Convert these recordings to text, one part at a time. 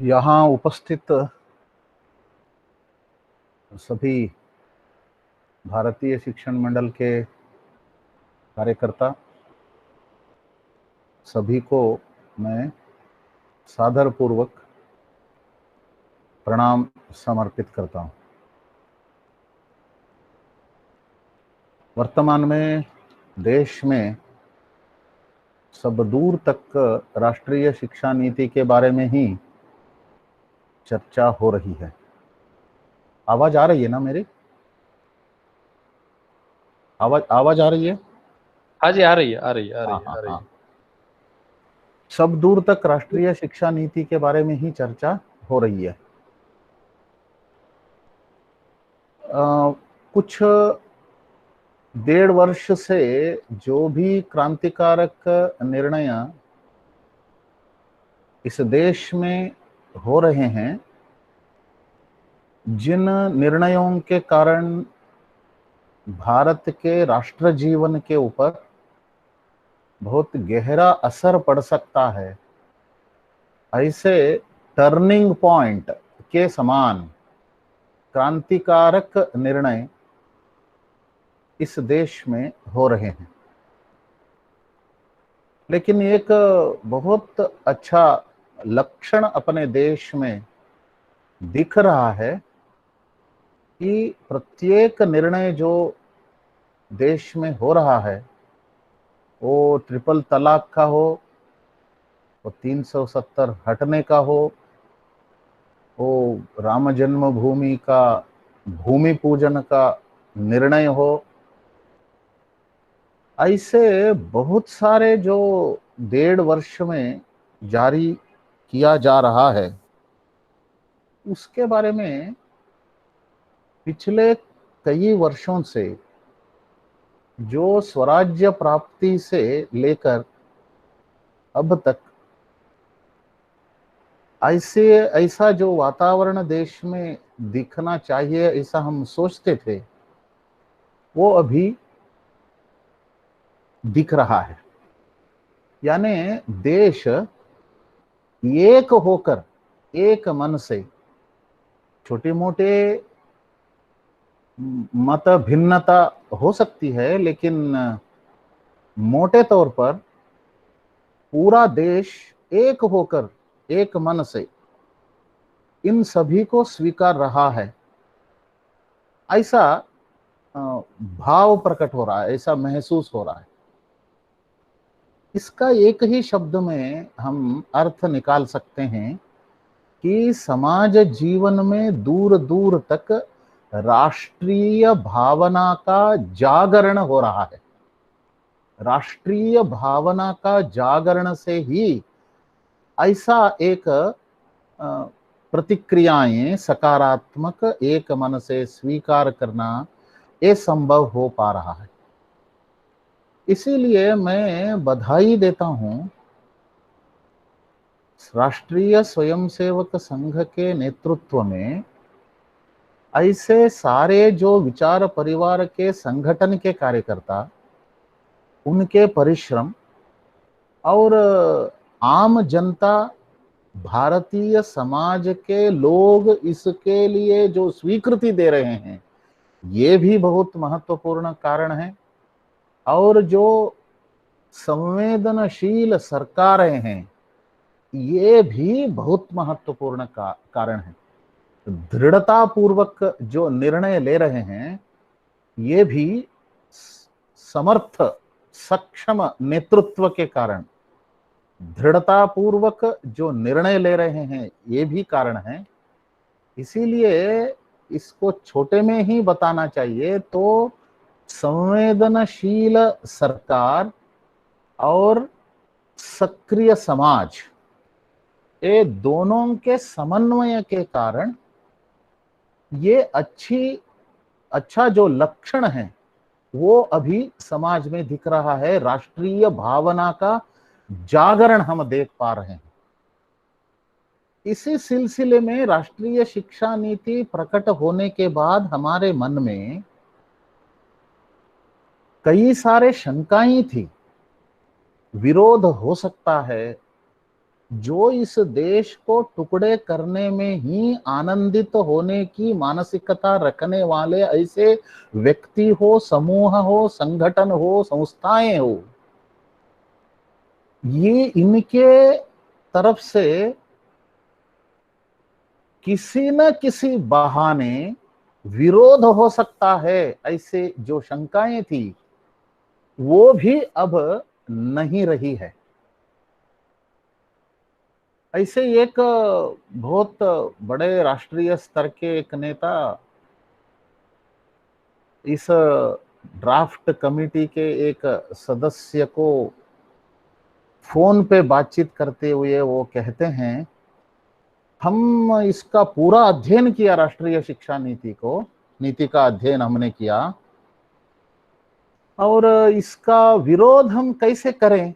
यहाँ उपस्थित सभी भारतीय शिक्षण मंडल के कार्यकर्ता सभी को मैं सादर पूर्वक प्रणाम समर्पित करता हूँ। वर्तमान में देश में सब दूर तक राष्ट्रीय शिक्षा नीति के बारे में ही चर्चा हो रही है। आवाज आ रही है ना मेरी? आवाज आ रही है? हाँ जी, आ रही है, आ रही है, आ रही है, हाँ आ रही हाँ। है। सब दूर तक राष्ट्रीय शिक्षा नीति के बारे में ही चर्चा हो रही है। कुछ 1.5 वर्ष से जो भी क्रांतिकारक निर्णय इस देश में हो रहे हैं, जिन निर्णयों के कारण भारत के राष्ट्र जीवन के ऊपर बहुत गहरा असर पड़ सकता है, ऐसे टर्निंग पॉइंट के समान क्रांतिकारक निर्णय इस देश में हो रहे हैं। लेकिन एक बहुत अच्छा लक्षण अपने देश में दिख रहा है कि प्रत्येक निर्णय जो देश में हो रहा है, वो ट्रिपल तलाक का हो, वो 370 हटने का हो, वो राम जन्मभूमि का भूमि पूजन का निर्णय हो, ऐसे बहुत सारे जो 1.5 वर्ष में जारी किया जा रहा है, उसके बारे में पिछले कई वर्षों से जो स्वराज्य प्राप्ति से लेकर अब तक ऐसा जो वातावरण देश में दिखना चाहिए, ऐसा हम सोचते थे, वो अभी दिख रहा है। यानी देश एक होकर, एक मन से, छोटे मोटे मत भिन्नता हो सकती है, लेकिन मोटे तौर पर पूरा देश एक होकर, एक मन से इन सभी को स्वीकार रहा है, ऐसा भाव प्रकट हो रहा है, ऐसा महसूस हो रहा है। इसका एक ही शब्द में हम अर्थ निकाल सकते हैं कि समाज जीवन में दूर दूर तक राष्ट्रीय भावना का जागरण हो रहा है। राष्ट्रीय भावना का जागरण से ही ऐसा एक प्रतिक्रियाएं सकारात्मक एक मन से स्वीकार करना ये संभव हो पा रहा है। इसीलिए मैं बधाई देता हूं राष्ट्रीय स्वयंसेवक संघ के नेतृत्व में ऐसे सारे जो विचार परिवार के संगठन के कार्यकर्ता, उनके परिश्रम और आम जनता, भारतीय समाज के लोग इसके लिए जो स्वीकृति दे रहे हैं, ये भी बहुत महत्वपूर्ण कारण है। और जो संवेदनशील सरकारें हैं, ये भी बहुत महत्वपूर्ण कारण है। दृढ़ता पूर्वक जो निर्णय ले रहे हैं, ये भी समर्थ सक्षम नेतृत्व के कारण, दृढ़ता पूर्वक जो निर्णय ले रहे हैं, ये भी कारण है। इसीलिए इसको छोटे में ही बताना चाहिए तो संवेदनशील सरकार और सक्रिय समाज, ये दोनों के समन्वय के कारण ये अच्छा जो लक्षण है वो अभी समाज में दिख रहा है। राष्ट्रीय भावना का जागरण हम देख पा रहे हैं। इसी सिलसिले में राष्ट्रीय शिक्षा नीति प्रकट होने के बाद हमारे मन में कई सारे शंकाएं थी। विरोध हो सकता है, जो इस देश को टुकड़े करने में ही आनंदित होने की मानसिकता रखने वाले ऐसे व्यक्ति हो, समूह हो, संगठन हो, संस्थाएं हो, ये इनके तरफ से किसी न किसी बहाने विरोध हो सकता है, ऐसे जो शंकाएं थी वो भी अब नहीं रही है। ऐसे एक बहुत बड़े राष्ट्रीय स्तर के एक नेता इस ड्राफ्ट कमेटी के एक सदस्य को फोन पे बातचीत करते हुए वो कहते हैं, हम इसका पूरा अध्ययन किया, राष्ट्रीय शिक्षा नीति का अध्ययन हमने किया, और इसका विरोध हम कैसे करें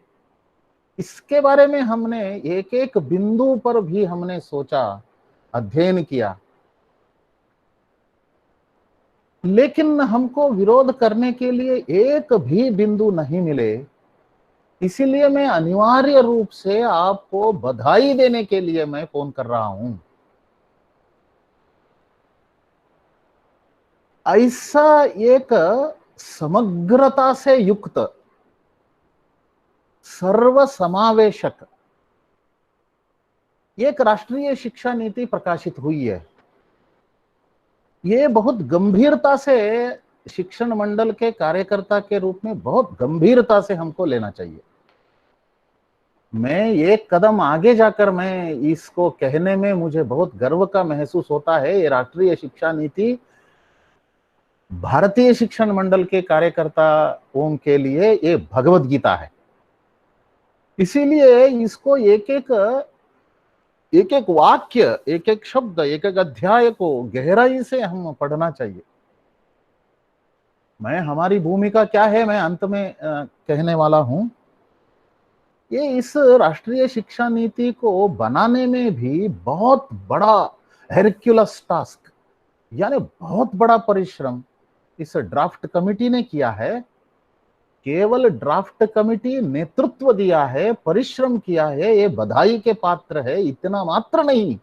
इसके बारे में हमने एक एक बिंदु पर भी हमने सोचा, अध्ययन किया, लेकिन हमको विरोध करने के लिए एक भी बिंदु नहीं मिले। इसीलिए मैं अनिवार्य रूप से आपको बधाई देने के लिए मैं फोन कर रहा हूं। ऐसा एक समग्रता से युक्त, सर्वसमावेशक एक राष्ट्रीय शिक्षा नीति प्रकाशित हुई है। ये बहुत गंभीरता से शिक्षण मंडल के कार्यकर्ता के रूप में बहुत गंभीरता से हमको लेना चाहिए। मैं एक कदम आगे जाकर मैं इसको कहने में मुझे बहुत गर्व का महसूस होता है। ये राष्ट्रीय शिक्षा नीति भारतीय शिक्षण मंडल के कार्यकर्ताओं के लिए ये भगवत गीता है। इसीलिए इसको एक एक वाक्य, एक एक शब्द, एक एक अध्याय को गहराई से हम पढ़ना चाहिए। मैं हमारी भूमिका क्या है मैं अंत में कहने वाला हूं। ये इस राष्ट्रीय शिक्षा नीति को बनाने में भी बहुत बड़ा हेरक्युलस टास्क, यानी बहुत बड़ा परिश्रम इस ड्राफ्ट कमेटी ने किया है। केवल ड्राफ्ट कमेटी नेतृत्व दिया है, परिश्रम किया है, ये बधाई के पात्र है, इतना मात्र नहीं,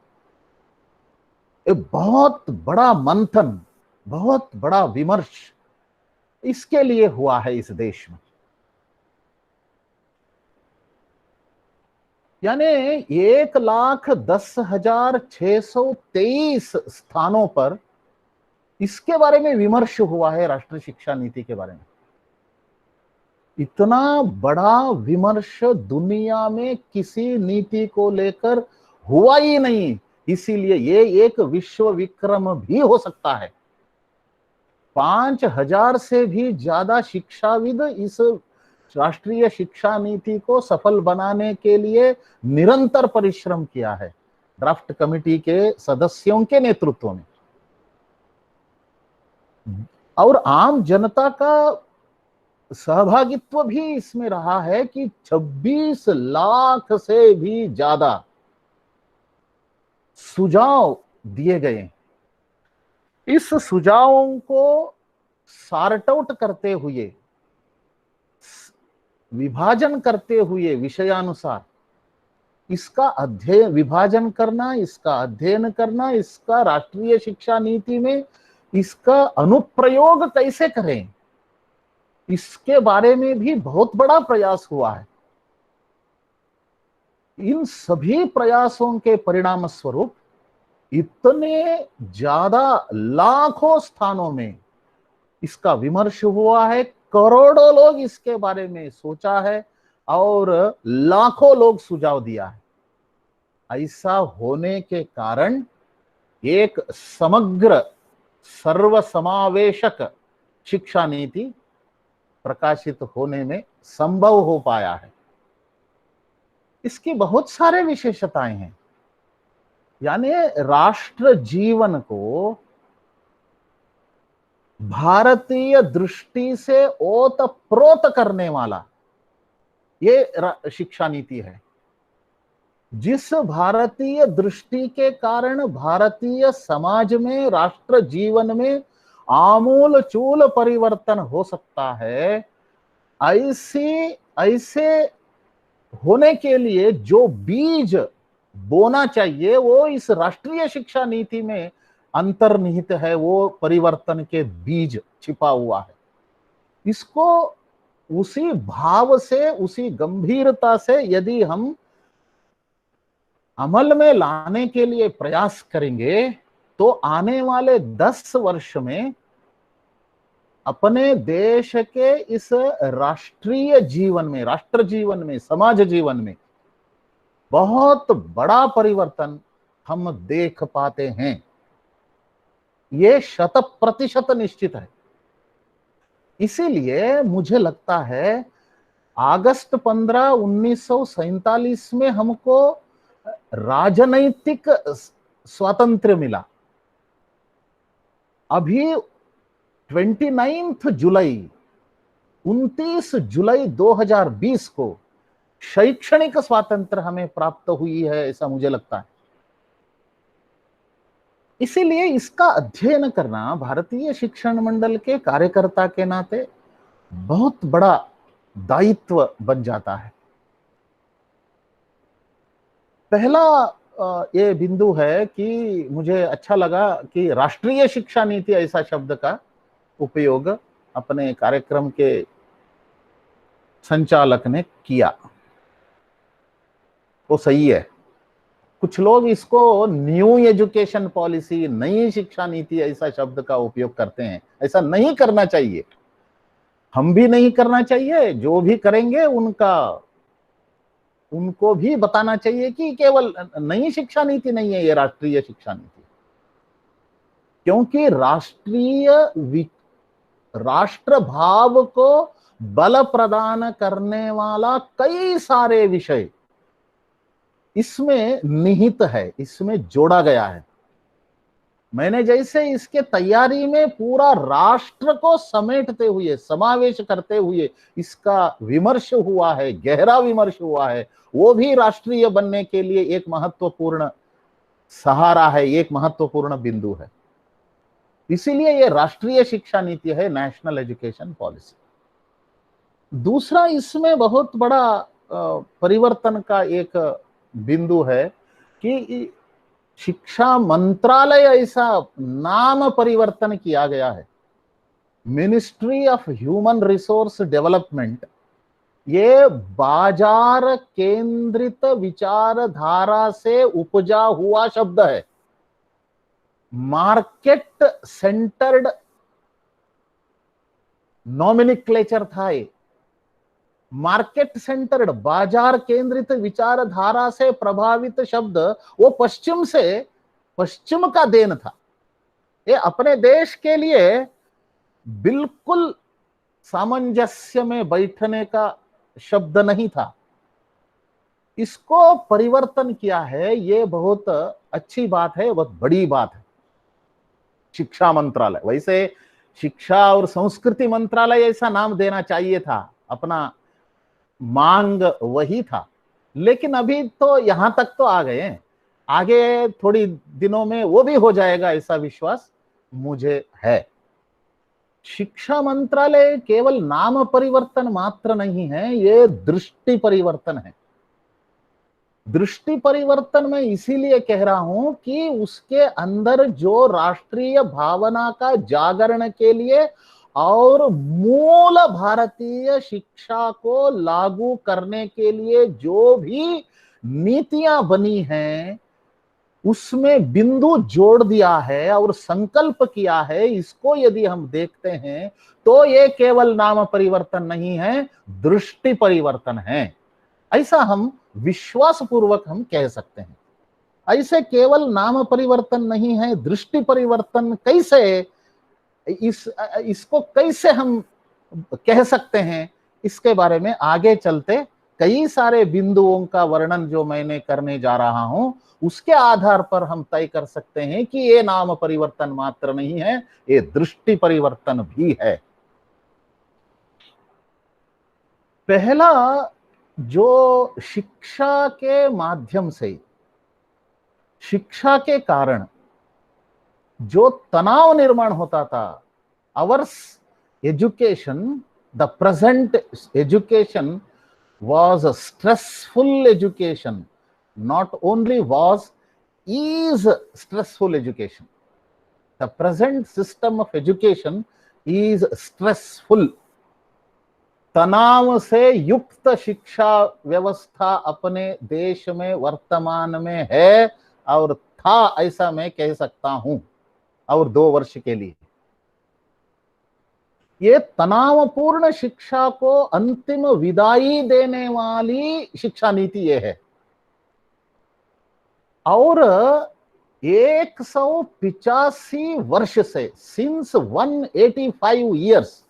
ये बहुत बड़ा मंथन, बहुत बड़ा विमर्श इसके लिए हुआ है इस देश में। यानी 1,10,623 स्थानों पर इसके बारे में विमर्श हुआ है, राष्ट्रीय शिक्षा नीति के बारे में। इतना बड़ा विमर्श दुनिया में किसी नीति को लेकर हुआ ही नहीं, इसीलिए ये एक विश्व विक्रम भी हो सकता है। 5,000 से भी ज्यादा शिक्षाविद इस राष्ट्रीय शिक्षा नीति को सफल बनाने के लिए निरंतर परिश्रम किया है ड्राफ्ट कमेटी के सदस्यों के नेतृत्व में। और आम जनता का सहभागित्व भी इसमें रहा है कि 26 लाख से भी ज्यादा सुझाव दिए गए। इस सुझावों को सॉर्ट आउट करते हुए, विभाजन करते हुए विषयानुसार इसका अध्ययन, विभाजन करना, इसका अध्ययन करना, इसका राष्ट्रीय शिक्षा नीति में इसका अनुप्रयोग कैसे करें, इसके बारे में भी बहुत बड़ा प्रयास हुआ है। इन सभी प्रयासों के परिणाम स्वरूप इतने ज्यादा लाखों स्थानों में इसका विमर्श हुआ है, करोड़ों लोग इसके बारे में सोचा है और लाखों लोग सुझाव दिया है। ऐसा होने के कारण एक समग्र सर्वसमावेशक शिक्षा नीति प्रकाशित होने में संभव हो पाया है। इसकी बहुत सारे विशेषताएं हैं। यानी राष्ट्र जीवन को भारतीय दृष्टि से ओतप्रोत करने वाला ये शिक्षा नीति है। जिस भारतीय दृष्टि के कारण भारतीय समाज में, राष्ट्र जीवन में आमूल चूल परिवर्तन हो सकता है, ऐसे होने के लिए जो बीज बोना चाहिए वो इस राष्ट्रीय शिक्षा नीति में अंतर्निहित है, वो परिवर्तन के बीज छिपा हुआ है। इसको उसी भाव से, उसी गंभीरता से यदि हम अमल में लाने के लिए प्रयास करेंगे तो आने वाले 10 वर्ष में अपने देश के इस राष्ट्रीय जीवन में, राष्ट्र जीवन में, समाज जीवन में बहुत बड़ा परिवर्तन हम देख पाते हैं। ये 100% निश्चित है। इसीलिए मुझे लगता है अगस्त 15, 1947 में हमको राजनैतिक स्वातंत्र्य मिला। अभी 29 जुलाई 29 जुलाई 2020 को शैक्षणिक स्वातंत्र्य हमें प्राप्त हुई है, ऐसा मुझे लगता है। इसीलिए इसका अध्ययन करना भारतीय शिक्षण मंडल के कार्यकर्ता के नाते बहुत बड़ा दायित्व बन जाता है। पहला ये बिंदु है कि मुझे अच्छा लगा कि राष्ट्रीय शिक्षा नीति ऐसा शब्द का उपयोग अपने कार्यक्रम के संचालक ने किया, वो सही है। कुछ लोग इसको न्यू एजुकेशन पॉलिसी, नई शिक्षा नीति ऐसा शब्द का उपयोग करते हैं। ऐसा नहीं करना चाहिए, हम भी नहीं करना चाहिए। जो भी करेंगे उनको भी बताना चाहिए कि केवल नई शिक्षा नीति नहीं है ये राष्ट्रीय शिक्षा नीति, क्योंकि राष्ट्र भाव को बल प्रदान करने वाला कई सारे विषय इसमें निहित है, इसमें जोड़ा गया है। मैंने जैसे इसके तैयारी में पूरा राष्ट्र को समेटते हुए, समावेश करते हुए इसका विमर्श हुआ है, गहरा विमर्श हुआ है, वो भी राष्ट्रीय बनने के लिए एक महत्वपूर्ण सहारा है, एक महत्वपूर्ण बिंदु है। इसीलिए ये राष्ट्रीय शिक्षा नीति है, नेशनल एजुकेशन पॉलिसी। दूसरा, इसमें बहुत बड़ा परिवर्तन का एक बिंदु है कि शिक्षा मंत्रालय ऐसा नाम परिवर्तन किया गया है। Ministry of human resource development, ये बाजार केंद्रित विचारधारा से उपजा हुआ शब्द है। मार्केट सेंटर्ड नॉमिनिक्लेचर था ये। मार्केट सेंटर्ड, बाजार केंद्रित विचारधारा से प्रभावित शब्द वो पश्चिम का देन था। ये अपने देश के लिए बिल्कुल सामंजस्य में बैठने का शब्द नहीं था। इसको परिवर्तन किया है, ये बहुत अच्छी बात है, बहुत बड़ी बात है। शिक्षा मंत्रालय, वैसे शिक्षा और संस्कृति मंत्रालय ऐसा नाम देना चाहिए था, अपना मांग वही था। लेकिन अभी तो यहां तक तो आ गए हैं, आगे थोड़ी दिनों में वो भी हो जाएगा, ऐसा विश्वास मुझे है। शिक्षा मंत्रालय केवल नाम परिवर्तन मात्र नहीं है, ये दृष्टि परिवर्तन है। दृष्टि परिवर्तन मैं इसीलिए कह रहा हूं कि उसके अंदर जो राष्ट्रीय भावना का जागरण के लिए और मूल भारतीय शिक्षा को लागू करने के लिए जो भी नीतियां बनी हैं, उसमें बिंदु जोड़ दिया है और संकल्प किया है। इसको यदि हम देखते हैं तो ये केवल नाम परिवर्तन नहीं है, दृष्टि परिवर्तन है, ऐसा हम विश्वास पूर्वक हम कह सकते हैं। ऐसे केवल नाम परिवर्तन नहीं है, दृष्टि परिवर्तन कैसे, इसको कैसे हम कह सकते हैं, इसके बारे में आगे चलते कई सारे बिंदुओं का वर्णन जो मैंने करने जा रहा हूं, उसके आधार पर हम तय कर सकते हैं कि ये नाम परिवर्तन मात्र नहीं है, ये दृष्टि परिवर्तन भी है। पहला, जो शिक्षा के माध्यम से, शिक्षा के कारण जो तनाव निर्माण होता था, hours education, the present education was a stressful education. Not only was, is stressful education. The present system of education is stressful. तनाव से युक्त शिक्षा व्यवस्था अपने देश में वर्तमान में है और था, ऐसा मैं कह सकता हूं, और 2 वर्ष के लिए। ये तनावपूर्ण शिक्षा को अंतिम विदाई देने वाली शिक्षा नीति ये है। और 185 वर्ष से, सिंस 185 ईयर्स,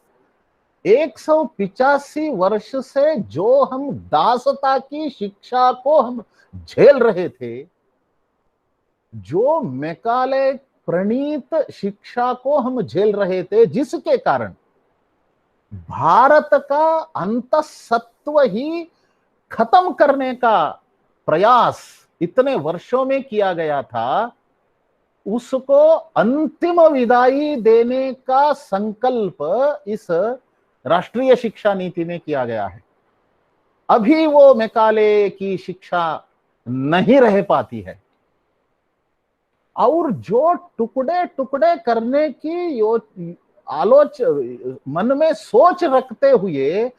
185 वर्ष से जो हम दासता की शिक्षा को हम झेल रहे थे, जो मैकाले प्रणीत शिक्षा को हम झेल रहे थे, जिसके कारण भारत का अंतःसत्व ही खत्म करने का प्रयास इतने वर्षों में किया गया था, उसको अंतिम विदाई देने का संकल्प इस राष्ट्रीय शिक्षा नीति में किया गया है। अभी वो मैकाले की शिक्षा नहीं रह पाती है, और जो टुकड़े टुकड़े करने की मन में सोच रखते हुए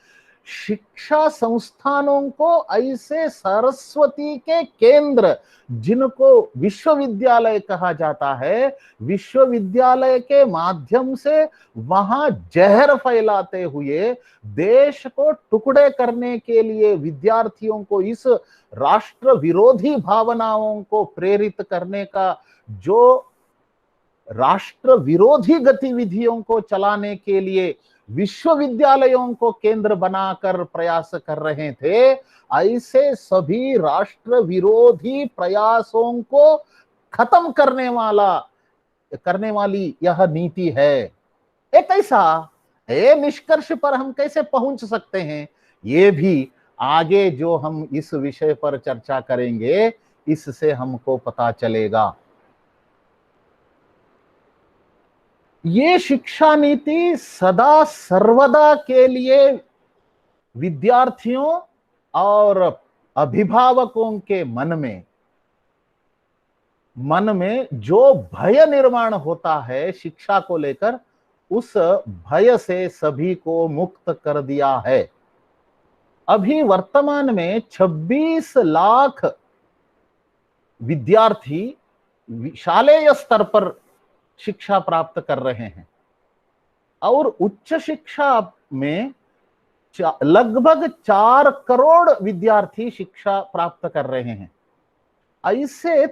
शिक्षा संस्थानों को ऐसे सरस्वती के केंद्र, जिनको विश्वविद्यालय कहा जाता है, विश्वविद्यालय के माध्यम से वहां जहर फैलाते हुए देश को टुकड़े करने के लिए विद्यार्थियों को इस राष्ट्र विरोधी भावनाओं को प्रेरित करने का, जो राष्ट्र विरोधी गतिविधियों को चलाने के लिए विश्वविद्यालयों को केंद्र बनाकर प्रयास कर रहे थे, ऐसे सभी राष्ट्र विरोधी प्रयासों को खत्म करने वाली यह नीति है। एक ऐसा निष्कर्ष पर हम कैसे पहुंच सकते हैं, ये भी आगे जो हम इस विषय पर चर्चा करेंगे इससे हमको पता चलेगा। ये शिक्षा नीति सदा सर्वदा के लिए विद्यार्थियों और अभिभावकों के मन में जो भय निर्माण होता है शिक्षा को लेकर, उस भय से सभी को मुक्त कर दिया है। अभी वर्तमान में 26 लाख विद्यार्थी शालेय स्तर पर शिक्षा प्राप्त कर रहे हैं, और उच्च शिक्षा में लगभग 4 करोड़ विद्यार्थी शिक्षा प्राप्त कर रहे हैं। ऐसे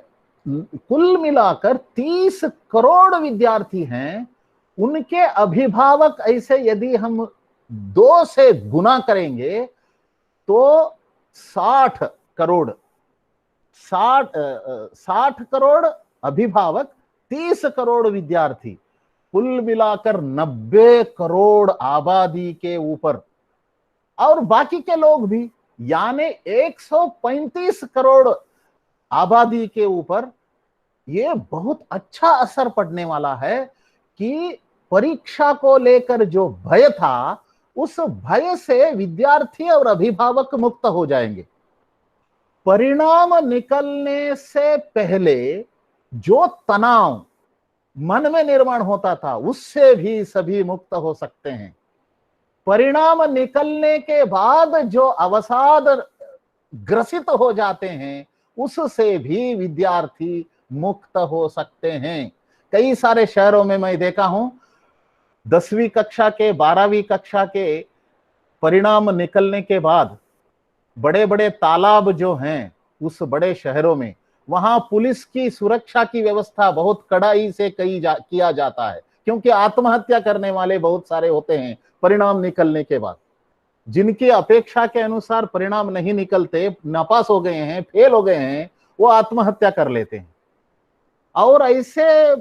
कुल मिलाकर 30 करोड़ विद्यार्थी हैं। उनके अभिभावक ऐसे यदि हम 2 से गुना करेंगे तो 60 करोड़ अभिभावक, 30 करोड़ विद्यार्थी, कुल मिलाकर 90 करोड़ आबादी के ऊपर, और बाकी के लोग भी, यानी 135 करोड़ आबादी के ऊपर ये बहुत अच्छा असर पड़ने वाला है कि परीक्षा को लेकर जो भय था, उस भय से विद्यार्थी और अभिभावक मुक्त हो जाएंगे। परिणाम निकलने से पहले जो तनाव मन में निर्माण होता था, उससे भी सभी मुक्त हो सकते हैं। परिणाम निकलने के बाद जो अवसाद ग्रसित हो जाते हैं, उससे भी विद्यार्थी मुक्त हो सकते हैं। कई सारे शहरों में मैं देखा हूं, 10वीं कक्षा के 12वीं कक्षा के परिणाम निकलने के बाद बड़े बड़े तालाब जो हैं उस बड़े शहरों में, वहां पुलिस की सुरक्षा की व्यवस्था बहुत कड़ाई से किया जाता है, क्योंकि आत्महत्या करने वाले बहुत सारे होते हैं परिणाम निकलने के बाद, जिनकी अपेक्षा के अनुसार परिणाम नहीं निकलते, नापास हो गए हैं, फेल हो गए हैं, वो आत्महत्या कर लेते हैं। और ऐसे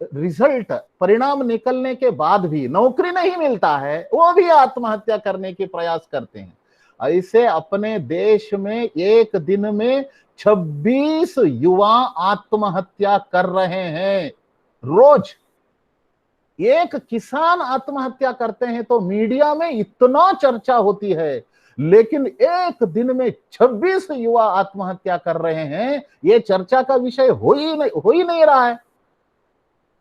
रिजल्ट परिणाम निकलने के बाद भी नौकरी नहीं मिलता है, वो भी आत्महत्या करने के प्रयास करते हैं। ऐसे अपने देश में एक दिन में 26 युवा आत्महत्या कर रहे हैं रोज। एक किसान आत्महत्या करते हैं तो मीडिया में इतना चर्चा होती है, लेकिन एक दिन में 26 युवा आत्महत्या कर रहे हैं, ये चर्चा का विषय हो ही नहीं रहा है।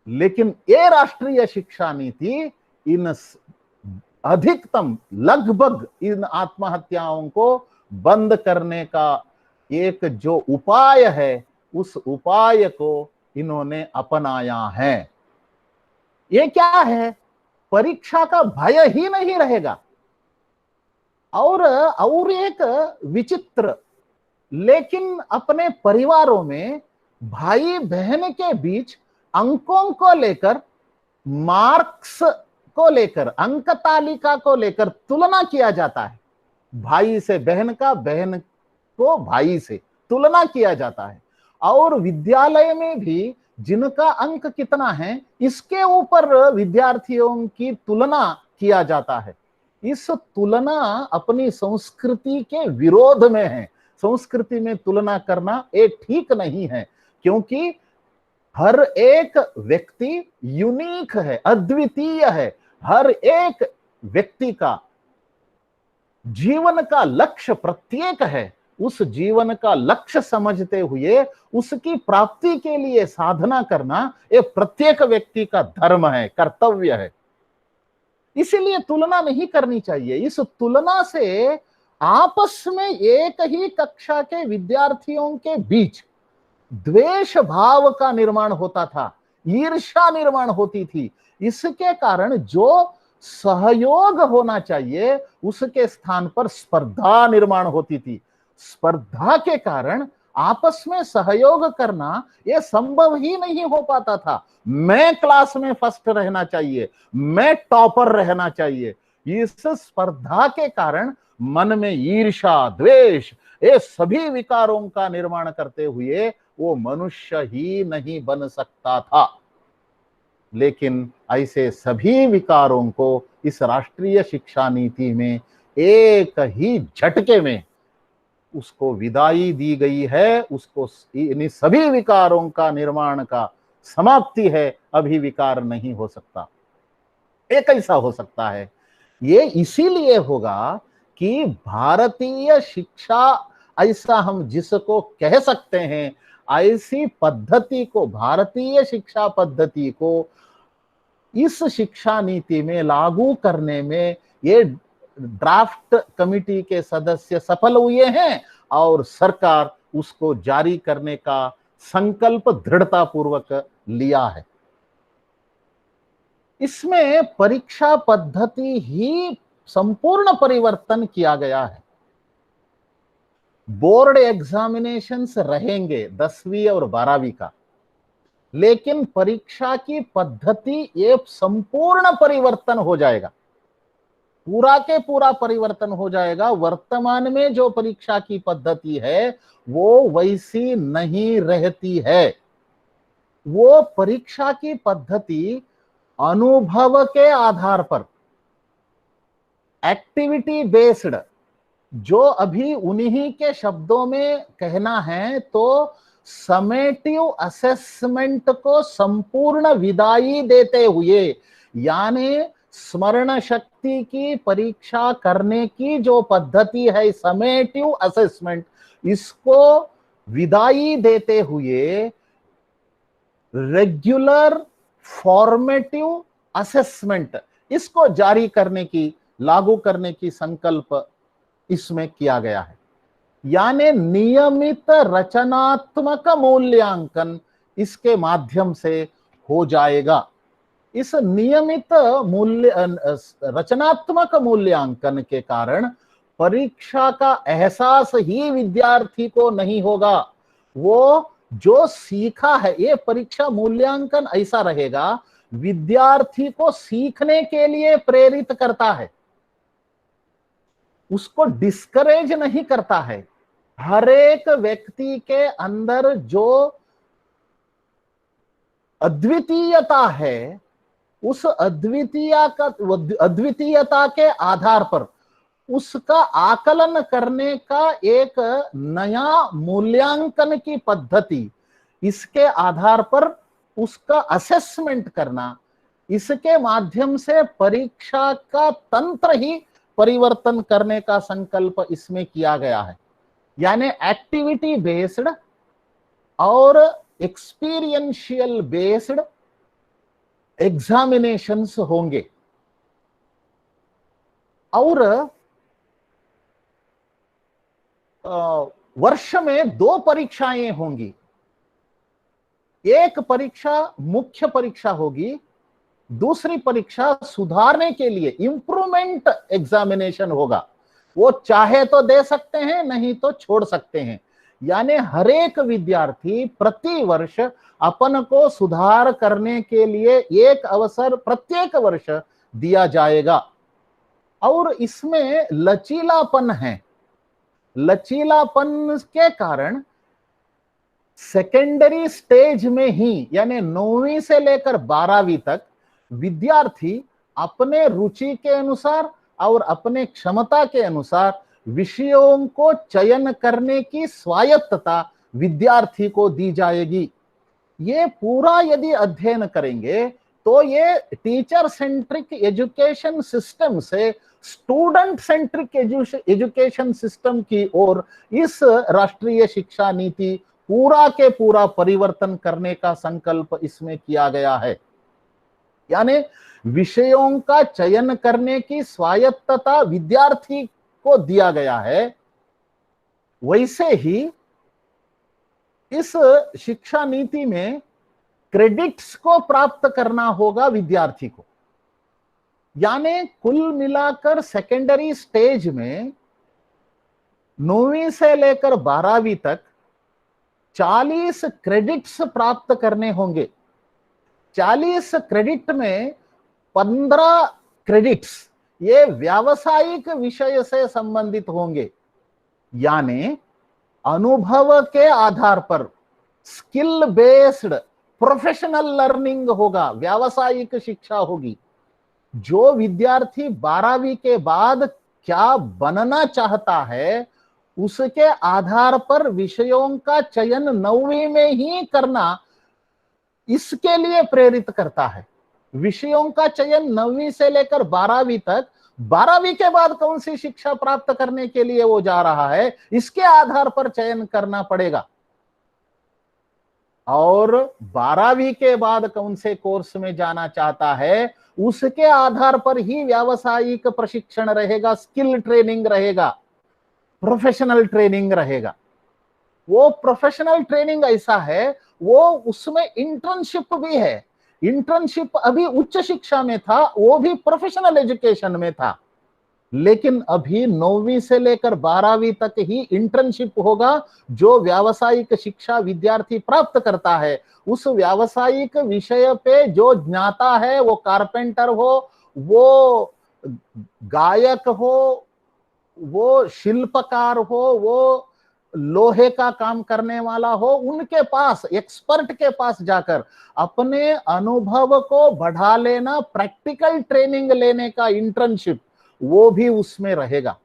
लेकिन ये राष्ट्रीय शिक्षा नीति इन अधिकतम लगभग इन आत्महत्याओं को बंद करने का एक जो उपाय है, उस उपाय को इन्होंने अपनाया है। ये क्या है? परीक्षा का भय ही नहीं रहेगा। और एक विचित्र, लेकिन अपने परिवारों में भाई बहन के बीच अंकों को लेकर, मार्क्स को लेकर, अंक तालिका को लेकर तुलना किया जाता है। भाई से बहन का, बहन को भाई से तुलना किया जाता है। और विद्यालय में भी जिनका अंक कितना है, इसके ऊपर विद्यार्थियों की तुलना किया जाता है। इस तुलना अपनी संस्कृति के विरोध में है। संस्कृति में तुलना करना ये ठीक नहीं है, क्योंकि हर एक व्यक्ति यूनिक है, अद्वितीय है। हर एक व्यक्ति का जीवन का लक्ष्य प्रत्येक है। उस जीवन का लक्ष्य समझते हुए उसकी प्राप्ति के लिए साधना करना ये प्रत्येक व्यक्ति का धर्म है, कर्तव्य है। इसीलिए तुलना नहीं करनी चाहिए। इस तुलना से आपस में एक ही कक्षा के विद्यार्थियों के बीच द्वेष भाव का निर्माण होता था, ईर्ष्या निर्माण होती थी। इसके कारण जो सहयोग होना चाहिए उसके स्थान पर स्पर्धा निर्माण होती थी। स्पर्धा के कारण आपस में सहयोग करना यह संभव ही नहीं हो पाता था। मैं क्लास में फर्स्ट रहना चाहिए, मैं टॉपर रहना चाहिए। इस स्पर्धा के कारण मन में ईर्ष्या, द्वेष, ये सभी विकारों का निर्माण करते हुए वो मनुष्य ही नहीं बन सकता था। लेकिन ऐसे सभी विकारों को इस राष्ट्रीय शिक्षा नीति में एक ही झटके में उसको विदाई दी गई है। उसको इन सभी विकारों का निर्माण का समाप्ति है। अभी विकार नहीं हो सकता। ये कैसा हो सकता है? ये इसीलिए होगा कि भारतीय शिक्षा, ऐसा हम जिसको कह सकते हैं, ऐसी पद्धति को, भारतीय शिक्षा पद्धति को इस शिक्षा नीति में लागू करने में ये ड्राफ्ट कमिटी के सदस्य सफल हुए हैं और सरकार उसको जारी करने का संकल्प दृढ़ता पूर्वक लिया है। इसमें परीक्षा पद्धति ही संपूर्ण परिवर्तन किया गया है। बोर्ड एग्जामिनेशंस रहेंगे 10वीं और 12वीं का, लेकिन परीक्षा की पद्धति ये संपूर्ण परिवर्तन हो जाएगा, पूरा के पूरा परिवर्तन हो जाएगा। वर्तमान में जो परीक्षा की पद्धति है वो वैसी नहीं रहती है। वो परीक्षा की पद्धति अनुभव के आधार पर, एक्टिविटी बेस्ड, जो अभी उन्हीं के शब्दों में कहना है तो समेटिव असेसमेंट को संपूर्ण विदाई देते हुए, यानी स्मरण शक्ति की परीक्षा करने की जो पद्धति है समेटिव असेसमेंट, इसको विदाई देते हुए रेगुलर फॉर्मेटिव असेसमेंट, इसको जारी करने की, लागू करने की संकल्प इसमें किया गया है। यानी नियमित रचनात्मक मूल्यांकन इसके माध्यम से हो जाएगा। इस नियमित रचनात्मक मूल्यांकन के कारण परीक्षा का एहसास ही विद्यार्थी को नहीं होगा। वो जो सीखा है, ये परीक्षा मूल्यांकन ऐसा रहेगा, विद्यार्थी को सीखने के लिए प्रेरित करता है, उसको डिस्करेज नहीं करता है। हर एक व्यक्ति के अंदर जो अद्वितीयता है, उस अद्वितीयता के आधार पर उसका आकलन करने का एक नया मूल्यांकन की पद्धति, इसके आधार पर उसका असेसमेंट करना, इसके माध्यम से परीक्षा का तंत्र ही परिवर्तन करने का संकल्प इसमें किया गया है। यानी एक्टिविटी बेस्ड और एक्सपीरियंशियल बेस्ड एग्जामिनेशंस होंगे और वर्ष में 2 परीक्षाएं होंगी। एक परीक्षा मुख्य परीक्षा होगी, दूसरी परीक्षा सुधारने के लिए इंप्रूवमेंट एग्जामिनेशन होगा। वो चाहे तो दे सकते हैं, नहीं तो छोड़ सकते हैं। यानी हर एक विद्यार्थी प्रति वर्ष अपन को सुधार करने के लिए एक अवसर प्रत्येक वर्ष दिया जाएगा। और इसमें लचीलापन है। लचीलापन के कारण सेकेंडरी स्टेज में ही यानी 9वीं से लेकर 12वीं तक विद्यार्थी अपने रुचि के अनुसार और अपने क्षमता के अनुसार विषयों को चयन करने की स्वायत्तता विद्यार्थी को दी जाएगी। ये पूरा यदि अध्ययन करेंगे तो ये टीचर सेंट्रिक एजुकेशन सिस्टम से स्टूडेंट सेंट्रिक एजुकेशन सिस्टम की ओर इस राष्ट्रीय शिक्षा नीति पूरा के पूरा परिवर्तन करने का संकल्प इसमें किया गया है। यानी विषयों का चयन करने की स्वायत्तता विद्यार्थी को दिया गया है। वैसे ही इस शिक्षा नीति में क्रेडिट्स को प्राप्त करना होगा विद्यार्थी को। यानी कुल मिलाकर सेकेंडरी स्टेज में 9वीं से लेकर 12वीं तक 40 क्रेडिट्स प्राप्त करने होंगे। 40 क्रेडिट में 15 क्रेडिट्स ये व्यावसायिक विषय से संबंधित होंगे। यानी अनुभव के आधार पर स्किल बेस्ड प्रोफेशनल लर्निंग होगा, व्यावसायिक शिक्षा होगी। जो विद्यार्थी 12वीं के बाद क्या बनना चाहता है उसके आधार पर विषयों का चयन 9वीं में ही करना इसके लिए प्रेरित करता है। विषयों का चयन 9वीं से लेकर 12वीं तक, 12वीं के बाद कौन सी शिक्षा प्राप्त करने के लिए वो जा रहा है इसके आधार पर चयन करना पड़ेगा। और 12वीं के बाद कौन से कोर्स में जाना चाहता है उसके आधार पर ही व्यावसायिक प्रशिक्षण रहेगा, स्किल ट्रेनिंग रहेगा, प्रोफेशनल ट्रेनिंग रहेगा। वो प्रोफेशनल ट्रेनिंग ऐसा है, वो उसमें इंटर्नशिप भी है। इंटर्नशिप अभी उच्च शिक्षा में था, वो भी प्रोफेशनल एजुकेशन में था, लेकिन अभी 9वीं से लेकर 12वीं तक ही इंटर्नशिप होगा। जो व्यावसायिक शिक्षा विद्यार्थी प्राप्त करता है उस व्यावसायिक विषय पे जो ज्ञाता है, वो कारपेंटर हो, वो गायक हो, वो शिल्पकार हो, वो लोहे का काम करने वाला हो, उनके पास एक्सपर्ट के पास जाकर अपने अनुभव को बढ़ा लेना, प्रैक्टिकल ट्रेनिंग लेने का इंटर्नशिप वो भी उसमें रहेगा।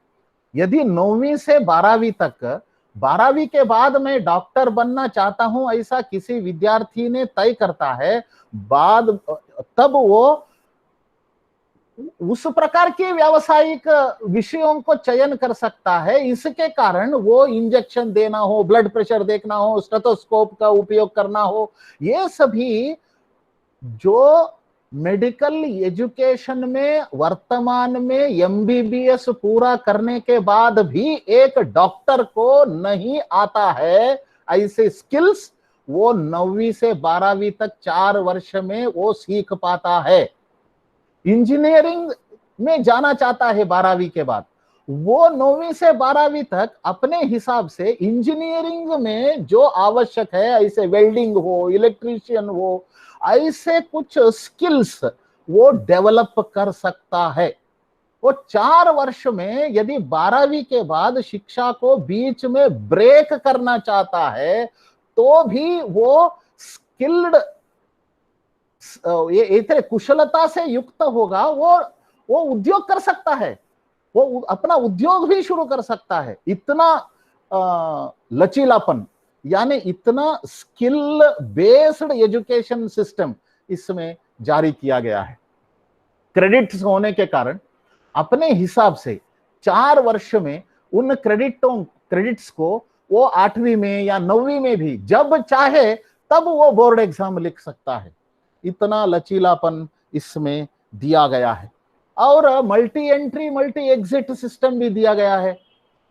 यदि 9वीं से 12वीं तक, 12वीं के बाद मैं डॉक्टर बनना चाहता हूं ऐसा किसी विद्यार्थी ने तय करता है, तब वो उस प्रकार के व्यावसायिक विषयों को चयन कर सकता है। इसके कारण वो इंजेक्शन देना हो, ब्लड प्रेशर देखना हो, स्टेथोस्कोप का उपयोग करना हो, ये सभी जो मेडिकल एजुकेशन में वर्तमान में एमबीबीएस पूरा करने के बाद भी एक डॉक्टर को नहीं आता है, ऐसे स्किल्स वो 9वीं से 12वीं तक 4 वर्ष में वो सीख पाता है। इंजीनियरिंग में जाना चाहता है 12वीं के बाद, वो 9वीं से 12वीं तक अपने हिसाब से इंजीनियरिंग में जो आवश्यक है, ऐसे वेल्डिंग हो, इलेक्ट्रीशियन हो, ऐसे कुछ स्किल्स वो डेवलप कर सकता है। वो 4 वर्ष में यदि 12वीं के बाद शिक्षा को बीच में ब्रेक करना चाहता है तो भी वो स्किल्ड, ये कुशलता से युक्त होगा, वो उद्योग कर सकता है, वो अपना उद्योग भी शुरू कर सकता है। इतना लचीलापन, यानी इतना स्किल बेस्ड एजुकेशन सिस्टम इसमें जारी किया गया है। क्रेडिट्स होने के कारण अपने हिसाब से 4 वर्ष में उन क्रेडिट्स को वो 8वीं में या 9वीं में भी जब चाहे तब वो बोर्ड एग्जाम लिख सकता है। इतना लचीलापन इसमें दिया गया है। और multi entry multi exit system भी दिया गया है।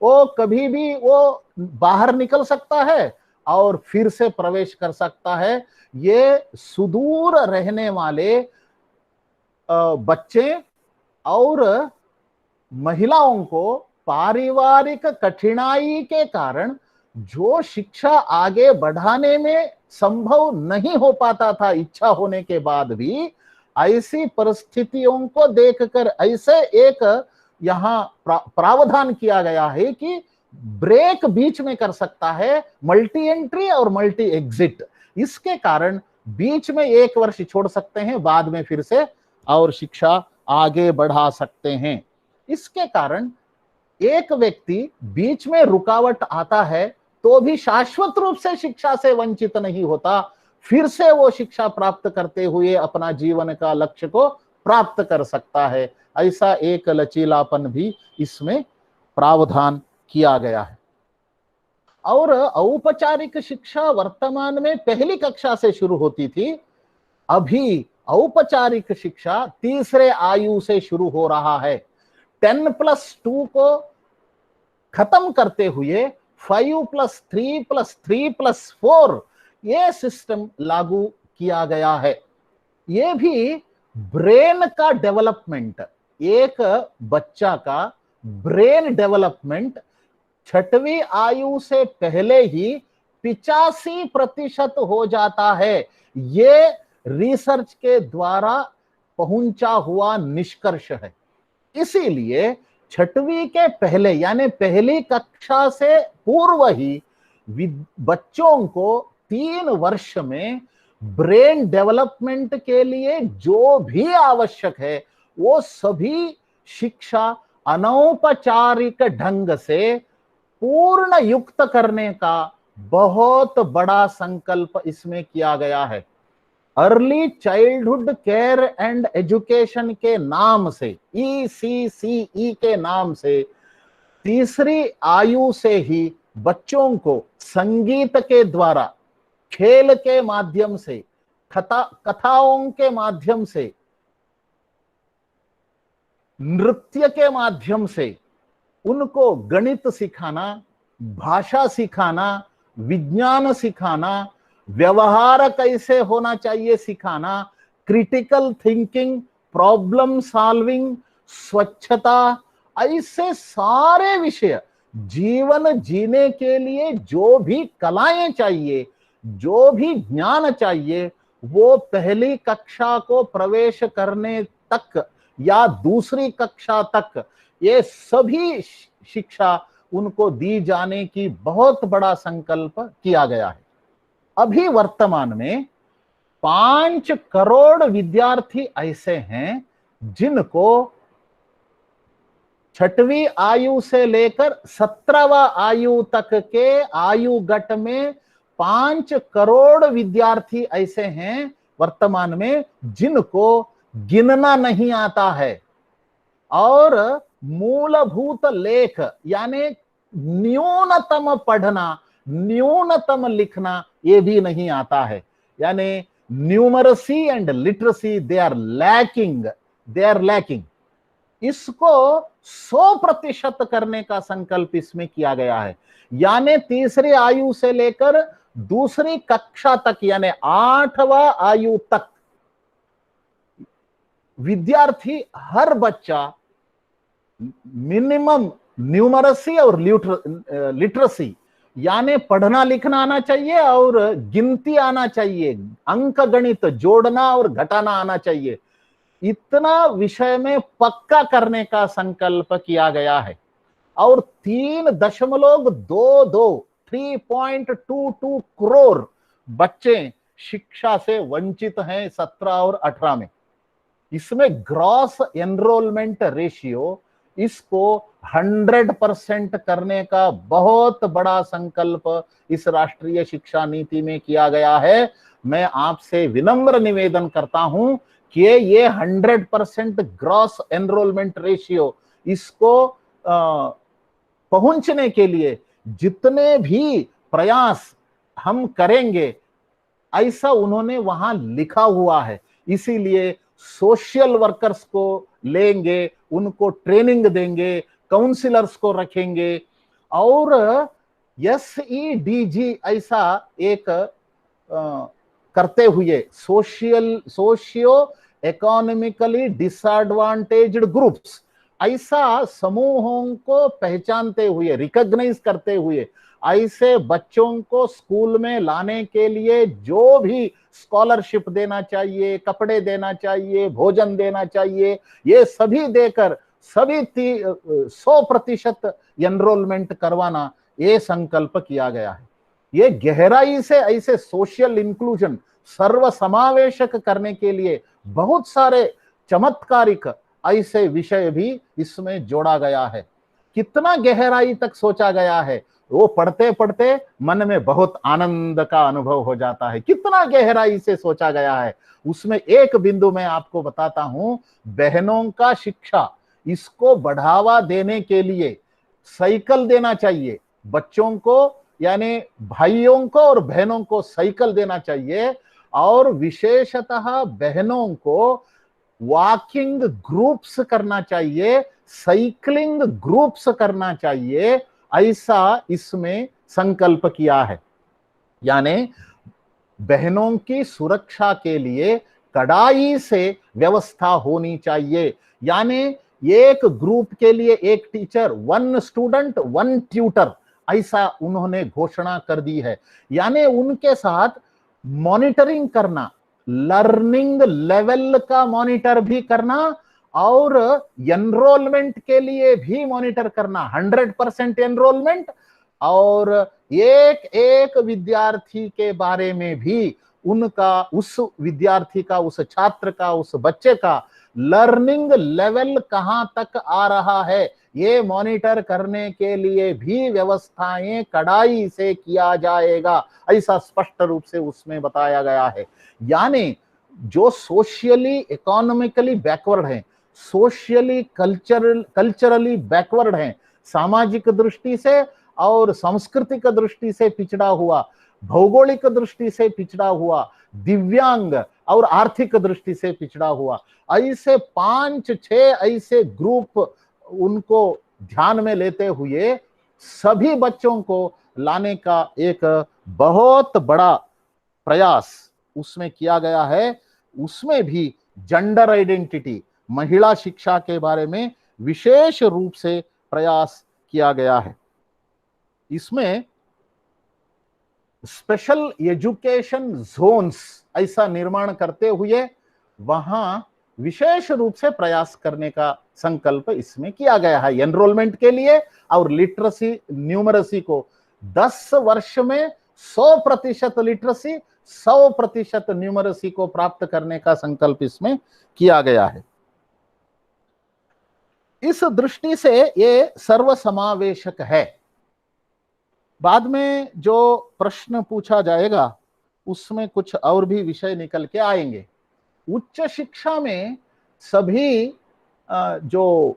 वो कभी भी वो बाहर निकल सकता है और फिर से प्रवेश कर सकता है। ये सुदूर रहने वाले बच्चे और महिलाओं को पारिवारिक कठिनाई के कारण जो शिक्षा आगे बढ़ाने में संभव नहीं हो पाता था इच्छा होने के बाद भी, ऐसी परिस्थितियों को देखकर ऐसे एक यहाँ प्रावधान किया गया है कि ब्रेक बीच में कर सकता है, मल्टी एंट्री और मल्टी एग्जिट। इसके कारण बीच में 1 वर्ष छोड़ सकते हैं, बाद में फिर से और शिक्षा आगे बढ़ा सकते हैं। इसके कारण एक व्यक्ति बीच में रुकावट आता है तो भी शाश्वत रूप से शिक्षा से वंचित नहीं होता, फिर से वो शिक्षा प्राप्त करते हुए अपना जीवन का लक्ष्य को प्राप्त कर सकता है। ऐसा एक लचीलापन भी इसमें प्रावधान किया गया है। और औपचारिक शिक्षा वर्तमान में पहली कक्षा से शुरू होती थी, अभी औपचारिक शिक्षा तीसरे आयु से शुरू हो रहा है। 10+2 को खत्म करते हुए 5+3+3+4 ये सिस्टम लागू किया गया है। ये भी ब्रेन का डेवलपमेंट, एक बच्चा का ब्रेन डेवलपमेंट 6वीं आयु से पहले ही 85% हो जाता है। ये रिसर्च के द्वारा पहुंचा हुआ निष्कर्ष है। इसीलिए 6वीं के पहले यानी पहली कक्षा से पूर्व ही बच्चों को 3 वर्ष में ब्रेन डेवलपमेंट के लिए जो भी आवश्यक है वो सभी शिक्षा अनौपचारिक ढंग से पूर्ण युक्त करने का बहुत बड़ा संकल्प इसमें किया गया है। Early childhood care and education के नाम से, ECCE के नाम से, तीसरी आयु से ही बच्चों को संगीत के द्वारा, खेल के माध्यम से, कथाओं के माध्यम से, नृत्य के माध्यम से उनको गणित सिखाना, भाषा सिखाना, विज्ञान सिखाना, व्यवहार कैसे होना चाहिए सिखाना, क्रिटिकल थिंकिंग, प्रॉब्लम सॉल्विंग, स्वच्छता, ऐसे सारे विषय जीवन जीने के लिए जो भी कलाएं चाहिए, जो भी ज्ञान चाहिए, वो पहली कक्षा को प्रवेश करने तक या दूसरी कक्षा तक ये सभी शिक्षा उनको दी जाने की बहुत बड़ा संकल्प किया गया है। अभी वर्तमान में 5 करोड़ विद्यार्थी ऐसे हैं जिनको 6वीं आयु से लेकर 17वां आयु तक के आयु गट में 5 करोड़ विद्यार्थी ऐसे हैं वर्तमान में जिनको गिनना नहीं आता है और मूलभूत लेख यानी न्यूनतम पढ़ना, न्यूनतम लिखना ये भी नहीं आता है। यानी numeracy and literacy they are lacking. इसको 100% करने का संकल्प इसमें किया गया है। यानी तीसरी आयु से लेकर दूसरी कक्षा तक यानी 8वां आयु तक विद्यार्थी, हर बच्चा मिनिमम न्यूमरसी और लिटरेसी यानी पढ़ना लिखना आना चाहिए और गिनती आना चाहिए, अंक गणित जोड़ना और घटाना आना चाहिए। इतना विषय में पक्का करने का संकल्प किया गया है। और 3.22 करोड़ बच्चे शिक्षा से वंचित हैं 17 और 18 में। इसमें ग्रॉस एनरोलमेंट रेशियो, इसको 100% करने का बहुत बड़ा संकल्प इस राष्ट्रीय शिक्षा नीति में किया गया है। मैं आपसे विनम्र निवेदन करता हूं कि ये 100% ग्रॉस एनरोलमेंट रेशियो, इसको पहुंचने के लिए जितने भी प्रयास हम करेंगे, ऐसा उन्होंने वहां लिखा हुआ है। इसीलिए सोशल वर्कर्स को लेंगे, उनको ट्रेनिंग देंगे, काउंसलर्स को रखेंगे, और SEDG ऐसा एक करते हुए सोशियो इकोनॉमिकली डिसएडवांटेज्ड ग्रुप्स, ऐसा समूहों को पहचानते हुए, रिकॉग्नाइज करते हुए, ऐसे बच्चों को स्कूल में लाने के लिए जो भी स्कॉलरशिप देना चाहिए, कपड़े देना चाहिए, भोजन देना चाहिए, ये सभी देकर सभी 100% एनरोलमेंट करवाना, ये संकल्प किया गया है। ये गहराई से ऐसे सोशल इंक्लूजन, सर्व समावेशक करने के लिए बहुत सारे चमत्कारिक ऐसे विषय भी इसमें जोड़ा गया है। कितना गहराई तक सोचा गया है, वो पढ़ते पढ़ते मन में बहुत आनंद का अनुभव हो जाता है। कितना गहराई से सोचा गया है। उसमें एक बिंदु मैं आपको बताता हूं, बहनों का शिक्षा, इसको बढ़ावा देने के लिए साइकिल देना चाहिए बच्चों को, यानी भाइयों को और बहनों को साइकिल देना चाहिए, और विशेषतः बहनों को वॉकिंग ग्रुप्स करना चाहिए, साइकिलिंग ग्रुप्स करना चाहिए, ऐसा इसमें संकल्प किया है। यानी बहनों की सुरक्षा के लिए कड़ाई से व्यवस्था होनी चाहिए। यानी एक ग्रुप के लिए एक टीचर, 1 स्टूडेंट 1 ट्यूटर, ऐसा उन्होंने घोषणा कर दी है। यानी उनके साथ मॉनिटरिंग करना, लर्निंग लेवल का मॉनिटर भी करना, और एनरोलमेंट के लिए भी मॉनिटर करना, 100% एनरोलमेंट, और एक एक विद्यार्थी के बारे में भी उनका, उस विद्यार्थी का, उस छात्र का, उस बच्चे का लर्निंग लेवल कहां तक आ रहा है, ये मॉनिटर करने के लिए भी व्यवस्थाएं कड़ाई से किया जाएगा, ऐसा स्पष्ट रूप से उसमें बताया गया है। यानी जो सोशियली इकोनॉमिकली बैकवर्ड हैं, सोशियली कल्चरली बैकवर्ड हैं, सामाजिक दृष्टि से और सांस्कृतिक दृष्टि से पिछड़ा हुआ, भौगोलिक दृष्टि से पिछड़ा हुआ, दिव्यांग और आर्थिक दृष्टि से पिछड़ा हुआ, ऐसे 5-6 ऐसे ग्रुप उनको ध्यान में लेते हुए सभी बच्चों को लाने का एक बहुत बड़ा प्रयास उसमें किया गया है। उसमें भी जेंडर आइडेंटिटी, महिला शिक्षा के बारे में विशेष रूप से प्रयास किया गया है। इसमें स्पेशल एजुकेशन जोन्स ऐसा निर्माण करते हुए वहां विशेष रूप से प्रयास करने का संकल्प इसमें किया गया है एनरोलमेंट के लिए, और लिटरेसी न्यूमरेसी को 10 वर्ष में 100% लिटरेसी, 100% न्यूमरेसी को प्राप्त करने का संकल्प इसमें किया गया है। इस दृष्टि से ये सर्वसमावेशक है। बाद में जो प्रश्न पूछा जाएगा उसमें कुछ और भी विषय निकल के आएंगे। उच्च शिक्षा में सभी जो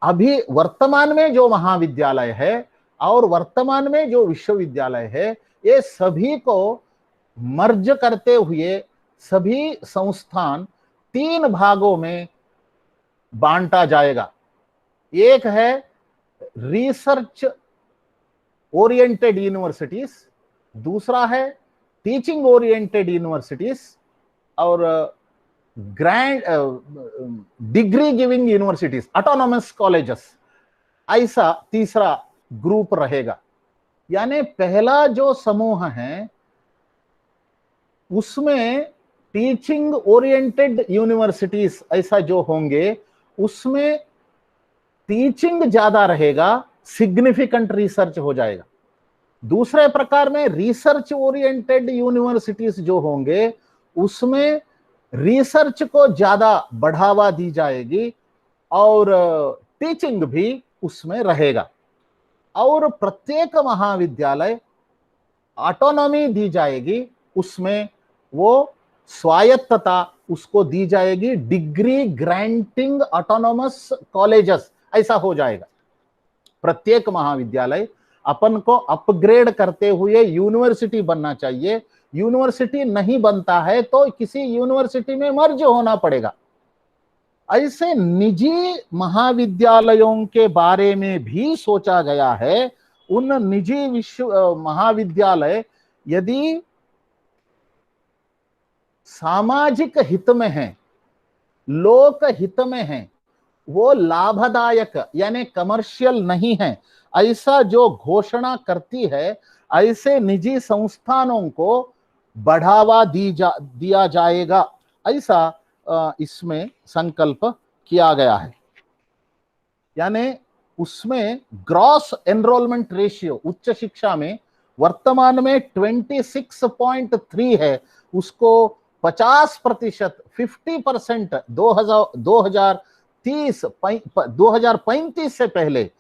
अभी वर्तमान में जो महाविद्यालय है और वर्तमान में जो विश्वविद्यालय है, ये सभी को मर्ज करते हुए सभी संस्थान 3 भागों में बांटा जाएगा। एक है रिसर्च ओरिएंटेड यूनिवर्सिटीज, दूसरा है टीचिंग ओरिएंटेड यूनिवर्सिटीज, और grand degree giving universities, autonomous colleges, ऐसा तीसरा ग्रुप रहेगा। यानी पहला जो समूह है उसमें टीचिंग ओरिएंटेड यूनिवर्सिटीज ऐसा जो होंगे, उसमें टीचिंग ज्यादा रहेगा, सिग्निफिकेंट रिसर्च हो जाएगा। दूसरे प्रकार में रिसर्च ओरिएंटेड यूनिवर्सिटीज जो होंगे, उसमें रिसर्च को ज्यादा बढ़ावा दी जाएगी और टीचिंग भी उसमें रहेगा। और प्रत्येक महाविद्यालय ऑटोनॉमी दी जाएगी, उसमें वो स्वायत्तता उसको दी जाएगी, डिग्री ग्रांटिंग ऑटोनोमस कॉलेजेस ऐसा हो जाएगा। प्रत्येक महाविद्यालय अपन को अपग्रेड करते हुए यूनिवर्सिटी बनना चाहिए। यूनिवर्सिटी नहीं बनता है तो किसी यूनिवर्सिटी में मर्ज होना पड़ेगा। ऐसे निजी महाविद्यालयों के बारे में भी सोचा गया है। उन निजी महाविद्यालय यदि सामाजिक हित में है, लोक हित में है, वो लाभदायक यानी कमर्शियल नहीं है, ऐसा जो घोषणा करती है, ऐसे निजी संस्थानों को बढ़ावा दिया जाएगा, ऐसा इसमें संकल्प किया गया है। यानी उसमें ग्रॉस एनरोलमेंट रेशियो उच्च शिक्षा में वर्तमान में 26.3 है, उसको 50%, 50% 2035 से पहले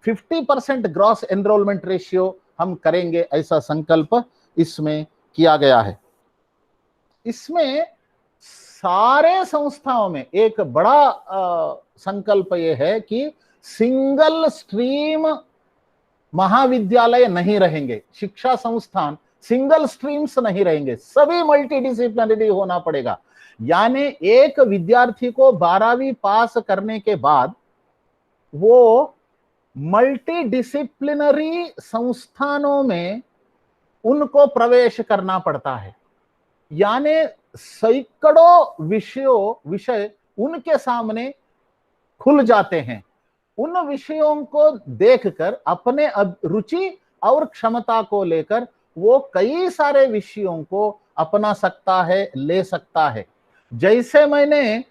50% ग्रॉस एनरोलमेंट रेशियो हम करेंगे, ऐसा संकल्प इसमें किया गया है। इसमें सारे संस्थाओं में एक बड़ा संकल्प यह है कि सिंगल स्ट्रीम महाविद्यालय नहीं रहेंगे, शिक्षा संस्थान सिंगल स्ट्रीम्स नहीं रहेंगे, सभी मल्टीडिसिप्लिनरी होना पड़ेगा। यानी एक विद्यार्थी को 12वीं पास करने के बाद वो मल्टीडिसिप्लिनरी संस्थानों में उनको प्रवेश करना पड़ता है। यानी सैकड़ों विषय उनके सामने खुल जाते हैं। उन विषयों को देखकर अपने रुचि और क्षमता को लेकर वो कई सारे विषयों को अपना सकता है, ले सकता है। जैसे मैंने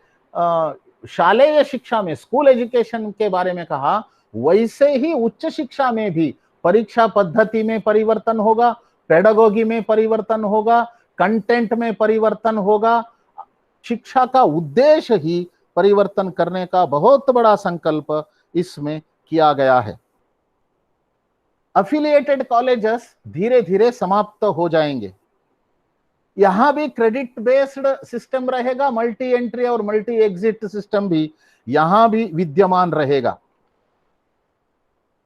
शालेय शिक्षा में स्कूल एजुकेशन के बारे में कहा, वैसे ही उच्च शिक्षा में भी परीक्षा पद्धति में परिवर्तन होगा, पेडागोगी में परिवर्तन होगा, कंटेंट में परिवर्तन होगा। शिक्षा का उद्देश्य ही परिवर्तन करने का बहुत बड़ा संकल्प इसमें किया गया है। अफिलिएटेड कॉलेजेस धीरे धीरे समाप्त हो जाएंगे। यहां भी क्रेडिट बेस्ड सिस्टम रहेगा, मल्टी एंट्री और मल्टी एग्जिट सिस्टम भी यहां भी विद्यमान रहेगा।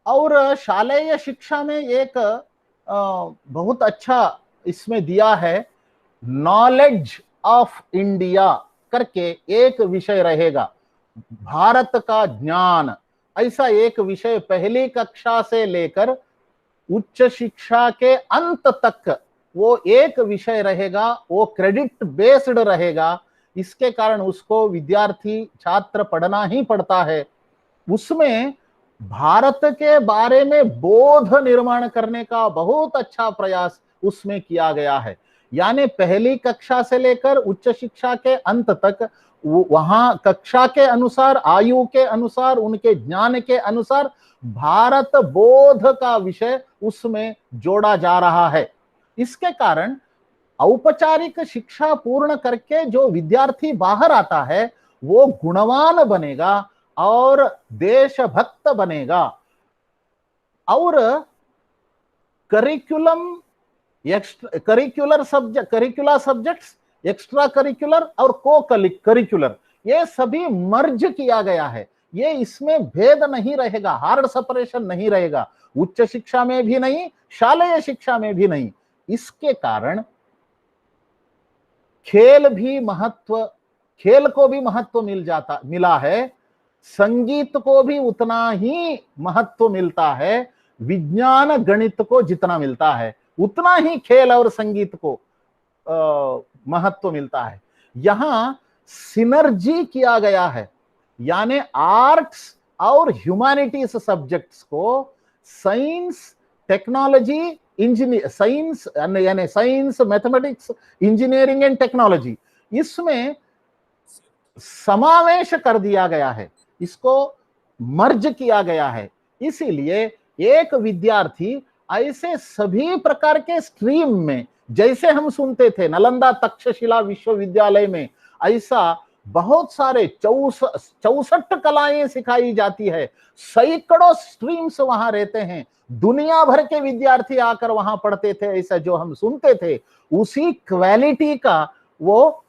और शालेय शिक्षा में एक बहुत अच्छा इसमें दिया है, नॉलेज ऑफ इंडिया करके एक विषय रहेगा, भारत का ज्ञान। ऐसा एक विषय पहली कक्षा से लेकर उच्च शिक्षा के अंत तक वो एक विषय रहेगा, वो क्रेडिट बेस्ड रहेगा। इसके कारण उसको विद्यार्थी छात्र पढ़ना ही पड़ता है। उसमें भारत के बारे में बोध निर्माण करने का बहुत अच्छा प्रयास उसमें किया गया है। यानी पहली कक्षा से लेकर उच्च शिक्षा के अंत तक वहां कक्षा के अनुसार, आयु के अनुसार, उनके ज्ञान के अनुसार भारत बोध का विषय उसमें जोड़ा जा रहा है। इसके कारण औपचारिक शिक्षा पूर्ण करके जो विद्यार्थी बाहर आता है वो गुणवान बनेगा और देशभक्त बनेगा। और करिकुलर सब्जेक्ट्स, एक्स्ट्रा करिकुलर और को करिकुलर, ये सभी मर्ज किया गया है। ये इसमें भेद नहीं रहेगा, हार्ड सेपरेशन नहीं रहेगा, उच्च शिक्षा में भी नहीं, शालेय शिक्षा में भी नहीं। इसके कारण खेल को भी महत्व मिला है, संगीत को भी उतना ही महत्व मिलता है, विज्ञान गणित को जितना मिलता है उतना ही खेल और संगीत को महत्व मिलता है। यहां सिनर्जी किया गया है, यानी आर्ट्स और ह्यूमैनिटीज सब्जेक्ट्स को साइंस, टेक्नोलॉजी, यानी science, mathematics, engineering and technology, इसमें समावेश कर दिया गया है, इसको मर्ज किया गया है। इसीलिए एक विद्यार्थी ऐसे सभी प्रकार के स्ट्रीम में, जैसे हम सुनते थे नालंदा तक्षशिला विश्वविद्यालय में, ऐसा बहुत सारे 64 कलाएं सिखाई जाती है, सैकड़ों स्ट्रीम्स वहां रहते हैं, दुनिया भर के विद्यार्थी आकर वहां पढ़ते थे, ऐसा जो हम सुनते थे, उसी क्वालिटी का वो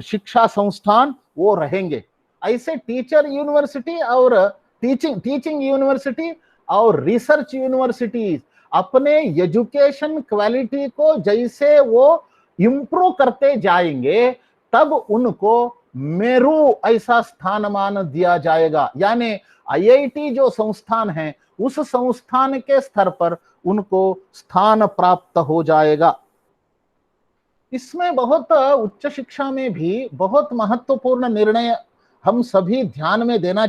शिक्षा संस्थान वो रहेंगे। ऐसे टीचर यूनिवर्सिटी और टीचिंग यूनिवर्सिटी और रिसर्च यूनिवर्सिटीज अपने एजुकेशन क्वालिटी को जैसे वो इम्प्रूव करते जाएंगे, तब उनको मेरू ऐसा स्थानमान दिया जाएगा। यानी आईआईटी जो संस्थान है, उस संस्थान के स्तर पर उनको स्थान प्राप्त हो जाएगा। इसमें बहुत उच्च शिक्षा में भी बहुत महत्वपूर्ण निर्णय हम सभी ध्यान देना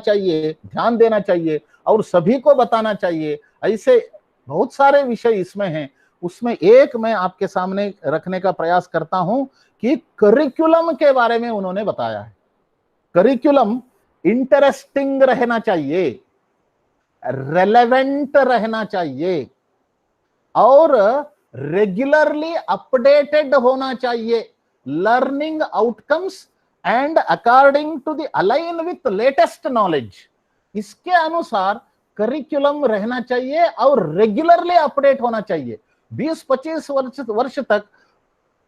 चाहिए और सभी को बताना चाहिए। ऐसे बहुत सारे विषय इसमें हैं। उसमें एक मैं आपके सामने रखने का प्रयास करता हूं कि करिकुलम के बारे में उन्होंने बताया है। करिकुलम इंटरेस्टिंग रहना चाहिए, रेलेवेंट रहना चाहिए और रेगुलरली अपडेटेड होना चाहिए। Learning outcomes and according to the align with latest knowledge, इसके अनुसार करिकुलम रहना चाहिए और रेगुलरली अपडेट होना चाहिए। 20-25 वर्ष तक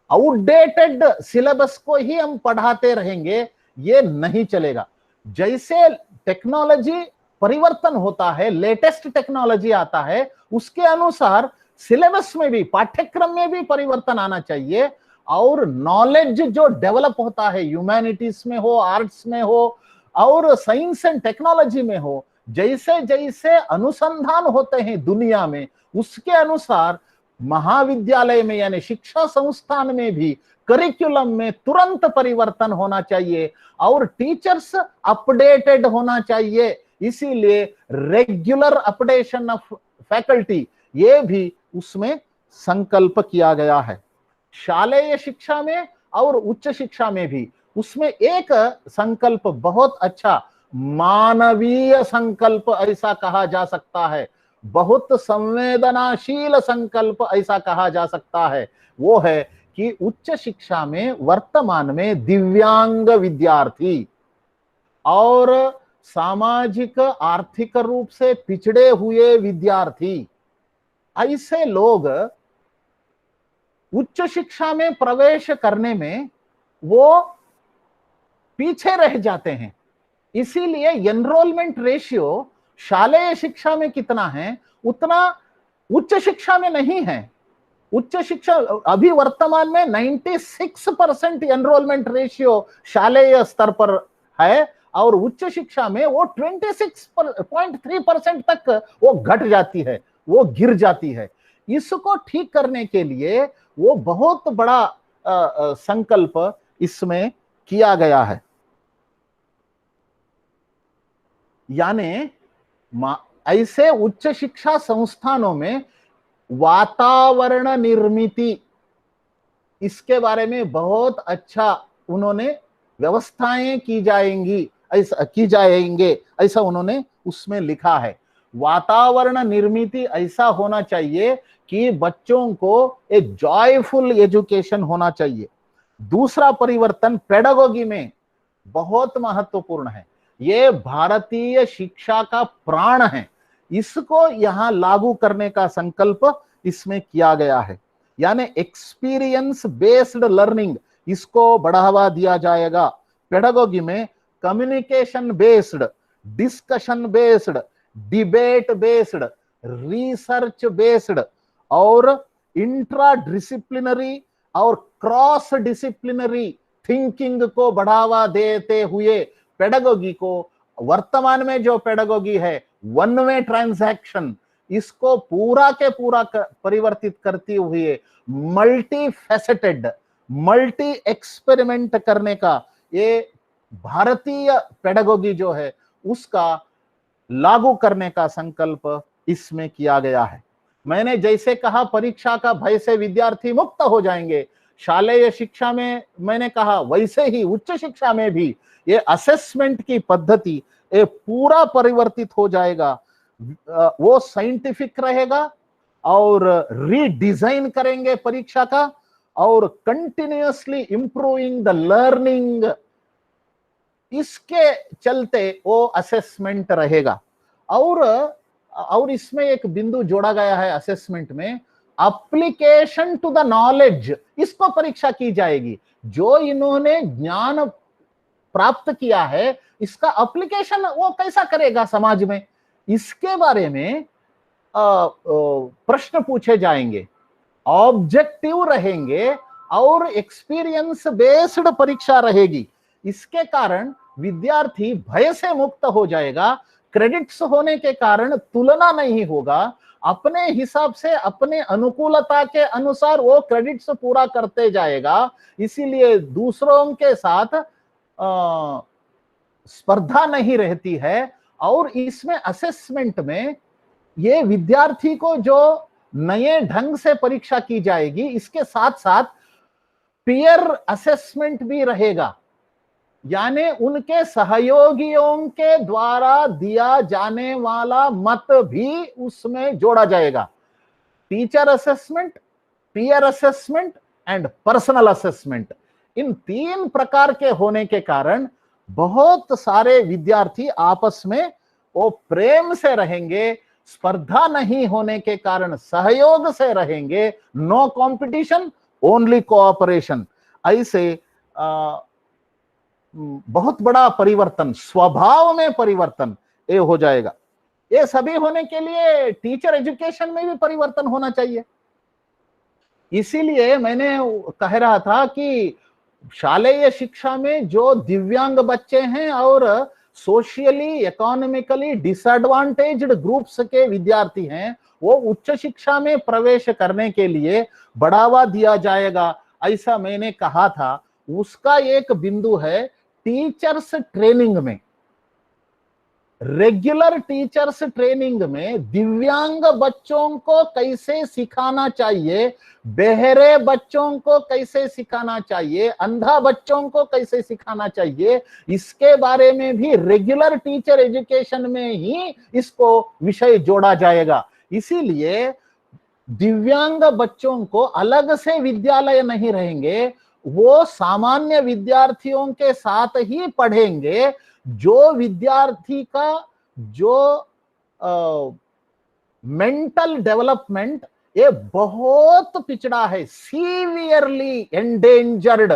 आउटडेटेड सिलेबस को ही हम पढ़ाते रहेंगे, ये नहीं चलेगा। जैसे टेक्नोलॉजी परिवर्तन होता है, लेटेस्ट टेक्नोलॉजी आता है, उसके अनुसार सिलेबस में भी, पाठ्यक्रम में भी परिवर्तन आना चाहिए। और नॉलेज जो डेवलप होता है, ह्यूमैनिटीज में हो, आर्ट्स में हो और साइंस एंड टेक्नोलॉजी में हो, जैसे जैसे अनुसंधान होते हैं दुनिया में, उसके अनुसार महाविद्यालय में यानी शिक्षा संस्थान में भी करिकुलम में तुरंत परिवर्तन होना चाहिए और टीचर्स अपडेटेड होना चाहिए। इसीलिए रेगुलर अपडेशन ऑफ फैकल्टी, ये भी उसमें संकल्प किया गया है। शालेय शिक्षा में और उच्च शिक्षा में भी उसमें एक संकल्प बहुत अच्छा, मानवीय संकल्प ऐसा कहा जा सकता है, बहुत संवेदनाशील संकल्प ऐसा कहा जा सकता है। वो है कि उच्च शिक्षा में वर्तमान में दिव्यांग विद्यार्थी और सामाजिक आर्थिक रूप से पिछड़े हुए विद्यार्थी, ऐसे लोग उच्च शिक्षा में प्रवेश करने में वो पीछे रह जाते हैं। इसीलिए एनरोलमेंट रेशियो शालेय शिक्षा में कितना है, उतना उच्च शिक्षा में नहीं है। उच्च शिक्षा अभी वर्तमान में 96% एनरोलमेंट रेशियो शालेय स्तर पर है और उच्च शिक्षा में वो 26.3% तक वो घट जाती है, वो गिर जाती है। इसको ठीक करने के लिए वो बहुत बड़ा संकल्प इसमें किया गया है। यानी ऐसे उच्च शिक्षा संस्थानों में वातावरण निर्मिति, इसके बारे में बहुत अच्छा उन्होंने व्यवस्थाएं की जाएंगे ऐसा उन्होंने उसमें लिखा है। वातावरण निर्मिति ऐसा होना चाहिए कि बच्चों को एक जॉयफुल एजुकेशन होना चाहिए। दूसरा परिवर्तन पेडागोगी में बहुत महत्वपूर्ण है। ये भारतीय शिक्षा का प्राण है, इसको यहां लागू करने का संकल्प इसमें किया गया है। यानी एक्सपीरियंस बेस्ड लर्निंग, इसको बढ़ावा दिया जाएगा। पेडागोगी में communication based, discussion based, debate based, research based और इंट्रा डिसिप्लिनरी और क्रॉस डिसिप्लिनरी थिंकिंग को बढ़ावा देते हुए पेडागोगी को, वर्तमान में जो पेडागोगी है वन वे ट्रांजैक्शन, इसको पूरा के पूरा परिवर्तित करते हुए मल्टी फैसेटेड, मल्टी एक्सपेरिमेंट करने का, ये भारतीय पेडागोगी जो है उसका लागू करने का संकल्प इसमें किया गया है। मैंने जैसे कहा परीक्षा का भय से विद्यार्थी मुक्त हो जाएंगे, शालेय शिक्षा में मैंने कहा वैसे ही उच्च शिक्षा में भी ये असेसमेंट की पद्धति ये पूरा परिवर्तित हो जाएगा। वो साइंटिफिक रहेगा और रीडिजाइन करेंगे परीक्षा का और कंटिन्यूअसली इंप्रूविंग द लर्निंग, इसके चलते वो असेसमेंट रहेगा। और इसमें एक बिंदु जोड़ा गया है असेसमेंट में, अप्लीकेशन टू द नॉलेज, इसको परीक्षा की जाएगी। जो इन्होंने ज्ञान प्राप्त किया है, इसका एप्लीकेशन वो कैसा करेगा समाज में, इसके बारे में प्रश्न पूछे जाएंगे, ऑब्जेक्टिव रहेंगे और एक्सपीरियंस बेस्ड परीक्षा रहेगी। इसके कारण विद्यार्थी भय से मुक्त हो जाएगा। क्रेडिट्स होने के कारण तुलना नहीं होगा, अपने हिसाब से अपने अनुकूलता के अनुसार वो क्रेडिट्स पूरा करते जाएगा। इसीलिए दूसरों के साथ स्पर्धा नहीं रहती है। और इसमें असेसमेंट में ये विद्यार्थी को जो नए ढंग से परीक्षा की जाएगी, इसके साथ साथ पीयर असेसमेंट भी रहेगा, यानी उनके सहयोगियों के द्वारा दिया जाने वाला मत भी उसमें जोड़ा जाएगा। Teacher assessment, peer assessment and personal assessment, इन 3 प्रकार के होने के कारण बहुत सारे विद्यार्थी आपस में वो प्रेम से रहेंगे, स्पर्धा नहीं होने के कारण सहयोग से रहेंगे। No competition, only cooperation. ऐसे बहुत बड़ा परिवर्तन, स्वभाव में परिवर्तन ये हो जाएगा। ये सभी होने के लिए टीचर एजुकेशन में भी परिवर्तन होना चाहिए। इसीलिए मैंने कह रहा था कि शालेय शिक्षा में जो दिव्यांग बच्चे हैं और सोशियली इकोनॉमिकली डिसएडवांटेज्ड ग्रुप्स के विद्यार्थी हैं, वो उच्च शिक्षा में प्रवेश करने के लिए बढ़ावा दिया जाएगा, ऐसा मैंने कहा था। उसका एक बिंदु है टीचर्स ट्रेनिंग में। रेगुलर टीचर्स ट्रेनिंग में दिव्यांग बच्चों को कैसे सिखाना चाहिए, बहरे बच्चों को कैसे सिखाना चाहिए, अंधा बच्चों को कैसे सिखाना चाहिए, इसके बारे में भी रेगुलर टीचर एजुकेशन में ही इसको विषय जोड़ा जाएगा। इसीलिए दिव्यांग बच्चों को अलग से विद्यालय नहीं रहेंगे, वो सामान्य विद्यार्थियों के साथ ही पढ़ेंगे। जो विद्यार्थी का जो मेंटल डेवलपमेंट ये बहुत पिछड़ा है, सीवियरली एंडेंजर्ड,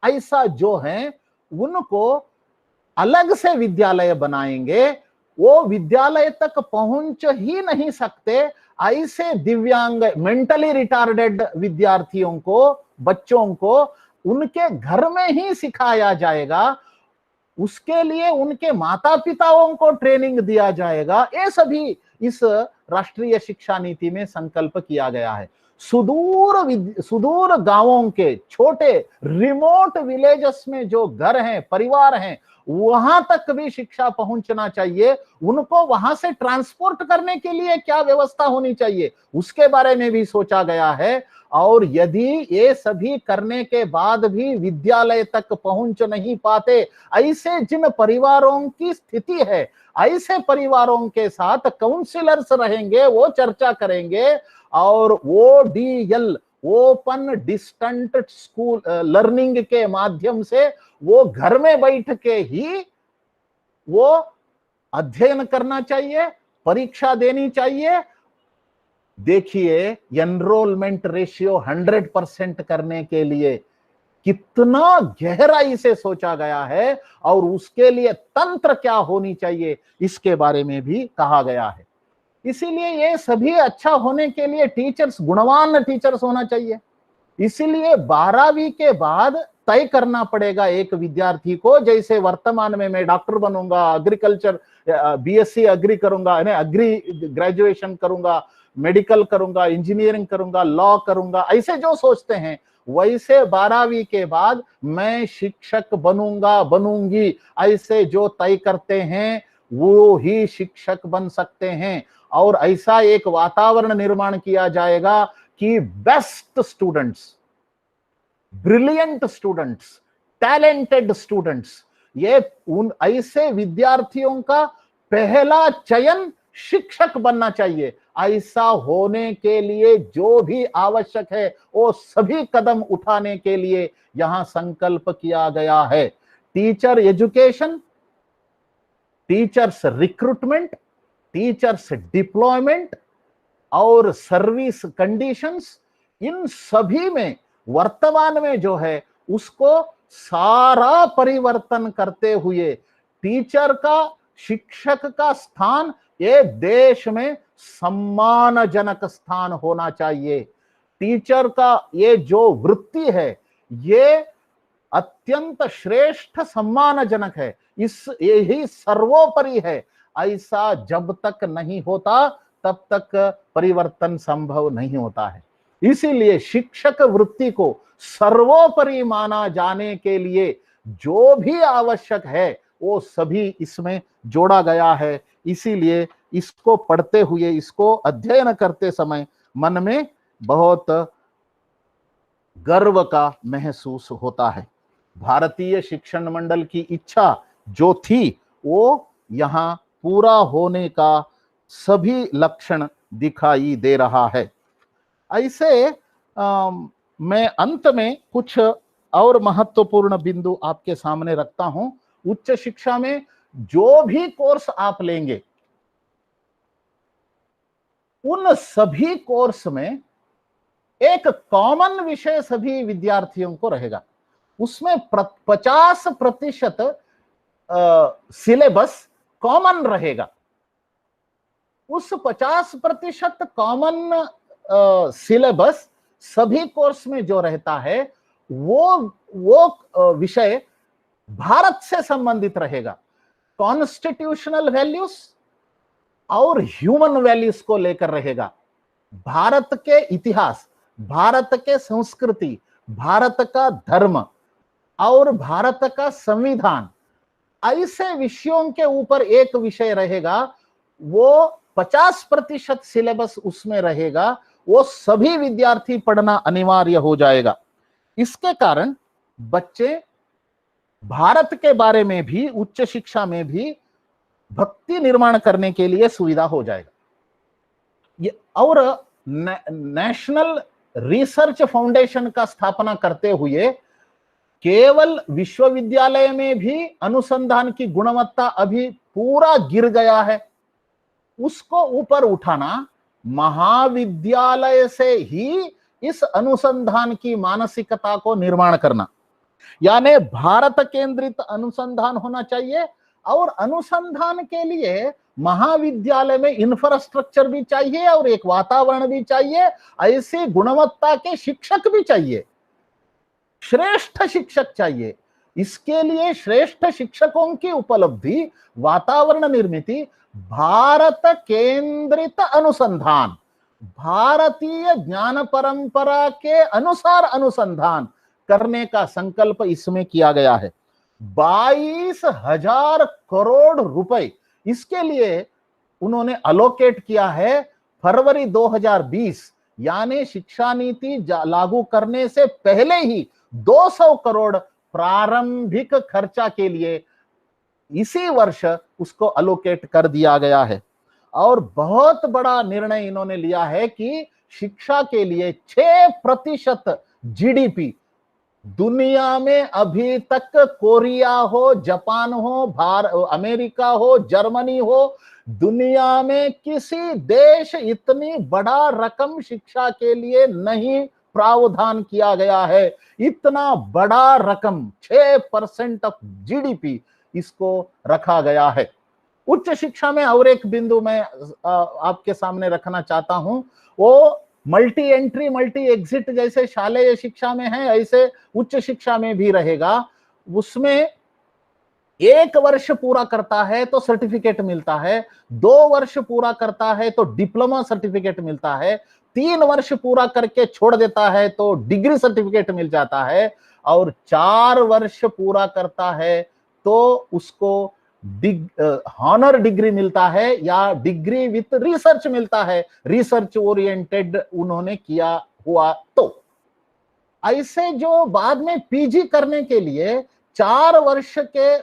ऐसा जो है उनको अलग से विद्यालय बनाएंगे। वो विद्यालय तक पहुंच ही नहीं सकते, ऐसे दिव्यांग मेंटली रिटार्डेड विद्यार्थियों को, बच्चों को उनके घर में ही सिखाया जाएगा। उसके लिए उनके माता पिताओं को ट्रेनिंग दिया जाएगा। ये सभी इस राष्ट्रीय शिक्षा नीति में संकल्प किया गया है। सुदूर गांवों के छोटे रिमोट विलेजेस में जो घर हैं, परिवार हैं, वहां तक भी शिक्षा पहुंचना चाहिए। उनको वहां से ट्रांसपोर्ट करने के लिए क्या व्यवस्था होनी चाहिए, उसके बारे में भी सोचा गया है। और यदि ये सभी करने के बाद भी विद्यालय तक पहुंच नहीं पाते, ऐसे जिन परिवारों की स्थिति है, ऐसे परिवारों के साथ काउंसलर्स रहेंगे, वो चर्चा करेंगे और ODL, open distant school learning के माध्यम से वो घर में बैठ के ही वो अध्ययन करना चाहिए, परीक्षा देनी चाहिए। देखिए एनरोलमेंट रेशियो 100% करने के लिए कितना गहराई से सोचा गया है और उसके लिए तंत्र क्या होनी चाहिए, इसके बारे में भी कहा गया है। इसीलिए ये सभी अच्छा होने के लिए टीचर्स, गुणवान टीचर्स होना चाहिए। इसीलिए 12वीं के बाद तय करना पड़ेगा एक विद्यार्थी को, जैसे वर्तमान में मैं डॉक्टर बनूंगा, एग्रीकल्चर BSc एग्री करूंगा, एग्री ग्रेजुएशन करूंगा, मेडिकल करूंगा, इंजीनियरिंग करूंगा, लॉ करूंगा, ऐसे जो सोचते हैं, वैसे 12वीं के बाद मैं शिक्षक बनूंगा, बनूंगी, ऐसे जो तय करते हैं वो ही शिक्षक बन सकते हैं। और ऐसा एक वातावरण निर्माण किया जाएगा कि best students, brilliant students, talented students, ये उन ऐसे विद्यार्थियों का पहला चयन शिक्षक बनना चाहिए। ऐसा होने के लिए जो भी आवश्यक है वो सभी कदम उठाने के लिए यहां संकल्प किया गया है। Teacher education, teachers recruitment, teachers deployment, और सर्विस कंडीशंस, इन सभी में वर्तमान में जो है उसको सारा परिवर्तन करते हुए टीचर का, शिक्षक का स्थान ये देश में सम्मानजनक स्थान होना चाहिए। टीचर का ये जो वृत्ति है ये अत्यंत श्रेष्ठ सम्मानजनक है, इस यही सर्वोपरि है। ऐसा जब तक नहीं होता तब तक परिवर्तन संभव नहीं होता है। इसीलिए शिक्षक वृत्ति को सर्वोपरि माना जाने के लिए जो भी आवश्यक है वो सभी इसमें जोड़ा गया है। इसीलिए इसको पढ़ते हुए, इसको अध्ययन करते समय मन में बहुत गर्व का महसूस होता है। भारतीय शिक्षण मंडल की इच्छा जो थी वो यहाँ पूरा होने का सभी लक्षण दिखाई दे रहा है। ऐसे मैं अंत में कुछ और महत्वपूर्ण बिंदु आपके सामने रखता हूं। उच्च शिक्षा में जो भी कोर्स आप लेंगे उन सभी कोर्स में एक कॉमन विषय सभी विद्यार्थियों को रहेगा। उसमें 50% सिलेबस कॉमन रहेगा। उस 50% कॉमन सिलेबस सभी कोर्स में जो रहता है वो विषय भारत से संबंधित रहेगा। कॉन्स्टिट्यूशनल वैल्यूज और ह्यूमन वैल्यूज को लेकर रहेगा। भारत के इतिहास, भारत के संस्कृति, भारत का धर्म और भारत का संविधान, ऐसे विषयों के ऊपर एक विषय रहेगा। वो 50% सिलेबस उसमें रहेगा। वो सभी विद्यार्थी पढ़ना अनिवार्य हो जाएगा। इसके कारण बच्चे भारत के बारे में भी, उच्च शिक्षा में भी भक्ति निर्माण करने के लिए सुविधा हो जाएगा। ये और नेशनल रिसर्च फाउंडेशन का स्थापना करते हुए केवल विश्वविद्यालय में भी अनुसंधान की गुणवत्ता अभी पूरा गिर गया है। उसको ऊपर उठाना, महाविद्यालय से ही इस अनुसंधान की मानसिकता को निर्माण करना, यानी भारत केंद्रित अनुसंधान होना चाहिए। और अनुसंधान के लिए महाविद्यालय में इंफ्रास्ट्रक्चर भी चाहिए और एक वातावरण भी चाहिए। ऐसे गुणवत्ता के शिक्षक भी चाहिए, श्रेष्ठ शिक्षक चाहिए। इसके लिए श्रेष्ठ शिक्षकों की उपलब्धि, वातावरण निर्मित, भारत केंद्रित अनुसंधान, भारतीय ज्ञान परंपरा के अनुसार अनुसंधान करने का संकल्प इसमें किया गया है। 22,000 करोड़ रुपए इसके लिए उन्होंने अलोकेट किया है। फरवरी 2020 यानी शिक्षा नीति लागू करने से पहले ही 200 करोड़ प्रारंभिक खर्चा के लिए इसी वर्ष उसको अलोकेट कर दिया गया है। और बहुत बड़ा निर्णय इन्होंने लिया है कि शिक्षा के लिए 6% जीडीपी, दुनिया में अभी तक कोरिया हो, जापान हो, अमेरिका हो, जर्मनी हो, दुनिया में किसी देश इतनी बड़ा रकम शिक्षा के लिए नहीं प्रावधान किया गया है। इतना बड़ा रकम 6% ऑफ जीडीपी इसको रखा गया है। उच्च शिक्षा में और एक बिंदु मैं आपके सामने रखना चाहता हूं। वो मल्टी एंट्री मल्टी एग्जिट जैसे शालेय शिक्षा में है, ऐसे उच्च शिक्षा में भी रहेगा। उसमें 1 वर्ष पूरा करता है तो सर्टिफिकेट मिलता है, 2 वर्ष पूरा करता है तो डिप्लोमा सर्टिफिकेट मिलता है, 3 वर्ष पूरा करके छोड़ देता है तो डिग्री सर्टिफिकेट मिल जाता है, और 4 वर्ष पूरा करता है तो उसको हॉनर डिग्री मिलता है या डिग्री विथ रिसर्च मिलता है, रिसर्च ओरिएंटेड उन्होंने किया हुआ। तो ऐसे जो बाद में पीजी करने के लिए 4 वर्ष के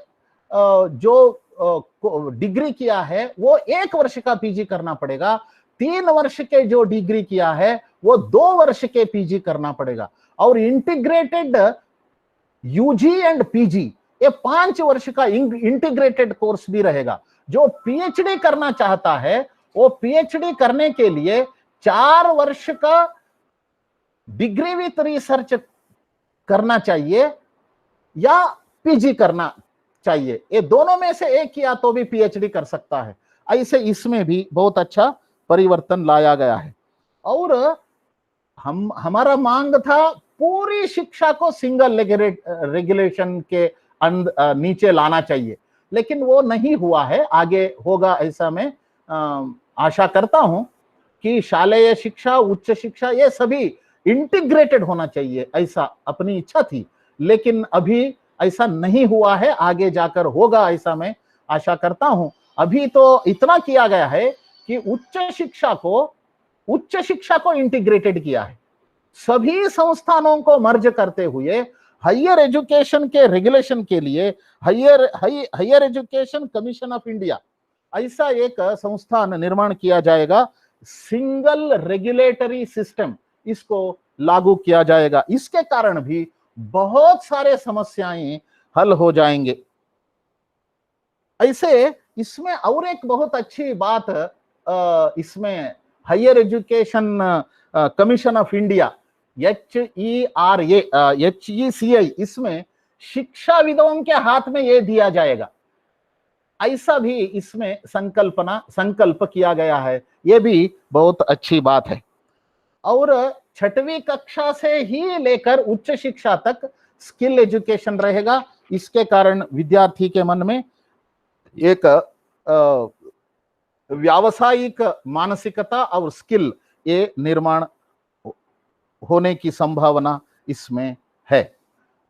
जो डिग्री किया है वो 1 वर्ष का पीजी करना पड़ेगा। 3 वर्ष के जो डिग्री किया है वो 2 वर्ष के पीजी करना पड़ेगा। और इंटीग्रेटेड यूजी एंड पीजी ये 5 वर्ष का इंटीग्रेटेड कोर्स भी रहेगा। जो पीएचडी करना चाहता है वो पीएचडी करने के लिए 4 वर्ष का डिग्री विथ रिसर्च करना चाहिए या पीजी करना चाहिए, ये दोनों में से एक किया तो भी पीएचडी कर सकता है। ऐसे इसमें भी बहुत अच्छा परिवर्तन लाया गया है। और हमारा मांग था पूरी शिक्षा को सिंगल रेगुलेशन के नीचे लाना चाहिए, लेकिन वो नहीं हुआ है, आगे होगा ऐसा मैं आशा करता हूं कि शालेय शिक्षा, उच्च शिक्षा, ये सभी इंटीग्रेटेड होना चाहिए, ऐसा अपनी इच्छा थी, लेकिन अभी ऐसा नहीं हुआ है, आगे जाकर होगा ऐसा मैं आशा करता हूं। अभी तो इतना किया गया है कि उच्च शिक्षा को इंटीग्रेटेड किया है, सभी संस्थानों को मर्ज करते हुए हायर एजुकेशन के रेगुलेशन के लिए higher education commission of India ऐसा एक संस्थान निर्माण किया जाएगा, सिंगल रेगुलेटरी सिस्टम इसको लागू किया जाएगा। इसके कारण भी बहुत सारे समस्याएं हल हो जाएंगे। ऐसे इसमें और एक बहुत अच्छी बात इसमें higher education commission of India HECI, इसमें शिक्षाविदों के हाथ में ये दिया जाएगा, ऐसा भी इसमें संकल्प किया गया है, ये भी बहुत अच्छी बात है। और 6वीं कक्षा से ही लेकर उच्च शिक्षा तक स्किल एजुकेशन रहेगा, इसके कारण विद्यार्थी के मन में एक व्यावसायिक मानसिकता और स्किल ये निर्माण होने की संभावना इसमें है।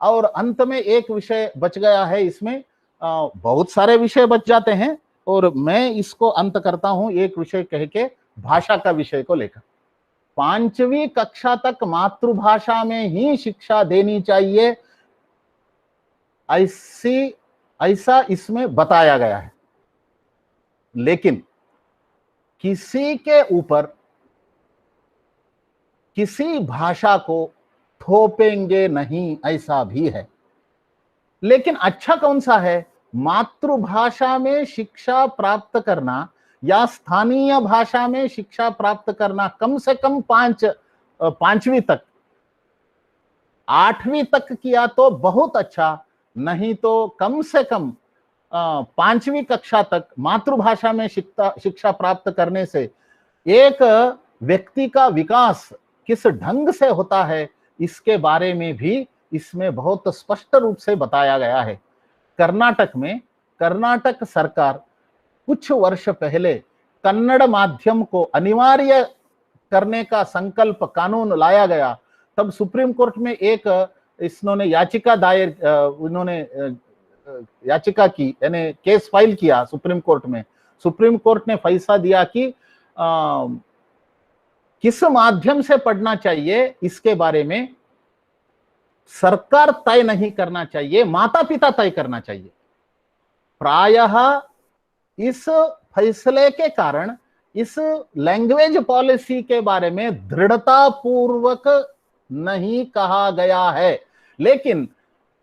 और अंत में एक विषय बच गया है, इसमें बहुत सारे विषय बच जाते हैं और मैं इसको अंत करता हूं एक विषय कह के, भाषा का विषय को लेकर। 5वीं कक्षा तक मातृभाषा में ही शिक्षा देनी चाहिए, ऐसा इसमें बताया गया है, लेकिन किसी के ऊपर किसी भाषा को थोपेंगे नहीं, ऐसा भी है। लेकिन अच्छा कौन सा है, मातृभाषा में शिक्षा प्राप्त करना या स्थानीय भाषा में शिक्षा प्राप्त करना कम से कम 5वीं तक, 8वीं तक किया तो बहुत अच्छा, नहीं तो कम से कम 5वीं कक्षा तक मातृभाषा में शिक्षा प्राप्त करने से एक व्यक्ति का विकास किस ढंग से होता है, इसके बारे में भी इसमें बहुत स्पष्ट रूप से बताया गया है। कर्नाटक सरकार कुछ वर्ष पहले कन्नड़ माध्यम को अनिवार्य करने का संकल्प कानून लाया गया, तब सुप्रीम कोर्ट में एक इन्होंने याचिका की, यानी केस फाइल किया सुप्रीम कोर्ट में। सुप्रीम कोर्ट ने फैसला दिया कि किस माध्यम से पढ़ना चाहिए इसके बारे में सरकार तय नहीं करना चाहिए, माता पिता तय करना चाहिए। प्रायः इस फैसले के कारण इस लैंग्वेज पॉलिसी के बारे में दृढ़ता पूर्वक नहीं कहा गया है, लेकिन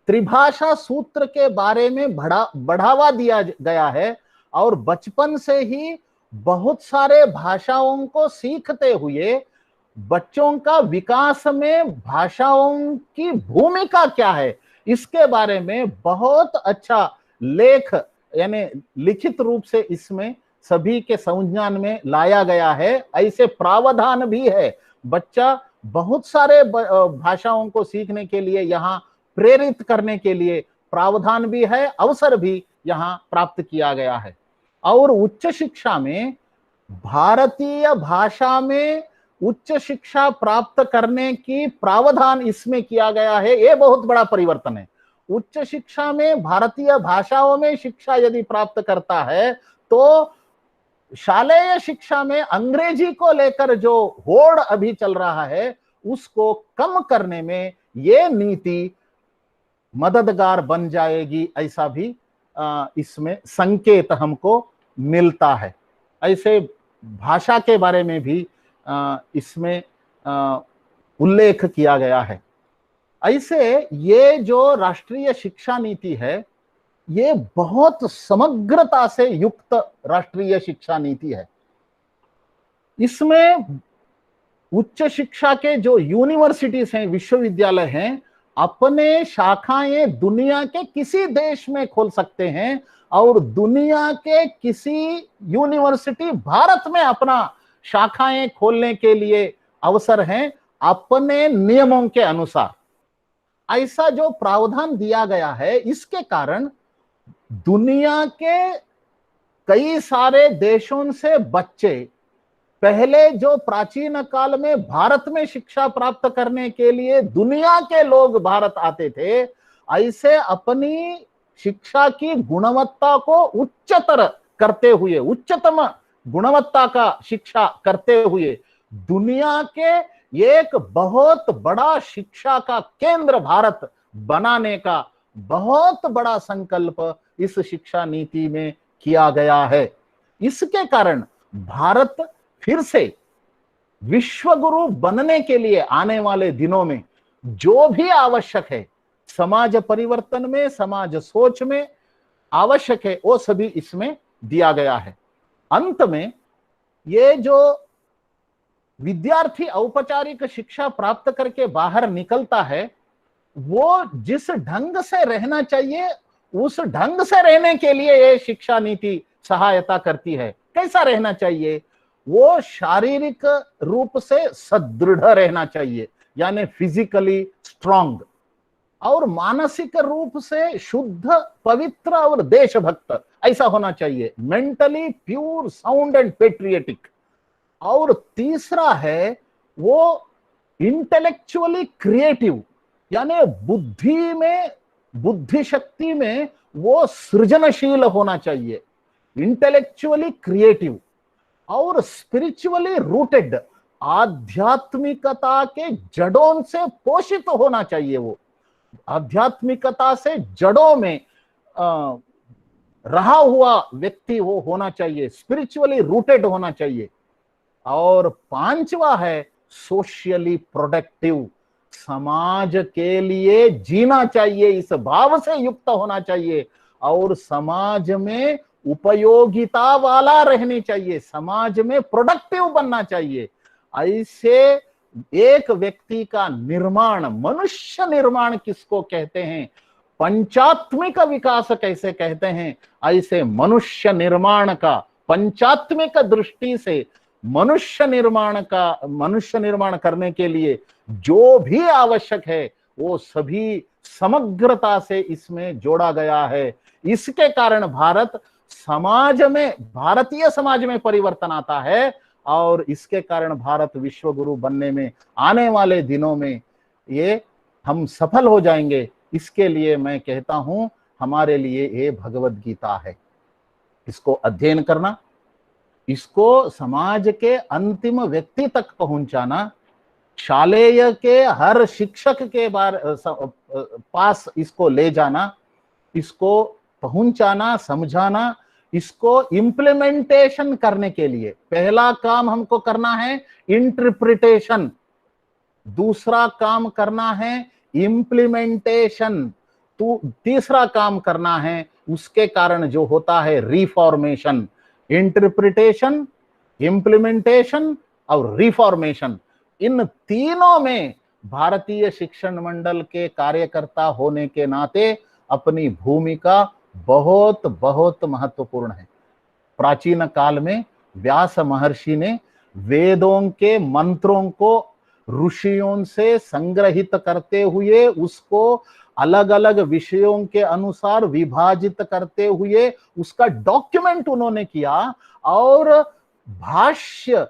त्रिभाषा सूत्र के बारे में बढ़ावा दिया गया है और बचपन से ही बहुत सारे भाषाओं को सीखते हुए बच्चों का विकास में भाषाओं की भूमिका क्या है, इसके बारे में बहुत अच्छा लेख यानी लिखित रूप से इसमें सभी के संज्ञान में लाया गया है। ऐसे प्रावधान भी है, बच्चा बहुत सारे भाषाओं को सीखने के लिए यहाँ प्रेरित करने के लिए प्रावधान भी है, अवसर भी यहाँ प्राप्त किया गया है। और उच्च शिक्षा में भारतीय भाषा में उच्च शिक्षा प्राप्त करने की प्रावधान इसमें किया गया है, ये बहुत बड़ा परिवर्तन है। उच्च शिक्षा में भारतीय भाषाओं में शिक्षा यदि प्राप्त करता है तो शालेय शिक्षा में अंग्रेजी को लेकर जो होड़ अभी चल रहा है उसको कम करने में ये नीति मददगार बन जाएगी, ऐसा भी इसमें संकेत हमको मिलता है। ऐसे भाषा के बारे में भी इसमें उल्लेख किया गया है। ऐसे ये जो राष्ट्रीय शिक्षा नीति है ये बहुत समग्रता से युक्त राष्ट्रीय शिक्षा नीति है। इसमें उच्च शिक्षा के जो यूनिवर्सिटीज हैं, विश्वविद्यालय हैं, अपने शाखाएं दुनिया के किसी देश में खोल सकते हैं और दुनिया के किसी यूनिवर्सिटी भारत में अपना शाखाएं खोलने के लिए अवसर हैं अपने नियमों के अनुसार। ऐसा जो प्रावधान दिया गया है, इसके कारण दुनिया के कई सारे देशों से बच्चे पहले जो प्राचीन काल में भारत में शिक्षा प्राप्त करने के लिए दुनिया के लोग भारत आते थे, ऐसे अपनी शिक्षा की गुणवत्ता को उच्चतर करते हुए, उच्चतम गुणवत्ता का शिक्षा करते हुए दुनिया के एक बहुत बड़ा शिक्षा का केंद्र भारत बनाने का बहुत बड़ा संकल्प इस शिक्षा नीति में किया गया है। इसके कारण भारत फिर से विश्व गुरु बनने के लिए आने वाले दिनों में जो भी आवश्यक है, समाज परिवर्तन में, समाज सोच में आवश्यक है, वो सभी इसमें दिया गया है। अंत में ये जो विद्यार्थी औपचारिक शिक्षा प्राप्त करके बाहर निकलता है, वो जिस ढंग से रहना चाहिए उस ढंग से रहने के लिए ये शिक्षा नीति सहायता करती है। कैसा रहना चाहिए? वो शारीरिक रूप से सदृढ़ रहना चाहिए, यानी फिजिकली स्ट्रांग, और मानसिक रूप से शुद्ध, पवित्र और देशभक्त ऐसा होना चाहिए, mentally pure, sound and patriotic. और तीसरा है वो इंटेलेक्चुअली क्रिएटिव, यानी बुद्धि में, बुद्धि शक्ति में वो सृजनशील होना चाहिए, इंटेलेक्चुअली क्रिएटिव। और स्पिरिचुअली रूटेड, आध्यात्मिकता के जड़ों से पोषित होना चाहिए, वो आध्यात्मिकता से जड़ों में रहा हुआ व्यक्ति वो होना चाहिए, स्पिरिचुअली रूटेड होना चाहिए। और पांचवा है सोशली प्रोडक्टिव, समाज के लिए जीना चाहिए, इस भाव से युक्त होना चाहिए और समाज में उपयोगिता वाला रहनी चाहिए, समाज में प्रोडक्टिव बनना चाहिए। ऐसे एक व्यक्ति का निर्माण, मनुष्य निर्माण किसको कहते हैं, पंचात्मिक विकास कैसे कहते हैं, ऐसे मनुष्य निर्माण का, पंचात्मिक दृष्टि से मनुष्य निर्माण करने के लिए जो भी आवश्यक है वो सभी समग्रता से इसमें जोड़ा गया है। इसके कारण भारत समाज में, भारतीय समाज में परिवर्तन आता है और इसके कारण भारत विश्व गुरु बनने में आने वाले दिनों में ये हम सफल हो जाएंगे। इसके लिए मैं कहता हूं हमारे लिए ये भगवत गीता है, इसको अध्ययन करना, इसको समाज के अंतिम व्यक्ति तक पहुंचाना, शालेय के हर शिक्षक के पास इसको ले जाना, इसको पहुंचाना, समझाना, इसको इम्प्लीमेंटेशन करने के लिए पहला काम हमको करना है इंटरप्रिटेशन, दूसरा काम करना है इम्प्लीमेंटेशन, तो तीसरा काम करना है उसके कारण जो होता है रिफॉर्मेशन। इंटरप्रिटेशन, इम्प्लीमेंटेशन और रिफॉर्मेशन, इन तीनों में भारतीय शिक्षण मंडल के कार्यकर्ता होने के नाते अपनी भूमिका बहुत बहुत महत्वपूर्ण है। प्राचीन काल में व्यास महर्षि ने वेदों के मंत्रों को ऋषियों से संग्रहित करते हुए उसको अलग अलग विषयों के अनुसार विभाजित करते हुए उसका डॉक्यूमेंट उन्होंने किया और भाष्य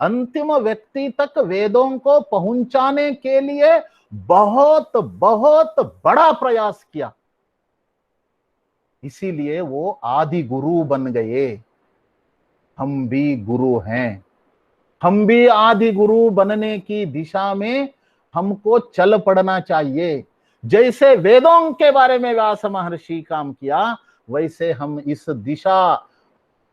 अंतिम व्यक्ति तक वेदों को पहुंचाने के लिए बहुत बहुत बड़ा प्रयास किया। इसीलिए वो आदि गुरु बन गए। हम भी गुरु हैं, हम भी आदि गुरु बनने की दिशा में हमको चल पड़ना चाहिए। जैसे वेदों के बारे में व्यास महर्षि काम किया, वैसे हम इस दिशा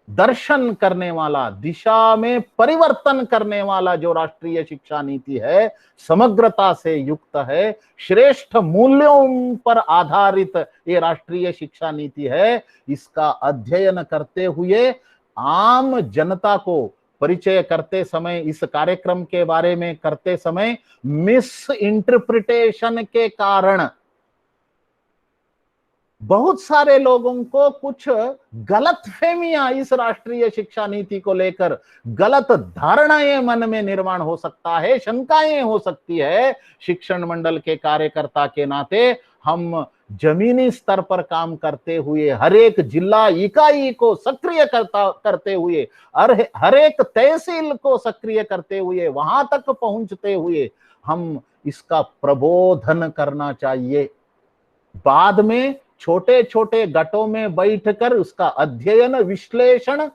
दर्शन करने वाला, दिशा में परिवर्तन करने वाला जो राष्ट्रीय शिक्षा नीति है, समग्रता से युक्त है, श्रेष्ठ मूल्यों पर आधारित ये राष्ट्रीय शिक्षा नीति है, इसका अध्ययन करते हुए आम जनता को परिचय करते समय, इस कार्यक्रम के बारे में करते समय मिस इंटरप्रिटेशन के कारण बहुत सारे लोगों को कुछ गलतफहमियां इस राष्ट्रीय शिक्षा नीति को लेकर, गलत धारणाएं मन में निर्माण हो सकता है, शंकाएं हो सकती है। शिक्षण मंडल के कार्यकर्ता के नाते हम जमीनी स्तर पर काम करते हुए, हर एक जिला इकाई को सक्रिय करते हुए, हर एक तहसील को सक्रिय करते हुए, वहां तक पहुंचते हुए हम इसका प्रबोधन करना चाहिए। बाद में छोटे छोटे गटों में बैठकर उसका अध्ययन, विश्लेषण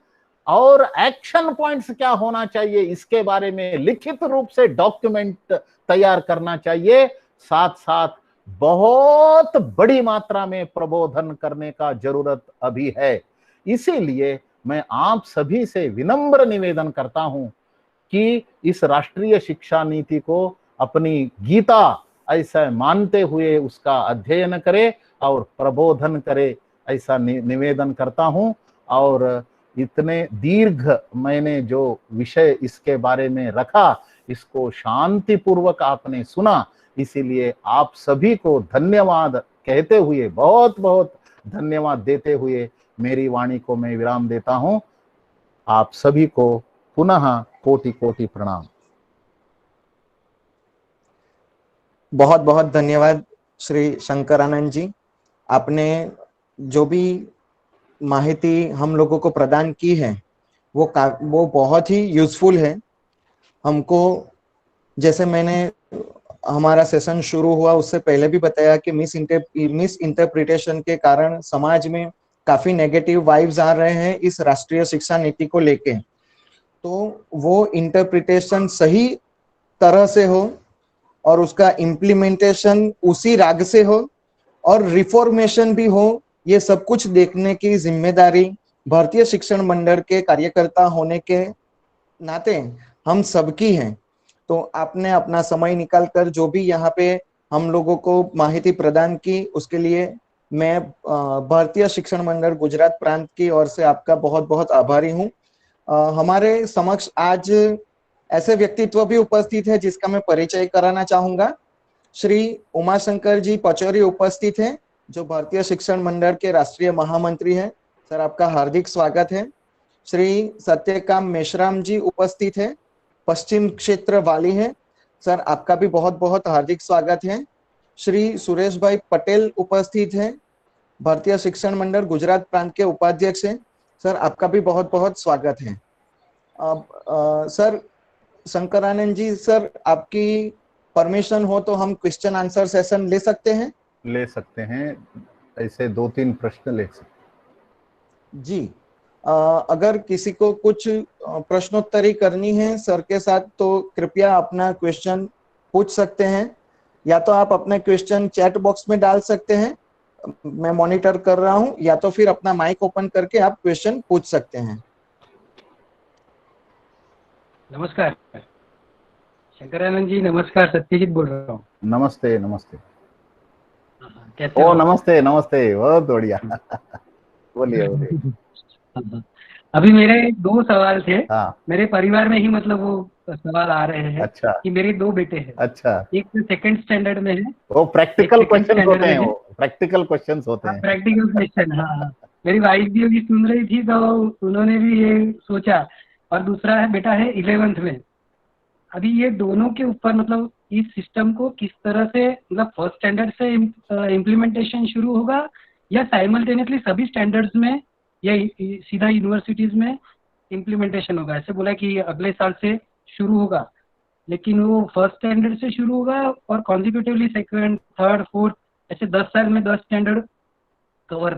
और एक्शन पॉइंट्स क्या होना चाहिए, इसके बारे में लिखित रूप से डॉक्यूमेंट तैयार करना चाहिए। साथ साथ बहुत बड़ी मात्रा में प्रबोधन करने का जरूरत अभी है। इसीलिए मैं आप सभी से विनम्र निवेदन करता हूं कि इस राष्ट्रीय शिक्षा नीति को अपनी गीता ऐसा मानते हुए उसका अध्ययन करे और प्रबोधन करे, ऐसा निवेदन करता हूं। और इतने दीर्घ मैंने जो विषय इसके बारे में रखा, इसको शांतिपूर्वक आपने सुना, इसीलिए आप सभी को धन्यवाद कहते हुए, बहुत बहुत धन्यवाद देते हुए मेरी वाणी को मैं विराम देता हूं। आप सभी को पुनः कोटि कोटि प्रणाम। बहुत बहुत धन्यवाद श्री शंकरानंद जी। आपने जो भी माहिती हम लोगों को प्रदान की है वो बहुत ही यूजफुल है हमको। जैसे मैंने हमारा सेशन शुरू हुआ उससे पहले भी बताया कि मिस इंटरप्रिटेशन के कारण समाज में काफी नेगेटिव वाइब्स आ रहे हैं इस राष्ट्रीय शिक्षा नीति को लेके। तो वो इंटरप्रिटेशन सही तरह से हो और उसका इम्प्लीमेंटेशन उसी राग से हो और रिफॉर्मेशन भी हो, ये सब कुछ देखने की जिम्मेदारी भारतीय शिक्षण मंडल के कार्यकर्ता होने के नाते हम सबकी है। तो आपने अपना समय निकालकर जो भी यहाँ पे हम लोगों को माहिती प्रदान की, उसके लिए मैं भारतीय शिक्षण मंडल गुजरात प्रांत की ओर से आपका बहुत बहुत आभारी हूँ। हमारे समक्ष आज ऐसे व्यक्तित्व भी उपस्थित है जिसका मैं परिचय कराना चाहूंगा। श्री उमाशंकर जी पचौरी उपस्थित हैं, जो भारतीय शिक्षण मंडल के राष्ट्रीय महामंत्री हैं। सर, आपका हार्दिक स्वागत है। श्री सत्यकाम मेश्राम जी उपस्थित हैं, पश्चिम क्षेत्र वाली हैं। सर, आपका भी बहुत बहुत हार्दिक स्वागत है। श्री सुरेश भाई पटेल उपस्थित हैं, भारतीय शिक्षण मंडल गुजरात प्रांत के उपाध्यक्ष हैं। सर, आपका भी बहुत बहुत स्वागत है। सर शंकरानंद जी, सर आपकी परमिशन हो तो हम क्वेश्चन आंसर सेशन ले सकते हैं? ले सकते हैं, ऐसे 2-3 प्रश्न ले सकते हैं जी। अगर किसी को कुछ प्रश्नोत्तरी करनी है सर के साथ तो कृपया अपना क्वेश्चन पूछ सकते हैं, या तो आप अपने क्वेश्चन चैट बॉक्स में डाल सकते हैं, मैं मॉनिटर कर रहा हूं, या तो फिर अपना माइक ओपन करके आप क्वेश्चन पूछ सकते हैं। नमस्कार शंकरानंद जी। नमस्कार, सत्यजीत बोल रहा हूँ। नमस्ते नमस्ते। कैसे ओ हो? नमस्ते नमस्ते, बहुत बढ़िया। बोलिए बोलिए। अभी मेरे 2 सवाल थे। हाँ। मेरे परिवार में ही मतलब वो सवाल आ रहे हैं। अच्छा। कि मेरे 2 बेटे हैं। अच्छा। एक सेकंड स्टैंडर्ड में है। वो प्रैक्टिकल एक second क्वेश्चंस होते standard हैं, में वो प्रैक्टिकल क्वेश्चंस होते हैं। Practical question. हाँ, मेरी वाइफ भी अभी सुन रही थी तो उन्होंने भी ये सोचा। और दूसरा है बेटा है 11th में। अभी ये दोनों के ऊपर मतलब इस सिस्टम को किस तरह से मतलब फर्स्ट स्टैंडर्ड से इम्प्लीमेंटेशन शुरू होगा, या साइमल्टेनियसली सभी स्टैंडर्ड्स में, या सीधा यूनिवर्सिटीज में इम्प्लीमेंटेशन होगा? ऐसे बोला कि अगले साल से शुरू होगा, लेकिन वो फर्स्ट स्टैंडर्ड से शुरू होगा और कॉन्जिक्यूटिवली सेकंड, थर्ड, फोर्थ, ऐसे 10 साल में 10 स्टैंडर्ड कवर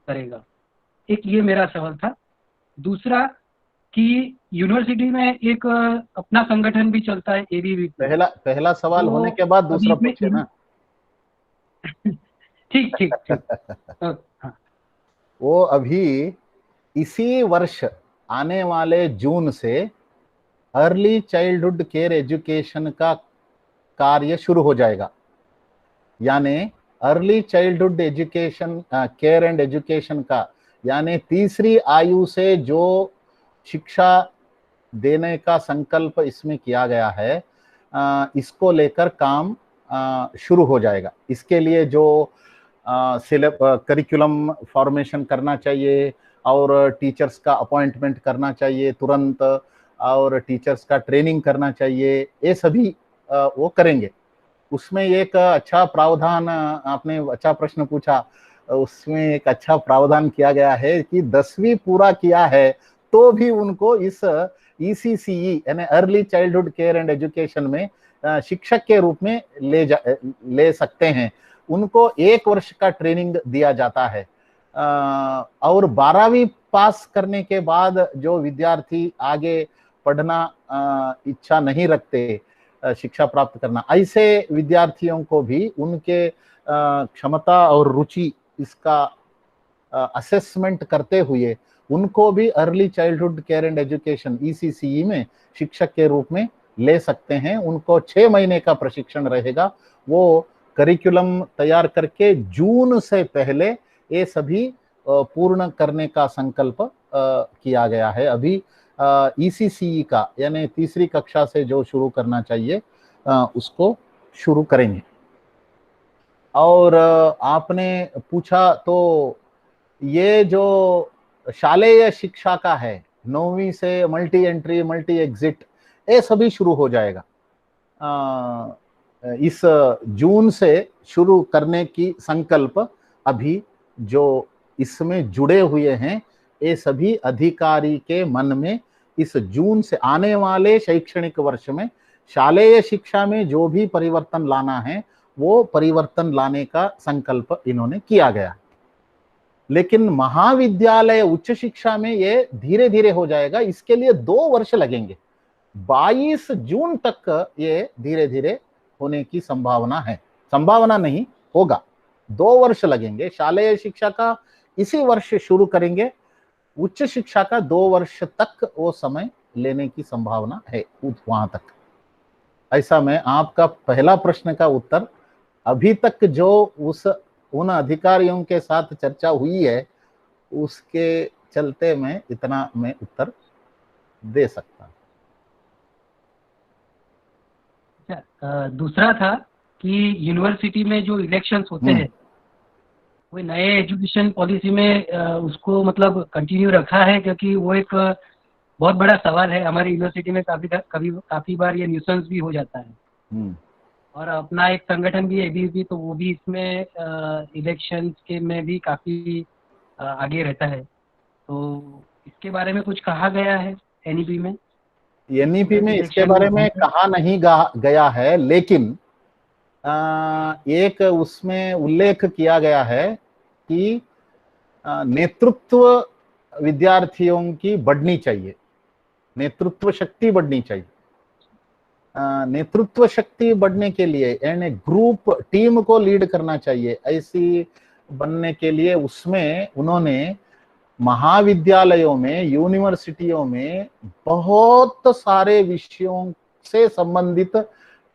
करेगा। एक ये मेरा सवाल था। दूसरा कि यूनिवर्सिटी में एक अपना संगठन भी चलता है, एबीवी। पहला सवाल होने के बाद दूसरा पूछे ना। ठीक ठीक ठीक। हाँ। वो अभी इसी वर्ष आने वाले जून से अर्ली चाइल्डहुड केयर एजुकेशन का कार्य शुरू हो जाएगा। यानी early childhood education care and education का, यानी तीसरी आयु से जो शिक्षा देने का संकल्प इसमें किया गया है, इसको लेकर काम शुरू हो जाएगा। इसके लिए जो करिकुलम फॉर्मेशन करना चाहिए और टीचर्स का अपॉइंटमेंट करना चाहिए तुरंत, और टीचर्स का ट्रेनिंग करना चाहिए, ये सभी वो करेंगे। उसमें एक अच्छा प्रावधान, आपने अच्छा प्रश्न पूछा, उसमें एक अच्छा प्रावधान किया गया है कि 10वीं पूरा किया है तो भी उनको इस ECCE यानी early childhood care and education में शिक्षक के रूप में ले सकते हैं। उनको 1 वर्ष का ट्रेनिंग दिया जाता है, और 12वीं पास करने के बाद जो विद्यार्थी आगे पढ़ना इच्छा नहीं रखते, शिक्षा प्राप्त करना, ऐसे विद्यार्थियों को भी उनके क्षमता और रुचि इसका असेसमेंट करते हुए उनको भी early childhood care and education ECCE में शिक्षक के रूप में ले सकते हैं। उनको 6 महीने का प्रशिक्षण रहेगा। वो करिकुलम तैयार करके जून से पहले ये सभी पूर्ण करने का संकल्प किया गया है। अभी ECCE का यानी 3री कक्षा से जो शुरू करना चाहिए उसको शुरू करेंगे। और आपने पूछा तो ये जो शालेय शिक्षा का है, 9वीं से मल्टी एंट्री मल्टी एग्जिट, ये सभी शुरू हो जाएगा। इस जून से शुरू करने की संकल्प अभी जो इसमें जुड़े हुए हैं, ये सभी अधिकारी के मन में इस जून से आने वाले शैक्षणिक वर्ष में शालेय शिक्षा में जो भी परिवर्तन लाना है वो परिवर्तन लाने का संकल्प इन्होंने किया गया। लेकिन महाविद्यालय उच्च शिक्षा में ये धीरे धीरे हो जाएगा, इसके लिए 2 वर्ष लगेंगे। 22 जून तक ये धीरे धीरे होने की संभावना है, संभावना नहीं होगा, 2 वर्ष लगेंगे। शालेय शिक्षा का इसी वर्ष शुरू करेंगे, उच्च शिक्षा का 2 वर्ष तक वो समय लेने की संभावना है वहां तक। ऐसा मैं आपका पहला प्रश्न का उत्तर, अभी तक जो उन अधिकारियों के साथ चर्चा हुई है उसके चलते मैं इतना उत्तर दे सकता हूं। दूसरा था कि यूनिवर्सिटी में जो इलेक्शंस होते हैं वो नए एजुकेशन पॉलिसी में उसको मतलब कंटिन्यू रखा है, क्योंकि वो एक बहुत बड़ा सवाल है हमारी यूनिवर्सिटी में। काफी बार ये न्यूसेंस भी हो जाता है। और अपना एक संगठन भी ABVP, तो वो भी इसमें इलेक्शंस के में भी काफी आगे रहता है। तो इसके बारे में कुछ कहा गया है NEP में? NEP में इसके बारे में कहा नहीं गया है, लेकिन एक उसमें उल्लेख किया गया है कि नेतृत्व विद्यार्थियों की बढ़नी चाहिए, नेतृत्व शक्ति बढ़नी चाहिए। नेतृत्व शक्ति बढ़ने के लिए यानी ग्रुप टीम को लीड करना चाहिए, ऐसी बनने के लिए उसमें उन्होंने महाविद्यालयों में, यूनिवर्सिटियों में बहुत सारे विषयों से संबंधित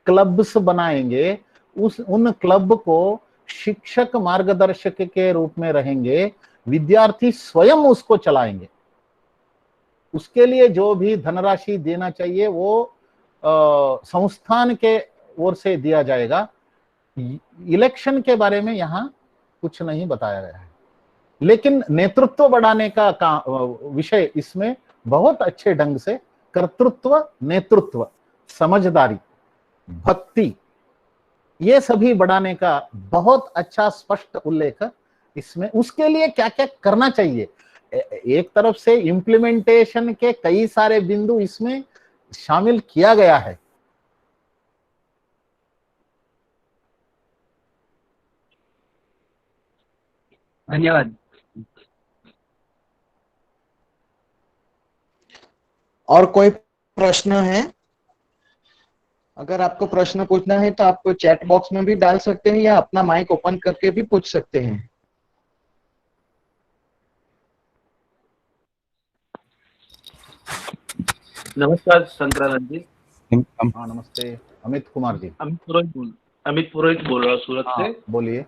क्लब्स बनाएंगे। उन क्लब को शिक्षक मार्गदर्शक के रूप में रहेंगे, विद्यार्थी स्वयं उसको चलाएंगे। उसके लिए जो भी धनराशि देना चाहिए वो संस्थान के ओर से दिया जाएगा। इलेक्शन के बारे में यहाँ कुछ नहीं बताया गया है, लेकिन नेतृत्व बढ़ाने का विषय इसमें बहुत अच्छे ढंग से कर्तृत्व, नेतृत्व, समझदारी, भक्ति, ये सभी बढ़ाने का बहुत अच्छा स्पष्ट उल्लेख इसमें। उसके लिए क्या क्या करना चाहिए, एक तरफ से इम्प्लीमेंटेशन के कई सारे बिंदु इसमें शामिल किया गया है। धन्यवाद। और कोई प्रश्न है? अगर आपको प्रश्न पूछना है तो आप चैट बॉक्स में भी डाल सकते हैं या अपना माइक ओपन करके भी पूछ सकते हैं। नमस्कार शंकरानंद जी। हाँ नमस्ते, अमित कुमार जी। अमित पुरोहित बोल रहा हूँ सूरत से। बोलिए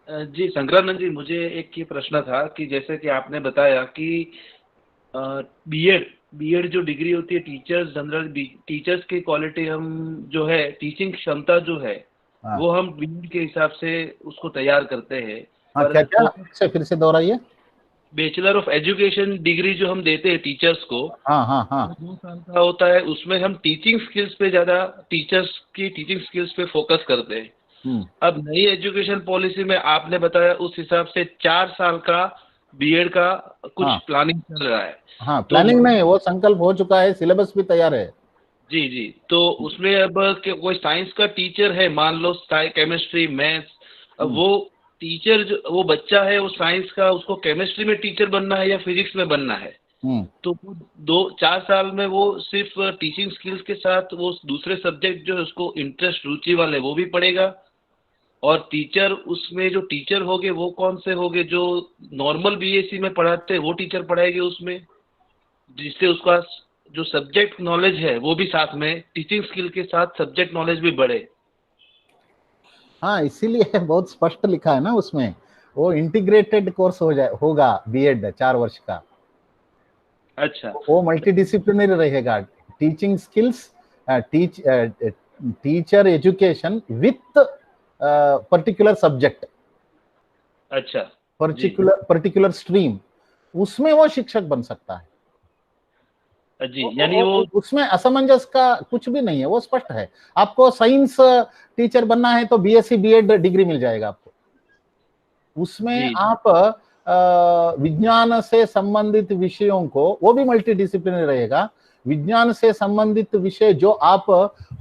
जी शंकरानंद जी, मुझे एक ये प्रश्न था कि जैसे कि आपने बताया कि बीएड बीएड जो डिग्री होती है टीचर्स जनरल टीचर्स की क्वालिटी हम जो है टीचिंग क्षमता जो है हाँ वो हम बीएड के हिसाब से उसको तैयार करते हैं। हाँ, पर क्या क्या फिर से दोहराइए। बैचलर ऑफ एजुकेशन डिग्री जो हम देते हैं टीचर्स को, हाँ हाँ हाँ। 2 साल का होता है, उसमें हम टीचिंग स्किल्स पे ज़्यादा टीचर्स की टीचिंग स्किल्स पे फोकस करते हैं। अब नई एजुकेशन पॉलिसी में आपने बताया उस हिसाब से 4 साल का बीएड का कुछ हाँ प्लानिंग चल रहा है। हाँ, तो प्लानिंग नहीं, वो संकल्प हो चुका है, सिलेबस भी तैयार है। जी जी, तो उसमें अब कोई साइंस का टीचर है, मान लो केमिस्ट्री मैथ्स, अब वो टीचर जो वो बच्चा है वो साइंस का, उसको केमिस्ट्री में टीचर बनना है या फिजिक्स में बनना है, तो वो 2-4 साल में वो सिर्फ टीचिंग स्किल्स के साथ वो दूसरे सब्जेक्ट जो है उसको इंटरेस्ट रुचि वाले वो भी पढ़ेगा। और टीचर उसमें जो टीचर होंगे वो कौन से होंगे, जो नॉर्मल बीएससी में पढ़ाते हैं वो टीचर पढ़ाएंगे उसमें, जिससे उसका जो सब्जेक्ट नॉलेज है वो भी साथ में टीचिंग स्किल के साथ सब्जेक्ट नॉलेज भी बढ़े। हाँ, इसीलिए बहुत स्पष्ट लिखा है ना उसमें, वो इंटीग्रेटेड कोर्स होगा बीएड 4 वर्ष का। अच्छा, वो मल्टीडिसिप्लिनरी रहेगा, teaching skills, teacher education with particular subject, अच्छा पर्टिकुलर स्ट्रीम, उसमें वो शिक्षक बन सकता है। जी, यानी वो उसमें असमंजस का कुछ भी नहीं है, वो स्पष्ट है। आपको साइंस टीचर बनना है तो बीएससी बीएड डिग्री मिल जाएगा आपको। उसमें जी आप विज्ञान से संबंधित विषयों को, वो भी मल्टीडिसिप्लिनरी रहेगा, विज्ञान से संबंधित विषय जो आप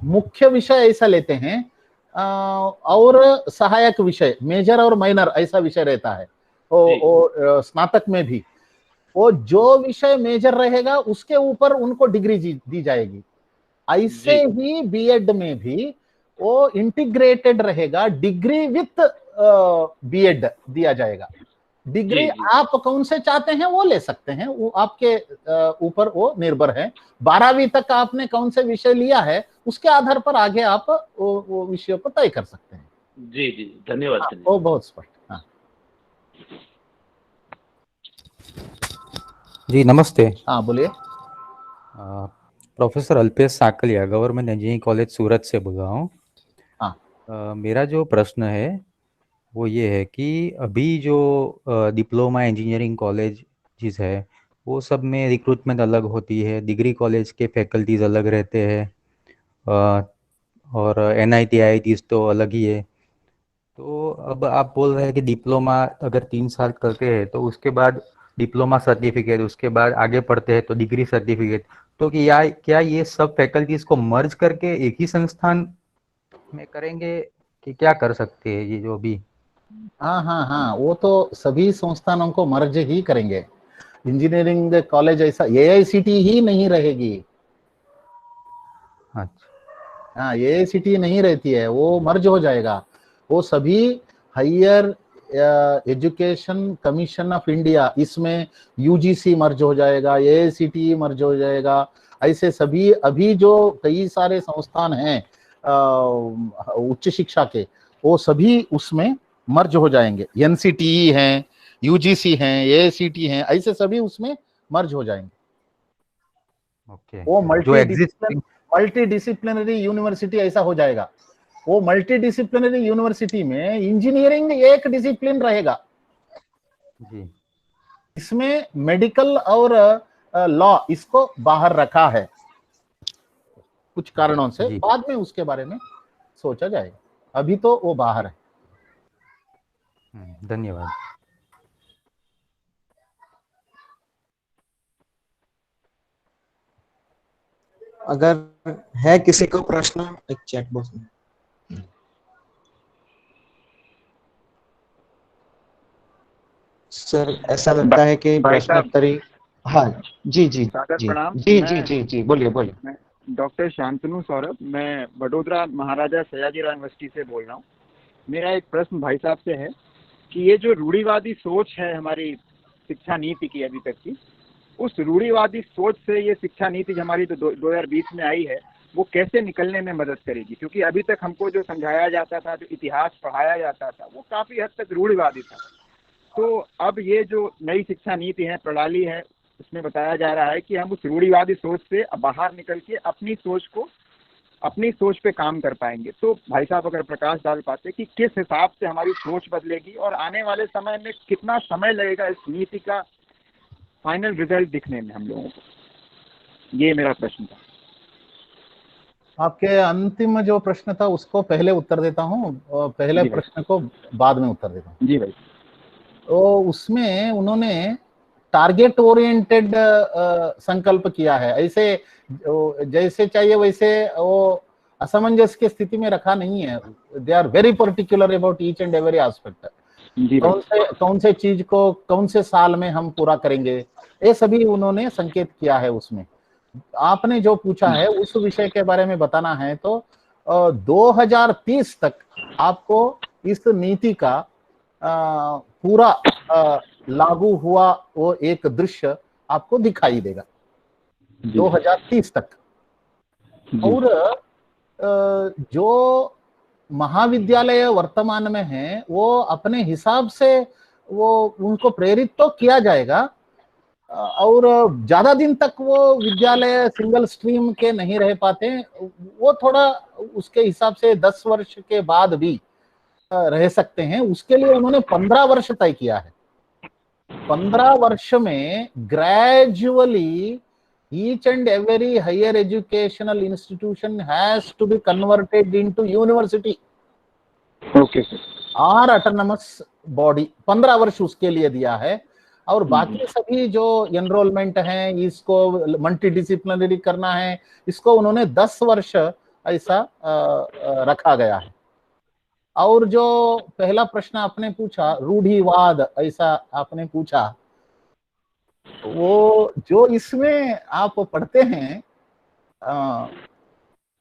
मुख्य विषय ऐसा लेते हैं और सहायक विषय मेजर और माइनर ऐसा विषय रहता है, वो स्नातक में भी वो जो विषय मेजर रहेगा उसके ऊपर उनको डिग्री दी जाएगी। ऐसे ही बीएड में भी वो इंटीग्रेटेड रहेगा, डिग्री विथ बीएड दिया जाएगा। डिग्री आप कौन से चाहते हैं वो ले सकते हैं, वो आपके ऊपर वो निर्भर है। 12वीं तक आपने कौन से विषय लिया है उसके आधार पर आगे आप वो विषयों को तय कर सकते हैं। जी जी, धन्यवाद। वो बहुत स्पष्ट। हाँ जी नमस्ते। हाँ बोलिए। Professor Alpesh Sakaliya, government engineering college Surat से बोल रहा हूँ। हाँ, मेरा जो प्रश्न है वो ये है कि अभी जो डिप्लोमा इंजीनियरिंग कॉलेज जिस है वो सब में रिक्रूटमेंट अलग होती है, डिग्री कॉलेज के फैकल्टीज अलग रहते हैं और एनआईटी आईआईटीज तो अलग ही है। तो अब आप बोल रहे हैं कि डिप्लोमा अगर 3 साल करते हैं तो उसके बाद डिप्लोमा सर्टिफिकेट, उसके बाद आगे पढ़ते हैं तो डिग्री सर्टिफिकेट, तो क्या ये सब फैकल्टीज को मर्ज करके एक ही संस्थान में करेंगे कि क्या कर सकते हैं ये जो भी? हाँ हाँ हाँ, वो तो सभी संस्थानों को मर्ज ही करेंगे। इंजीनियरिंग कॉलेज ऐसा एआईसीटी ही नहीं रहेगी। अच्छा, हाँ, एआईसीटी नहीं रहती है, वो मर्ज हो जाएगा। वो सभी higher education commission of India, इसमें यूजीसी मर्ज हो जाएगा, एआईसीटी मर्ज हो जाएगा। ऐसे सभी अभी जो कई सारे संस्थान हैं उच्च शिक्षा के, वो सभी उसमें मर्ज हो जाएंगे। एनसीटीई हैं, यूजीसी हैं, एआईसीटी हैं, ऐसे सभी उसमें मर्ज हो जाएंगे। ओके। वो जो एग्जिस्टिंग मल्टीडिसिप्लिनरी यूनिवर्सिटी ऐसा हो जाएगा। वो मल्टीडिसिप्लिनरी यूनिवर्सिटी में इंजीनियरिंग एक डिसिप्लिन रहेगा, जी इसमें मेडिकल और लॉ इसको बाहर रखा है कुछ कारणों से। जी बाद में उसके बारे में सोचा जाएगा, अभी तो वो बाहर है। धन्यवाद। अगर है किसी को प्रश्न, एक चैट बॉक्स में। सर ऐसा लगता है कि प्रश्नोत्तरी। हाँ जी जी जी प्रणाम। जी जी जी जी बोलिए बोलिए। मैं डॉक्टर शांतनु सौरभ, मैं वडोदरा महाराजा सयाजीराव यूनिवर्सिटी से बोल रहा हूँ। मेरा एक प्रश्न भाई साहब से है कि ये जो रूढ़िवादी सोच है हमारी शिक्षा नीति की अभी तक की, उस रूढ़िवादी सोच से ये शिक्षा नीति जो हमारी 2020 में आई है वो कैसे निकलने में मदद करेगी? क्योंकि अभी तक हमको जो समझाया जाता था, जो इतिहास पढ़ाया जाता था, वो काफ़ी हद तक रूढ़िवादी था। तो अब ये जो नई शिक्षा नीति है, प्रणाली है, उसमें बताया जा रहा है कि हम उस रूढ़िवादी सोच से बाहर निकल के अपनी सोच पे काम कर पाएंगे। तो भाई साहब अगर प्रकाश डाल पाते कि किस हिसाब से हमारी सोच बदलेगी और आने वाले समय में कितना समय लगेगा इस नीति का फाइनल रिजल्ट दिखने में हम लोगों को, ये मेरा प्रश्न था। आपके अंतिम जो प्रश्न था उसको पहले उत्तर देता हूँ, पहले प्रश्न को बाद में उत्तर देता हूँ। जी भाई। तो उसमें उन्होंने टारगेट ओरिएंटेड संकल्प किया है, ऐसे जैसे चाहिए वैसे वो असमंजस की स्थिति में रखा नहीं है। They are very particular about each and every aspect. कौन से चीज को कौन से साल में हम पूरा करेंगे, ये सभी उन्होंने संकेत किया है उसमें। आपने जो पूछा है उस विषय के बारे में बताना है तो 2030 तक आपको इस नीति का पूरा लागू हुआ वो एक दृश्य आपको दिखाई देगा 2030 तक। और जो महाविद्यालय वर्तमान में है वो अपने हिसाब से वो उनको प्रेरित तो किया जाएगा, और ज्यादा दिन तक वो विद्यालय सिंगल स्ट्रीम के नहीं रह पाते, वो थोड़ा उसके हिसाब से 10 वर्ष के बाद भी रह सकते हैं। उसके लिए उन्होंने 15 वर्ष तय किया है। 15 वर्ष में gradually each and every higher educational institution has to be converted into university और autonomous body। 15 वर्ष उसके लिए दिया है। और बाकी सभी जो एनरोलमेंट है, इसको मल्टीडिसिप्लिनरी करना है, इसको उन्होंने 10 वर्ष ऐसा रखा गया है। और जो पहला प्रश्न आपने पूछा रूढ़िवाद, ऐसा आपने पूछा, वो जो इसमें आप पढ़ते हैं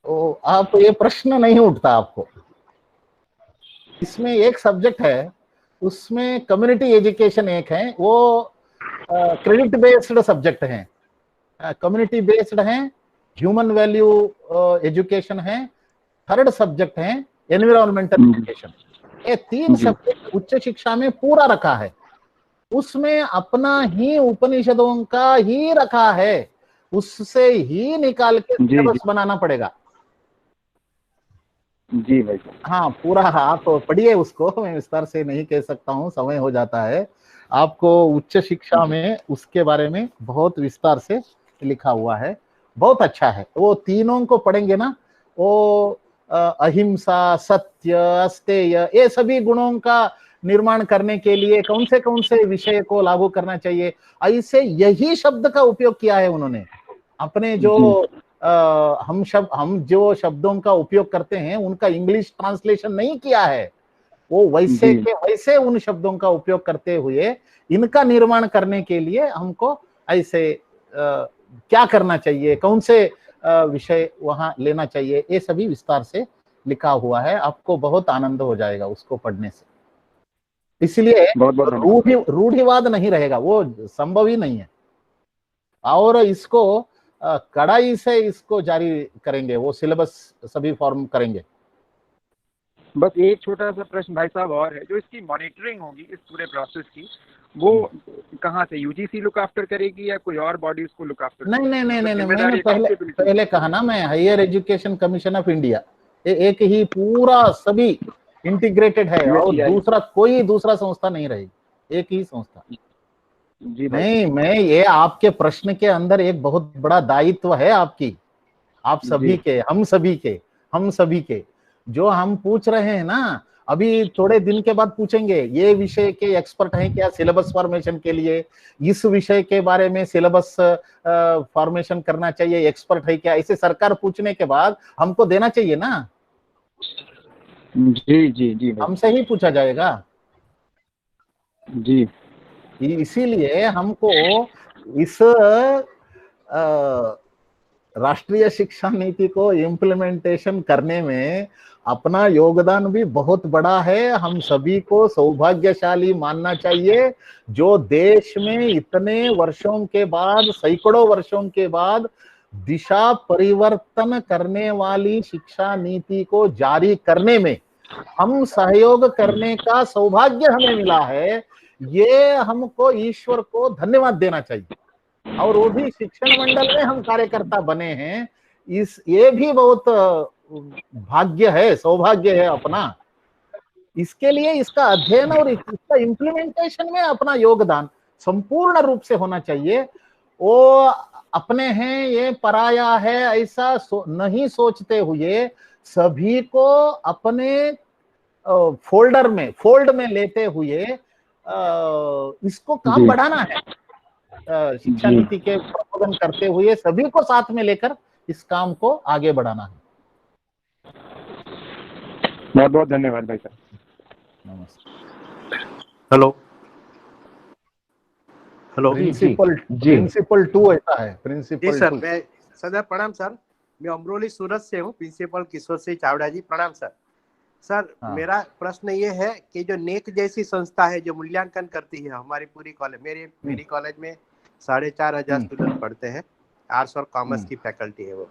तो आप ये प्रश्न नहीं उठता आपको। इसमें एक सब्जेक्ट है, उसमें कम्युनिटी एजुकेशन एक है, वो क्रेडिट बेस्ड सब्जेक्ट है, कम्युनिटी बेस्ड है, ह्यूमन वैल्यू एजुकेशन है, थर्ड सब्जेक्ट है एनवायरमेंटल एजुकेशन। ये 3 सब्जेक्ट उच्च शिक्षा में पूरा रखा है। उसमें अपना ही उपनिषदों का ही रखा है, उससे ही निकाल के सिलेबस बनाना पड़ेगा। जी भाई। हाँ, पूरा आप पढ़िए उसको, मैं विस्तार से नहीं कह सकता हूँ, समय हो जाता है। आपको उच्च शिक्षा में उसके बारे में बहुत विस्तार से लिखा हुआ है, बहुत अच्छा है। वो तीनों को पढ़ेंगे ना, वो अहिंसा, सत्य, अस्तेय, ये सभी गुणों का निर्माण करने के लिए कौन से विषय को लागू करना चाहिए, ऐसे यही शब्द का उपयोग किया है उन्होंने। अपने जो हम जो शब्दों का उपयोग करते हैं उनका इंग्लिश ट्रांसलेशन नहीं किया है, वो वैसे के वैसे उन शब्दों का उपयोग करते हुए इनका निर्माण करने के लिए हमको ऐसे क्या करना चाहिए, कौन से विषय वहां लेना चाहिए, ये सभी विस्तार से लिखा हुआ है। आपको बहुत आनंद हो जाएगा उसको पढ़ने से। इसलिए रूढ़िवाद नहीं रहेगा, वो संभव ही नहीं है। और इसको कड़ाई से इसको जारी करेंगे, वो सिलेबस सभी फॉर्म करेंगे। बस एक छोटा सा प्रश्न भाई साहब और है, जो इसकी मॉनिटरिंग होगी इस पूरे प्रोसेस की, वो कहाँ से, यूजीसी लुक आफ्टर करेगी या कोई और बॉडी उसको लुक आफ्टर? नहीं, मैंने पहले कहा ना, मैं higher education commission of India, एक ही पूरा सभी इंटीग्रेटेड है, और कोई दूसरा संस्था नहीं रहेगी, एक ही संस्था। जी नहीं, मैं ये आपके प्रश्न के अंदर एक बहुत बड़ा दायित्व है आपकी, आप सभी के, हम सभी के जो हम पूछ रहे हैं ना, अभी थोड़े दिन के बाद पूछेंगे ये विषय के एक्सपर्ट हैं क्या सिलेबस फॉर्मेशन के लिए, इस विषय के बारे में सिलेबस फॉर्मेशन करना चाहिए, एक्सपर्ट है क्या, ऐसे सरकार पूछने के बाद हमको देना चाहिए ना। जी हमसे ही पूछा जाएगा जी। इसीलिए हमको इस राष्ट्रीय शिक्षा नीति को इम्प्लीमेंटेशन करने में अपना योगदान भी बहुत बड़ा है। हम सभी को सौभाग्यशाली मानना चाहिए जो देश में इतने वर्षों के बाद, सैकड़ों वर्षों के बाद दिशा परिवर्तन करने वाली शिक्षा नीति को जारी करने में हम सहयोग करने का सौभाग्य हमें मिला है। ये हमको ईश्वर को धन्यवाद देना चाहिए। और वो भी शिक्षण मंडल में हम कार्यकर्ता बने हैं। ये भी बहुत भाग्य है, सौभाग्य है अपना। इसके लिए इसका अध्ययन और इसका इम्प्लीमेंटेशन में अपना योगदान संपूर्ण रूप से होना चाहिए। वो अपने हैं, ये पराया है, ऐसा नहीं सोचते हुए सभी को अपने फोल्ड में लेते हुए इसको काम बढ़ाना है। शिक्षा नीति के प्रबोधन करते हुए सभी को साथ में लेकर इस काम को आगे बढ़ाना है। बहुत बहुत धन्यवाद भाई साहब। नमस्कार। हेलो हेलो प्रिंसिपल 2 ऐसा है, प्रिंसिपल जी सर। 2। मैं सदा प्रणाम सर, मैं अमरोली सूरत से हूँ, प्रिंसिपल किशोर सिंह चावड़ा जी, प्रणाम सर। सर हाँ। मेरा प्रश्न ये है कि जो नेक जैसी संस्था है जो मूल्यांकन करती है हमारी पूरी कॉलेज, मेरी कॉलेज में 4,500 स्टूडेंट पढ़ते हैं, आर्ट्स और कॉमर्स की फैकल्टी है वो,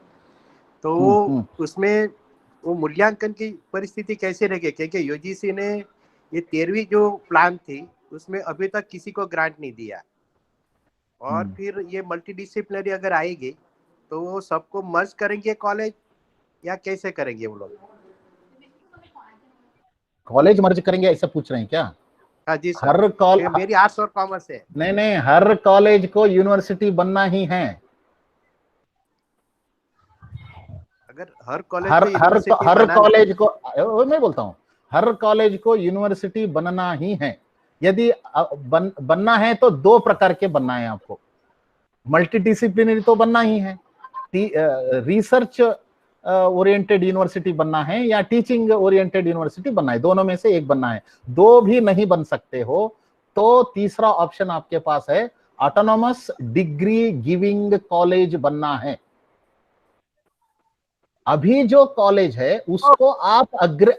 तो उसमें वो मूल्यांकन की परिस्थिति कैसे रहेगी? क्योंकि यूजीसी ने ये 13वीं जो प्लान थी उसमें अभी तक किसी को ग्रांट नहीं दिया, और फिर ये मल्टीडिसिप्लिनरी अगर आएगी तो वो सबको मर्ज करेंगे कॉलेज या कैसे करेंगे वो लोग? कॉलेज मर्ज करेंगे ऐसा पूछ रहे हैं क्या? हाँ जी सर। हर कॉलेज, मेरी आर्ट्स और कॉमर्स है। नहीं, हर कॉलेज को यूनिवर्सिटी बनना ही है। अगर हर कॉलेज को मैं बोलता हूँ, हर कॉलेज को यूनिवर्सिटी बनना ही है। यदि बनना है तो 2 प्रकार के बनना है आपको। मल्टीडिसिप्लिनरी तो बनना ही है, रिसर्च ओरिएंटेड यूनिवर्सिटी बनना है या टीचिंग ओरिएंटेड यूनिवर्सिटी बनना है, दोनों में से एक बनना है। 2 भी नहीं बन सकते हो तो तीसरा ऑप्शन आपके पास है, ऑटोनॉमस डिग्री गिविंग कॉलेज बनना है। अभी जो कॉलेज है उसको आप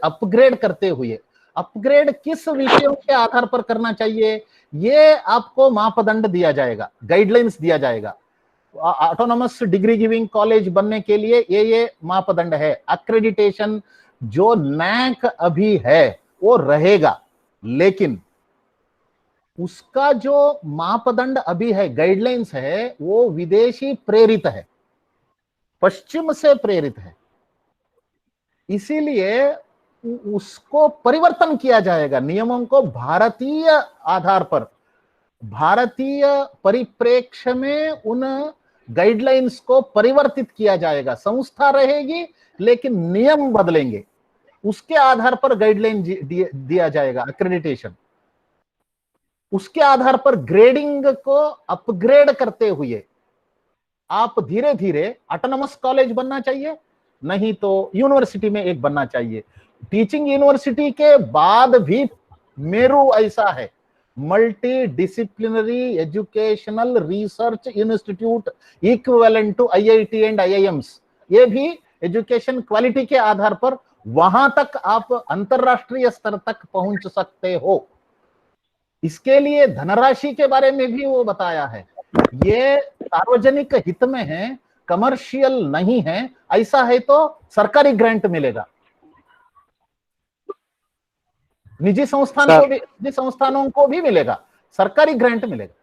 अपग्रेड करते हुए, अपग्रेड किस विषयों के आधार पर करना चाहिए ये आपको मापदंड दिया जाएगा, गाइडलाइंस दिया जाएगा। ऑटोनॉमस डिग्री गिविंग कॉलेज बनने के लिए ये मापदंड है। एक्रेडिटेशन जो नैक अभी है वो रहेगा, लेकिन उसका जो मापदंड अभी है, गाइडलाइंस है, वो विदेशी प्रेरित है, पश्चिम से प्रेरित है। इसीलिए उसको परिवर्तन किया जाएगा, नियमों को भारतीय आधार पर, भारतीय परिप्रेक्ष्य में उन गाइडलाइंस को परिवर्तित किया जाएगा। संस्था रहेगी लेकिन नियम बदलेंगे, उसके आधार पर गाइडलाइन दिया जाएगा, एक्रेडिटेशन। उसके आधार पर ग्रेडिंग को अपग्रेड करते हुए आप धीरे धीरे ऑटोनॉमस कॉलेज बनना चाहिए, नहीं तो यूनिवर्सिटी में एक बनना चाहिए। टीचिंग यूनिवर्सिटी के बाद भी मेरू ऐसा है, multidisciplinary educational research institute equivalent to IIT and IIMs. ये भी एजुकेशन क्वालिटी के आधार पर वहां तक आप अंतरराष्ट्रीय स्तर तक पहुंच सकते हो। इसके लिए धनराशि के बारे में भी वो बताया है, ये सार्वजनिक हित में है, कमर्शियल नहीं है। ऐसा है तो सरकारी ग्रांट मिलेगा, निजी संस्थानों को भी मिलेगा, सरकारी ग्रांट मिलेगा।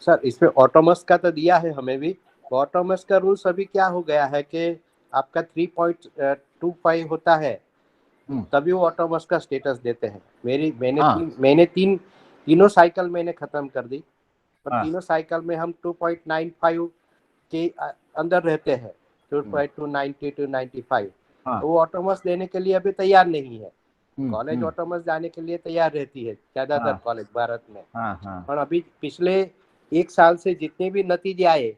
सर इसमें ऑटोनॉमस का तो दिया है हमें भी, ऑटोनॉमस का रूल्स अभी क्या हो गया है कि आपका 3.25 होता है तभी वो ऑटोनॉमस का स्टेटस देते हैं। मैंने तीनों साइकिल मैंने खत्म कर दी, और तीनों साइकिल में हम 2.95 के अंदर रहते हैं, 2.290 to 95। तो वो ऑटोनॉमस देने के लिए अभी तैयार नहीं है। कॉलेज ऑटोनॉमस जाने के लिए तैयार रहती है ज्यादातर कॉलेज भारत में। और अभी पिछले 1 साल से जितने भी नतीजे आए,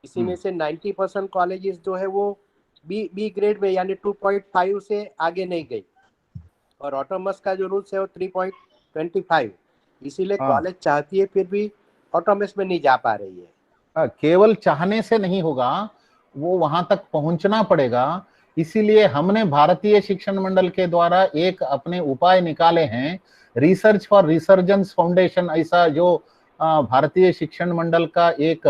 इसी में से 90% कॉलेजेस जो है वो बी ग्रेड में यानी 2.5 से आगे नहीं गई, और ऑटोनॉमस का जो रूल्स है वो 3.25। इसीलिए कॉलेज चाहती है फिर भी ऑटोनॉमस में नहीं जा पा रही है। केवल चाहने से नहीं होगा, वो वहां तक पहुंचना पड़ेगा। इसीलिए हमने भारतीय शिक्षण मंडल के द्वारा एक अपने उपाय निकाले हैं, रिसर्च फॉर रिसर्जेंस फाउंडेशन। ऐसा जो भारतीय शिक्षण मंडल का एक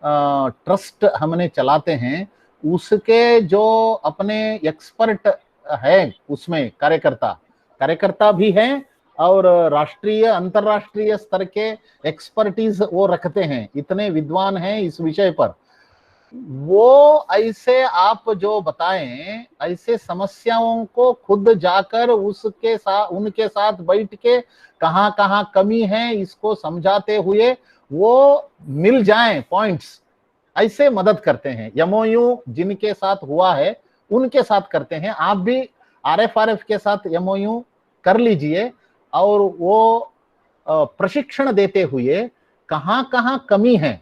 ट्रस्ट हमने चलाते हैं, उसके जो अपने एक्सपर्ट है उसमें कार्यकर्ता भी हैं, और राष्ट्रीय अंतर्राष्ट्रीय स्तर के एक्सपर्टीज वो रखते हैं, इतने विद्वान हैं इस विषय पर। वो ऐसे आप जो बताएं, ऐसे समस्याओं को खुद जाकर उसके साथ, उनके साथ बैठ के कहाँ कहाँ कमी है इसको समझाते हुए वो मिल जाएं पॉइंट्स, ऐसे मदद करते हैं। एमओयू जिनके साथ हुआ है उनके साथ करते हैं। आप भी आरएफआरएफ के साथ एमओयू कर लीजिए और वो प्रशिक्षण देते हुए कहाँ कहाँ कमी है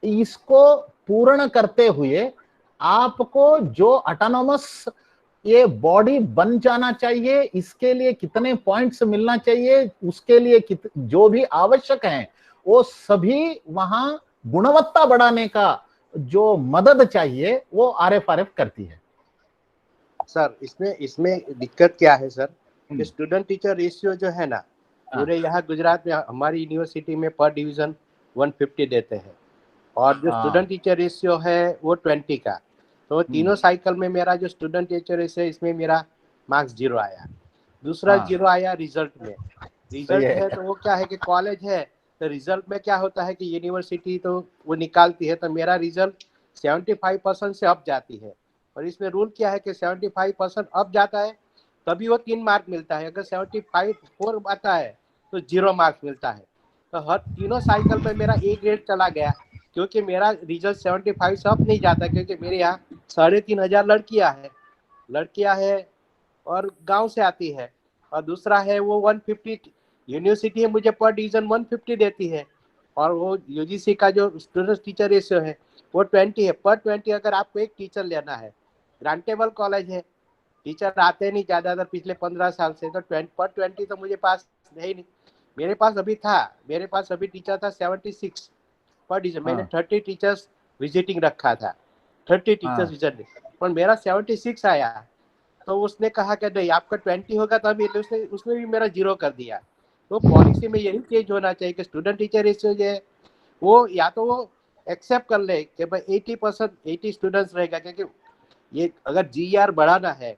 इसको पूर्ण करते हुए आपको जो ऑटोनोमस ये बॉडी बन जाना चाहिए, इसके लिए कितने पॉइंट्स मिलना चाहिए, उसके लिए जो भी आवश्यक है वो सभी वहां गुणवत्ता बढ़ाने का जो मदद चाहिए वो आरएफआरएफ करती है। सर इसमें दिक्कत क्या है सर, कि स्टूडेंट टीचर रेशियो जो है ना, पूरे यहाँ गुजरात में हमारी यूनिवर्सिटी में पर डिवीजन 150 देते हैं, और जो स्टूडेंट टीचर रेशियो है वो 20 का। तो तीनों साइकिल में मेरा जो स्टूडेंट टीचर रेशियो है इसमें मेरा मार्क्स 0 आया। दूसरा 0 आया रिजल्ट में। रिजल्ट है तो वो क्या है कि कॉलेज है तो रिजल्ट में क्या होता है कि यूनिवर्सिटी तो वो निकालती है, तो मेरा रिजल्ट 75% से अप जाती है। और इसमें रूल क्या है कि 75% अप जाता है तभी वो 3 मार्क मिलता है, अगर 75 आता है तो 0 मार्क्स मिलता है। तो हर तीनों साइकिल में मेरा A ग्रेड चला गया, क्योंकि मेरा रिजल्ट 75 से अप नहीं जाता, क्योंकि मेरे यहाँ 3500 लड़कियां है और गांव से आती है। और दूसरा है वो 150 यूनिवर्सिटी मुझे पर डिवीजन 150 देती है, और वो यूजीसी का जो स्टूडेंट टीचर रेशियो है वो 20 है। पर 20 अगर आपको एक टीचर लेना है, ग्रांटेबल कॉलेज है, टीचर आते नहीं ज़्यादातर पिछले 15 साल से, तो पर 20 तो मुझे पास है ही नहीं। मेरे पास अभी टीचर था 76 पर डिवीजन। मैंने 30 टीचर्स विजिटिंग रखा था, 30 टीचर्स विजिटिंग, पर मेरा 76 आया। तो उसने कहा कि नहीं आपका 20 होगा, तभी उसने भी मेरा 0 कर दिया। तो पॉलिसी में यही चेंज होना चाहिए कि स्टूडेंट टीचर रेशियो जो है वो या तो वो एक्सेप्ट कर ले कि भाई 80% स्टूडेंट्स रहेगा, क्योंकि ये अगर GR बढ़ाना है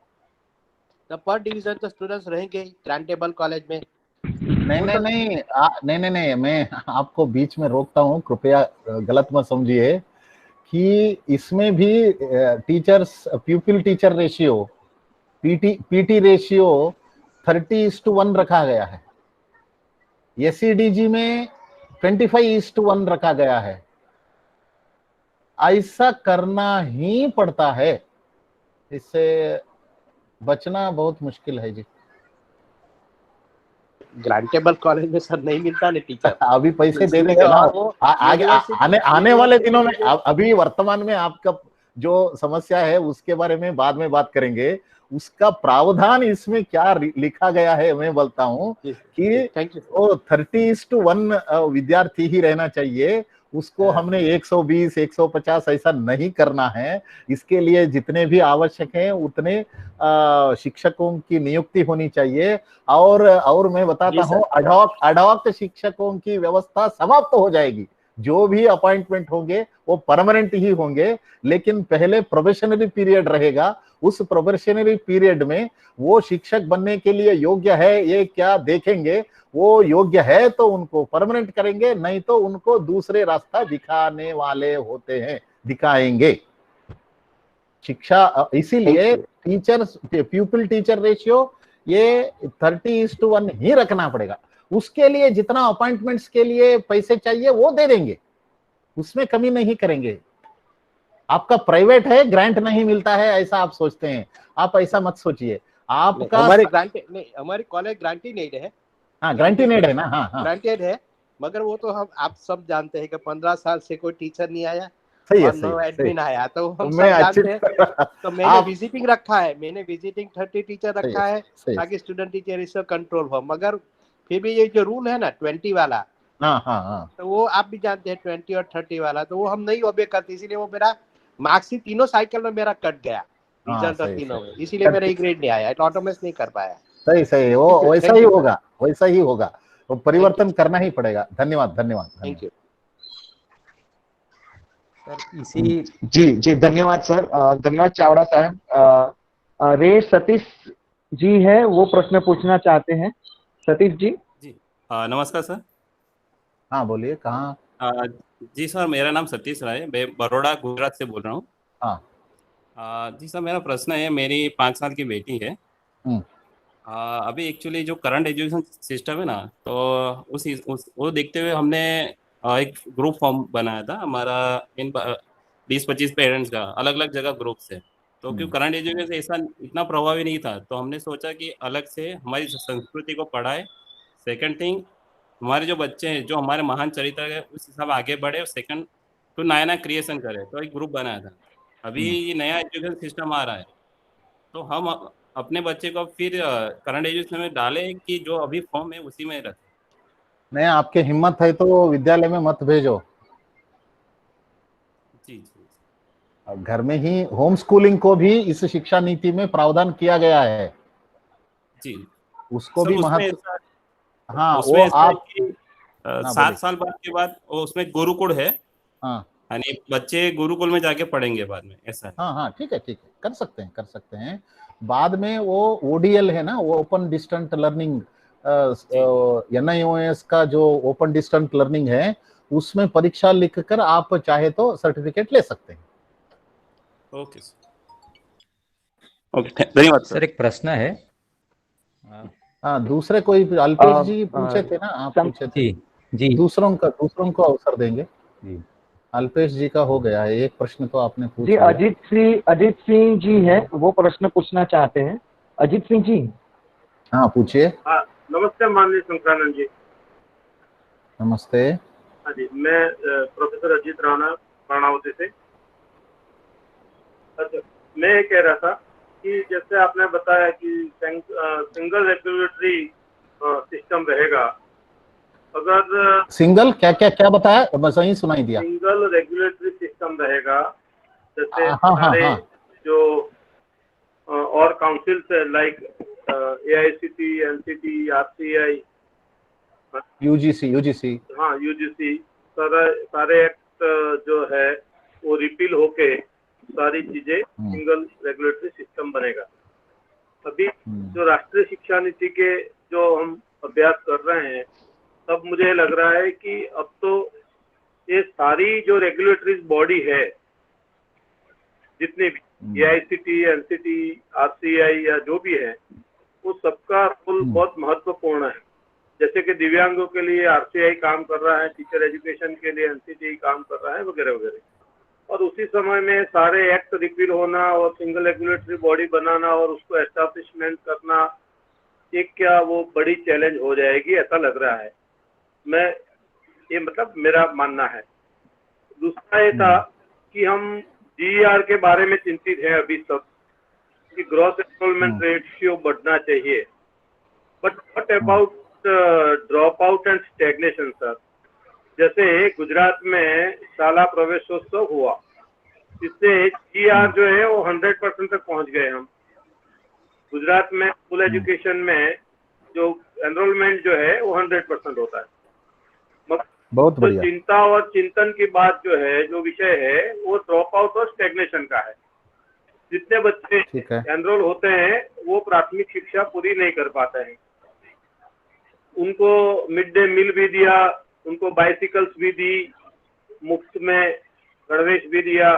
तो पर डिवीजन तो स्टूडेंट्स रहेंगे ग्रांटेबल कॉलेज में। नहीं, मैं आपको बीच में रोकता हूँ, कृपया गलत मत समझिए कि इसमें भी teachers प्यूपिल teacher ratio PT ratio 30:1 रखा गया है। SCDG में 25:1 रखा गया है। ऐसा करना ही पड़ता है, इससे बचना बहुत मुश्किल है जी। ग्रांटेबल कॉलेज में सर नहीं मिलता ना टीचर। अभी पैसे दे देंगे ना आगे आने वाले दिनों में। अभी वर्तमान में आपका जो समस्या है उसके बारे में बाद में बात करेंगे। उसका प्रावधान इसमें क्या लिखा गया है मैं बोलता हूँ कि वो 30:1 विद्यार्थी ही रहना चाहिए, उसको हमने 120 150 ऐसा नहीं करना है। इसके लिए जितने भी आवश्यक हैं उतने शिक्षकों की नियुक्ति होनी चाहिए। और मैं बताता हूँ अडॉक शिक्षकों की व्यवस्था समाप्त हो जाएगी। जो भी अपॉइंटमेंट होंगे वो परमानेंट ही होंगे, लेकिन पहले प्रोबेशनरी पीरियड रहेगा। उस प्रोबेशनरी पीरियड में वो शिक्षक बनने के लिए योग्य है ये क्या देखेंगे, वो योग्य है तो उनको परमानेंट करेंगे, नहीं तो उनको दूसरे रास्ता दिखाने वाले होते हैं, दिखाएंगे। शिक्षा इसीलिए टीचर्स प्यूपिल टीचर रेशियो ये 30:1 ही रखना पड़ेगा। उसके लिए जितना अपॉइंटमेंट्स के लिए पैसे चाहिए वो दे देंगे, उसमें कमी नहीं करेंगे। आपका प्राइवेट है, ग्रांट नहीं मिलता है ऐसा आप सोचते हैं, आप ऐसा मत सोचिए। आपका हमारे कॉलेज ग्रांटेड है। हाँ ग्रांटेड है ना। हाँ ग्रांटेड है, मगर वो तो हम आप सब जानते हैं कि 15 साल से कोई टीचर नहीं आया। सही है, एडमिन आया तो हम सब जानते हैं। तो मैंने विजिटिंग रखा है, 30 टीचर रखा है ताकि स्टूडेंट टीचर रेशियो कंट्रोल हो। मगर फिर भी ये जो रूल है ना 20 वाला, तो वो आप भी जानते हैं 20 और 30 वाला, तो वो हम नहीं ओबे करते, इसीलिए वो मेरा मार्क्स ही तीनों साइकिल में मेरा कट गया रिजल्ट तीनों में, इसीलिए मेरा एक ग्रेड नहीं आया, ऑटोमेस नहीं कर पाया। सही वो वैसा ही होगा, वो परिवर्तन करना ही पड़ेगा। धन्यवाद। Thank you sir. जी धन्यवाद सर। धन्यवाद चावड़ा साहब। रे सतीश जी है, वो प्रश्न पूछना चाहते हैं। सतीश जी। जी नमस्कार सर। हाँ बोलिए, कहाँ? जी सर, मेरा नाम सतीश राय है, मैं बड़ौदा गुजरात से बोल रहा हूँ। जी सर, मेरा प्रश्न है, मेरी 5 साल की बेटी है। अभी एक्चुअली जो करंट एजुकेशन सिस्टम है ना, तो वो देखते हुए हमने एक ग्रुप फॉर्म बनाया था हमारा, इन 20-25 पेरेंट्स का, अलग अलग जगह ग्रुप से। तो क्यों करंट एजुकेशन ऐसा इतना प्रभावी नहीं था, तो हमने सोचा कि अलग से हमारी संस्कृति को पढ़ाए। सेकंड थिंग, हमारे जो बच्चे हैं, जो हमारे महान चरित्र है, उस हिसाब आगे बढ़े। और सेकंड, तो नया नया क्रिएशन करे, तो एक ग्रुप बनाया था। अभी ये नया एजुकेशन सिस्टम आ रहा है, तो हम अपने बच्चे को फिर करंट एजुकेशन में डालें कि जो अभी फॉर्म है उसी में रखें? नहीं, आपके हिम्मत है तो विद्यालय में मत भेजो। जी जी। घर में ही होम स्कूलिंग को भी इस शिक्षा नीति में प्रावधान किया गया है। जी उसको सर, भी उसमें महत्व। ऐसा, हाँ, उसमें वो ऐसा है आप। कि हाँ 7 बोलिए। साल बाद के बाद वो उसमें गुरुकुल है, हाँ यानी बच्चे गुरुकुल में जाके पढ़ेंगे बाद में, ऐसा है? हाँ हाँ, ठीक है ठीक है, कर सकते हैं। बाद में वो ओडीएल है ना, वो ओपन डिस्टेंट लर्निंग, NIOS का जो ओपन डिस्टेंट लर्निंग है, उसमें परीक्षा लिखकर आप चाहे तो सर्टिफिकेट ले सकते हैं। ओके ओके, धन्यवाद सर। एक प्रश्न है। हाँ, दूसरे कोई अल्पेश जी पूछे थे ना, आप पूछे थे? जी दूसरों को अवसर देंगे। जी। अल्पेश जी का हो गया है, एक प्रश्न तो आपने पूछ जी, लिया। अजीत सिंह जी है, वो प्रश्न पूछना चाहते हैं। अजीत सिंह जी। हाँ पूछिए। नमस्ते माननीय शंकरानंद जी। नमस्ते। हाँ जी, मैं प्रोफेसर अजीत राणा कर्णावती से। अच्छा, मैं ये कह रहा था कि जैसे आपने बताया कि सिंगल रेगुलेटरी सिस्टम रहेगा, अगर सिंगल क्या क्या क्या बताया, बस सही सुनाई दिया। सिंगल रेगुलेटरी सिस्टम रहेगा, जैसे हाँ सारे हाँ। जो और काउंसिल्स है, like AICTE, NCTE, RCI, UGC। हाँ UGC, सारे एक्ट जो है वो रिपील होके सारी चीजें सिंगल रेगुलेटरी सिस्टम बनेगा। अभी जो राष्ट्रीय शिक्षा नीति के जो हम अभ्यास कर रहे हैं, तब मुझे लग रहा है कि अब तो ये सारी जो रेगुलेटरी बॉडी है, जितने भी AICTE, NCTE, RCI या जो भी है, वो सबका रोल बहुत महत्वपूर्ण है। जैसे कि दिव्यांगों के लिए RCI काम कर रहा है, टीचर एजुकेशन के लिए NCTE काम कर रहा है, वगैरह वगैरह। और उसी समय में सारे एक्ट रिपील होना और सिंगल रेगुलेटरी बॉडी बनाना और उसको एस्टैब्लिशमेंट करना, एक क्या वो बड़ी चैलेंज हो जाएगी, ऐसा लग रहा है। ये मतलब मेरा मानना है। दूसरा ये था कि हम GER के बारे में चिंतित हैं अभी सब, कि ग्रॉस एनरोलमेंट रेशियो बढ़ना चाहिए, but what about drop out and stagnation sir? जैसे गुजरात में शाला प्रवेशोत्सव हुआ, इससे GER जो है वो 100% तक पहुंच गए हम। गुजरात में फुल एजुकेशन में जो एनरोलमेंट जो है वो 100% होता है। बहुत तो बढ़िया। चिंता और चिंतन की बात जो है, जो विषय है, वो ड्रॉप आउट और स्टैग्नेशन का है। जितने बच्चे एनरोल होते हैं वो प्राथमिक शिक्षा पूरी नहीं कर पाते हैं। उनको मिड डे मील भी दिया, उनको बाइसिकल्स भी दी, मुफ्त में गणवेश भी दिया,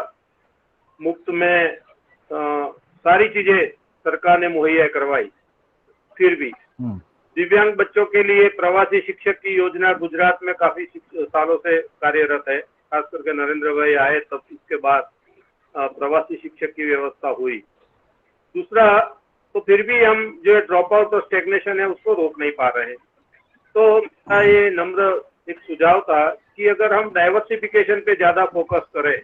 मुफ्त में सारी चीजें सरकार ने मुहैया करवाई। फिर भी दिव्यांग बच्चों के लिए प्रवासी शिक्षक की योजना गुजरात में काफी सालों से कार्यरत है, खास करके नरेंद्र भाई आए तब इसके बाद प्रवासी शिक्षक की व्यवस्था हुई। दूसरा, तो फिर भी हम जो ड्रॉप आउट और स्टैग्नेशन है उसको रोक नहीं पा रहे हैं। तो मेरा ये नम्र एक सुझाव था कि अगर हम डाइवर्सिफिकेशन पे ज्यादा फोकस करें,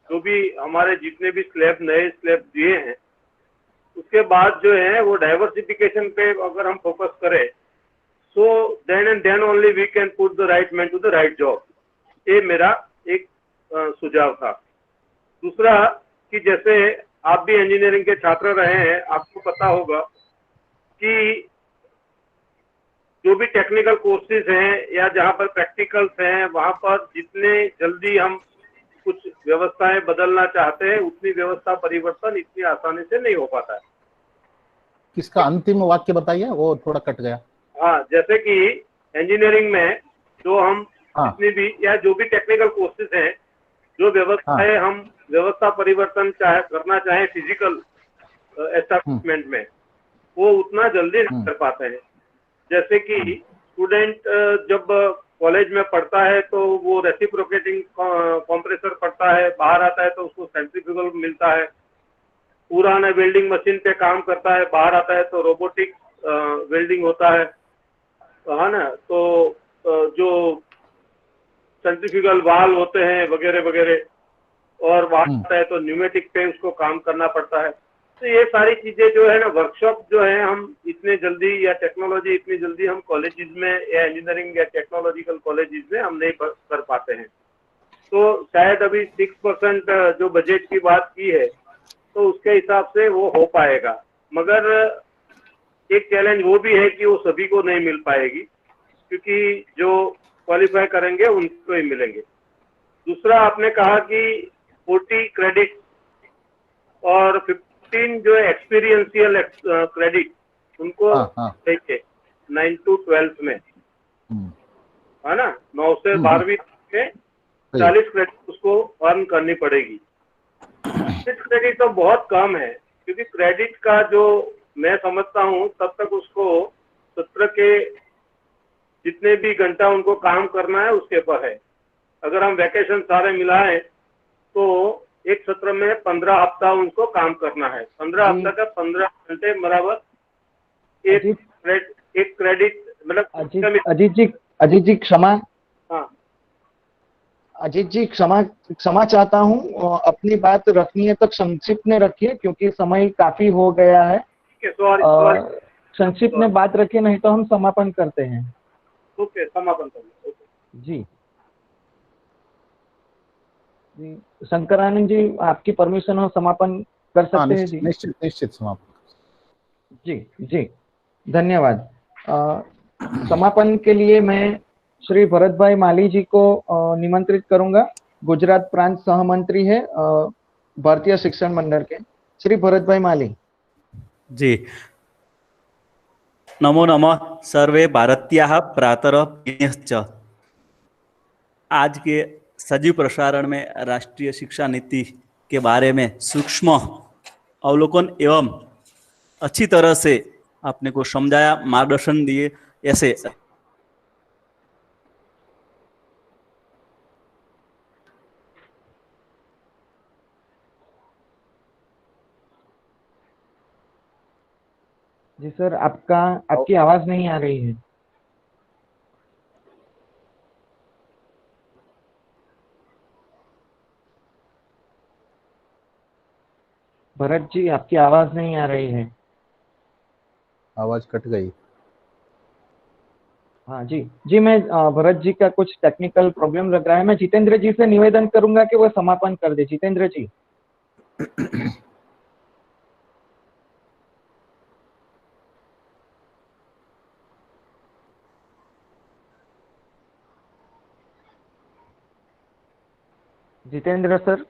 जो भी हमारे जितने भी नए स्लैब दिए हैं, उसके बाद जो है वो डाइवर्सिफिकेशन पे अगर हम फोकस करें, so then and then only we can put the right man to the right job. ये मेरा एक सुझाव था। दूसरा कि जैसे आप भी इंजीनियरिंग के छात्र रहे हैं, आपको पता होगा कि जो भी टेक्निकल कोर्सेज हैं या जहाँ पर प्रैक्टिकल्स हैं, वहाँ पर जितने जल्दी हम कुछ व्यवस्थाएं बदलना चाहते हैं, उतनी व्यवस्था परिवर्तन इतनी आसानी से नहीं हो पाता है। किसका अंतिम वाक्य बताइए, वो थोड़ा कट गया। हाँ, जैसे कि इंजीनियरिंग में जो हम जितनी भी या जो भी टेक्निकल कोर्सेज हैं, जो व्यवस्थाएं हम व्यवस्था परिवर्तन करना चाहें फिजिकल एस्टेब्लिशमेंट में, वो उतना जल्दी नहीं कर पाते हैं। जैसे कि स्टूडेंट जब कॉलेज में पढ़ता है तो वो रेसिप्रोकेटिंग कंप्रेसर पढ़ता है, बाहर आता है तो उसको सेंट्रीफ्यूगल मिलता है, पुराना वेल्डिंग मशीन पे काम करता है, बाहर आता है तो रोबोटिक वेल्डिंग होता है ना। तो जो सेंट्रीफ्यूगल वाल होते हैं वगैरह वगैरह, और बाहर आता है तो न्यूमेटिक पे उसको काम करना पड़ता है। तो ये सारी चीजें जो है ना, वर्कशॉप जो है हम इतने जल्दी या टेक्नोलॉजी इतनी जल्दी हम कॉलेजेस में या इंजीनियरिंग या टेक्नोलॉजिकल कॉलेजेस में हम नहीं कर पाते हैं। तो शायद अभी 6% जो बजट की बात की है तो उसके हिसाब से वो हो पाएगा, मगर एक चैलेंज वो भी है कि वो सभी को नहीं मिल पाएगी, क्योंकि जो क्वालिफाई करेंगे उनको ही मिलेंगे। दूसरा आपने कहा कि 40 क्रेडिट और 15 जो है एक्सपीरियंशियल क्रेडिट उनको चाहिए 9 to 12 में, है ना। 9 से 12वीं में 40 क्रेडिट उसको अर्न करनी पड़ेगी। 6 क्रेडिट तो बहुत कम है, क्योंकि क्रेडिट का जो मैं समझता हूँ तब तक उसको सत्र के जितने भी घंटा उनको काम करना है उसके पर है। अगर हम वैकेशन सारे मिलाएं तो एक सत्र में 15 हफ्ता उनको काम करना है। 15 हफ्ता का 15 घंटे बराबर एक क्रेडिट, मतलब अजीत जी क्षमा, हाँ अजीत जी क्षमा चाहता हूँ, अपनी बात रखनी है तो संक्षिप्त में रखिए, क्योंकि समय काफी हो गया है। संक्षिप्त में बात रखिए, नहीं तो हम समापन करते हैं। ओके, समापन करिए। जी जी, शंकरानंद जी आपकी परमिशन हो समापन कर सकते हैं जी? निश्चित समापन। जी जी, धन्यवाद। समापन के लिए मैं श्री भरत भाई माली जी को निमंत्रित करूंगा। गुजरात प्रांत सहमंत्री है भारतीय शिक्षण मंडल के, श्री भरत भाई माली जी। नमो नमः सर्वे भारतीयाः प्रातरः। आज के सजीव प्रसारण में राष्ट्रीय शिक्षा नीति के बारे में सूक्ष्म अवलोकन एवं अच्छी तरह से आपने को समझाया, मार्गदर्शन दिए। ऐसे जी सर, आपकी आवाज नहीं आ रही है। भरत जी आपकी आवाज नहीं आ रही है। आवाज कट गई। हाँ जी जी, मैं भरत जी का कुछ टेक्निकल प्रॉब्लम लग रहा है। मैं जितेंद्र जी से निवेदन करूंगा कि वो समापन कर दे। जितेंद्र जी। जितेंद्र सर।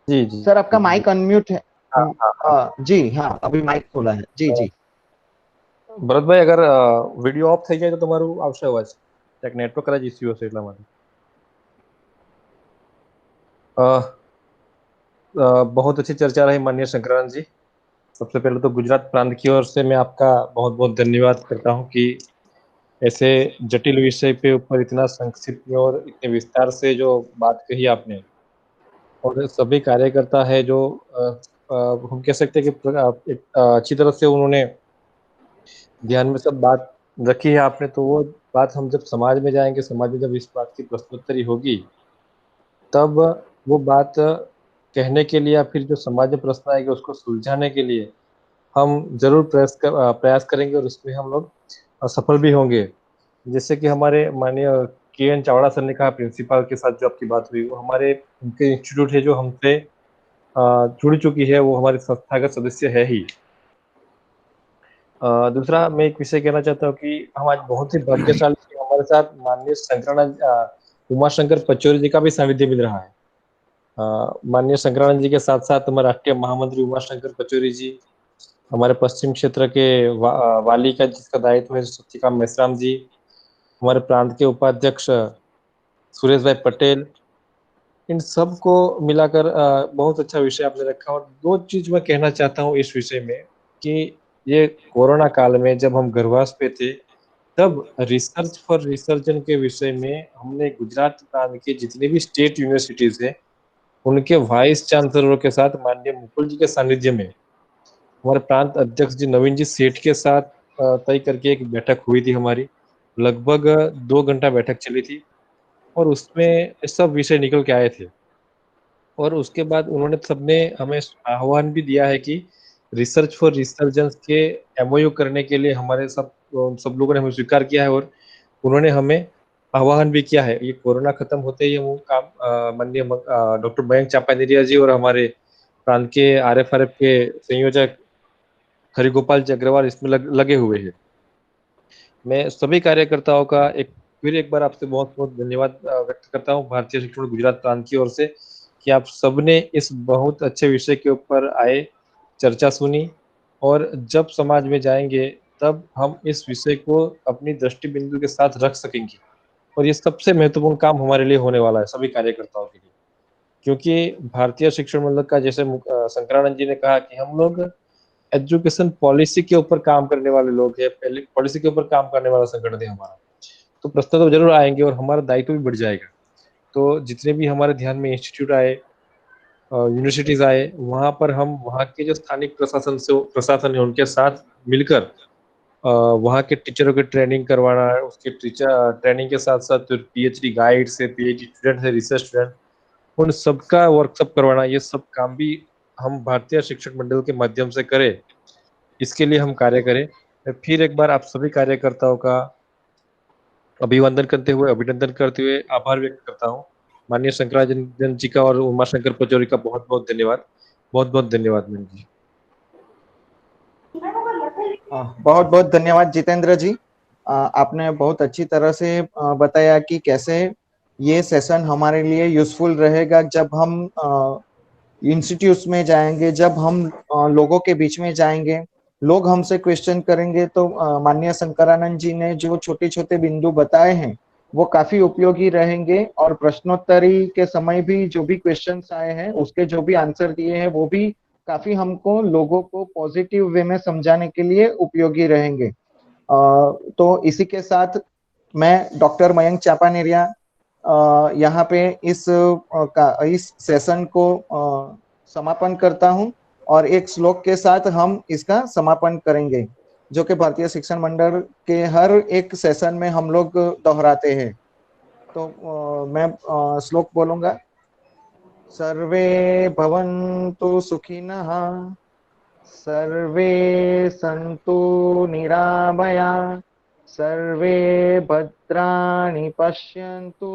जी जी सर आपका माइक अनम्यूट है। जी हाँ, अभी माइक खोला है। जी जी ભરતભાઈ, અગર વિડીયો ઓફ થઈ જાય તો તમારું આવશે અવાજ, એક નેટવર્ક કદાચ ઇસ્યુ હશે એટલા માટે। बहुत अच्छी चर्चा रही माननीय शंकरानंद जी। सबसे पहले तो गुजरात प्रांत की ओर से मैं आपका बहुत बहुत धन्यवाद करता हूं कि ऐसे जटिल विषय पे ऊपर इतना संक्षिप्त में और इतने विस्तार से जो बात कही आपने, और सभी कार्यकर्ता है जो हम कह सकते हैं कि एक अच्छी तरह से उन्होंने ध्यान में सब बात रखी है आपने। तो वो बात हम जब समाज में जाएंगे, समाज में जब इस बात की प्रश्नोत्तरी होगी, तब वो बात कहने के लिए या फिर जो समाज में प्रश्न आएगा उसको सुलझाने के लिए हम जरूर प्रयास करेंगे और उसमें हम लोग सफल भी होंगे। जैसे कि हमारे माननीय के.एन. चावड़ा सर ने कहा, प्रिंसिपल के साथ जो आपकी बात हुई, वो हमारे उनके इंस्टीट्यूट है जो हमसे जुड़ चुकी है, वो हमारे संस्थागत सदस्य है ही। दूसरा मैं एक विषय कहना चाहता हूँ कि हम आज बहुत ही भाग्यशाली कि हमारे साथ माननीय शंकरानंद उमाशंकर पचौरी जी का भी सानिध्य मिल रहा है। माननीय शंकरानंद जी के साथ साथ हमारे राष्ट्रीय महामंत्री उमाशंकर पचौरी जी, हमारे पश्चिम क्षेत्र के वाली का जिसका दायित्व है सत्यकाम मेश्राम जी, हमारे प्रांत के उपाध्यक्ष सुरेश भाई पटेल, इन सब को मिलाकर बहुत अच्छा विषय आपने रखा। और दो चीज मैं कहना चाहता हूँ इस विषय में कि ये कोरोना काल में जब हम घरवास पे थे, तब रिसर्च फॉर रिसर्जन के विषय में हमने गुजरात प्रांत के जितने भी स्टेट यूनिवर्सिटीज है उनके वाइस चांसलरों के साथ माननीय मुकुल जी के सानिध्य में हमारे प्रांत अध्यक्ष जी नवीन जी सेठ के साथ तय करके एक बैठक हुई थी हमारी। लगभग 2 घंटा बैठक चली थी और उसमें सब विषय निकल के आए थे। और उसके बाद उन्होंने सबने हमें आह्वान भी दिया है कि रिसर्च फॉर रिसर्जेंस के एमओयू करने के लिए हमारे सब लोगों ने हमें स्वीकार किया है। और उन्होंने हमें आह्वान भी किया है, ये कोरोना खत्म होते ही वो काम माननीय डॉक्टर मयंक चापानेरिया जी और हमारे प्रांत के आरएफआरएफ के संयोजक हरिगोपाल जी अग्रवाल इसमें लगे हुए हैं। मैं सभी कार्यकर्ताओं का फिर एक बार आपसे बहुत बहुत धन्यवाद व्यक्त करता हूँ भारतीय शिक्षण गुजरात प्रांत की ओर से कि आप सबने इस बहुत अच्छे विषय के ऊपर आए, चर्चा सुनी और जब समाज में जाएंगे तब हम इस विषय को अपनी दृष्टि बिंदु के साथ रख सकेंगे। और ये सबसे महत्वपूर्ण काम हमारे लिए होने वाला है सभी कार्यकर्ताओं के लिए, क्योंकि भारतीय शिक्षण मंडल का जैसे शंकरानंद जी ने कहा कि हम लोग एजुकेशन पॉलिसी के ऊपर काम करने वाले लोग हैं, पहले पॉलिसी के ऊपर काम करने वाला संगठन है हमारा, तो प्रश्न तो जरूर आएंगे और हमारा दायित्व भी बढ़ जाएगा। तो जितने भी हमारे ध्यान में इंस्टीट्यूट आए, यूनिवर्सिटीज आए, वहां पर हम वहाँ के जो स्थानिक प्रशासन है उनके साथ मिलकर वहाँ के टीचरों की ट्रेनिंग करवाना है। उसके टीचर ट्रेनिंग के साथ साथ पीएचडी गाइड से, पीएचडी स्टूडेंट से, रिसर्च स्टूडेंट, उन सबका वर्कशॉप करवाना, ये सब काम भी हम भारतीय शिक्षण मंडल के माध्यम से करें, इसके लिए हम कार्य करें। मैं फिर एक बार आप सभी कार्यकर्ताओं का अभिनंदन करते हुए आभार व्यक्त करता हूँ। माननीय शंकरानंद जी का और उमाशंकर पचौरी का बहुत बहुत धन्यवाद। बहुत बहुत धन्यवाद मैम जी। बहुत बहुत धन्यवाद जितेंद्र जी। आपने बहुत अच्छी तरह से बताया कि कैसे ये सेशन हमारे लिए यूजफुल रहेगा जब हम इंस्टीट्यूट्स में जाएंगे, जब हम लोगों के बीच में जाएंगे, लोग हमसे क्वेश्चन करेंगे तो माननीय शंकरानंद जी ने जो छोटे छोटे बिंदु बताए हैं वो काफी उपयोगी रहेंगे। और प्रश्नोत्तरी के समय भी जो भी क्वेश्चंस आए हैं उसके जो भी आंसर दिए हैं वो भी काफी हमको लोगों को पॉजिटिव वे में समझाने के लिए उपयोगी रहेंगे। तो इसी के साथ मैं डॉक्टर मयंक चापानेरिया यहाँ पे इस सेशन को समापन करता हूँ और एक श्लोक के साथ हम इसका समापन करेंगे जो कि भारतीय शिक्षण मंडल के हर एक सेशन में हम लोग दोहराते हैं। तो मैं श्लोक बोलूंगा। सर्वे भवन्तु सुखिनः, सर्वे सन्तु निरामया, सर्वे भद्राणि पश्यन्तु,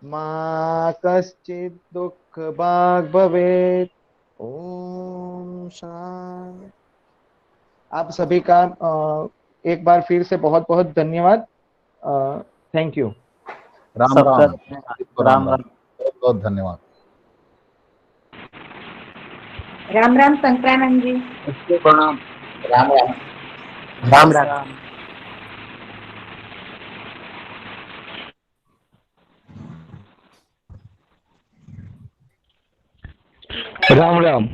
मा कश्चित् दुःखभाग् भवेत्। ओम शांति। आप सभी का एक बार फिर से बहुत बहुत धन्यवाद। Thank you. राम राम राम राम, बहुत बहुत धन्यवाद। राम राम शंकरानंद जी। प्रणाम। राम राम। राम राम। राम राम।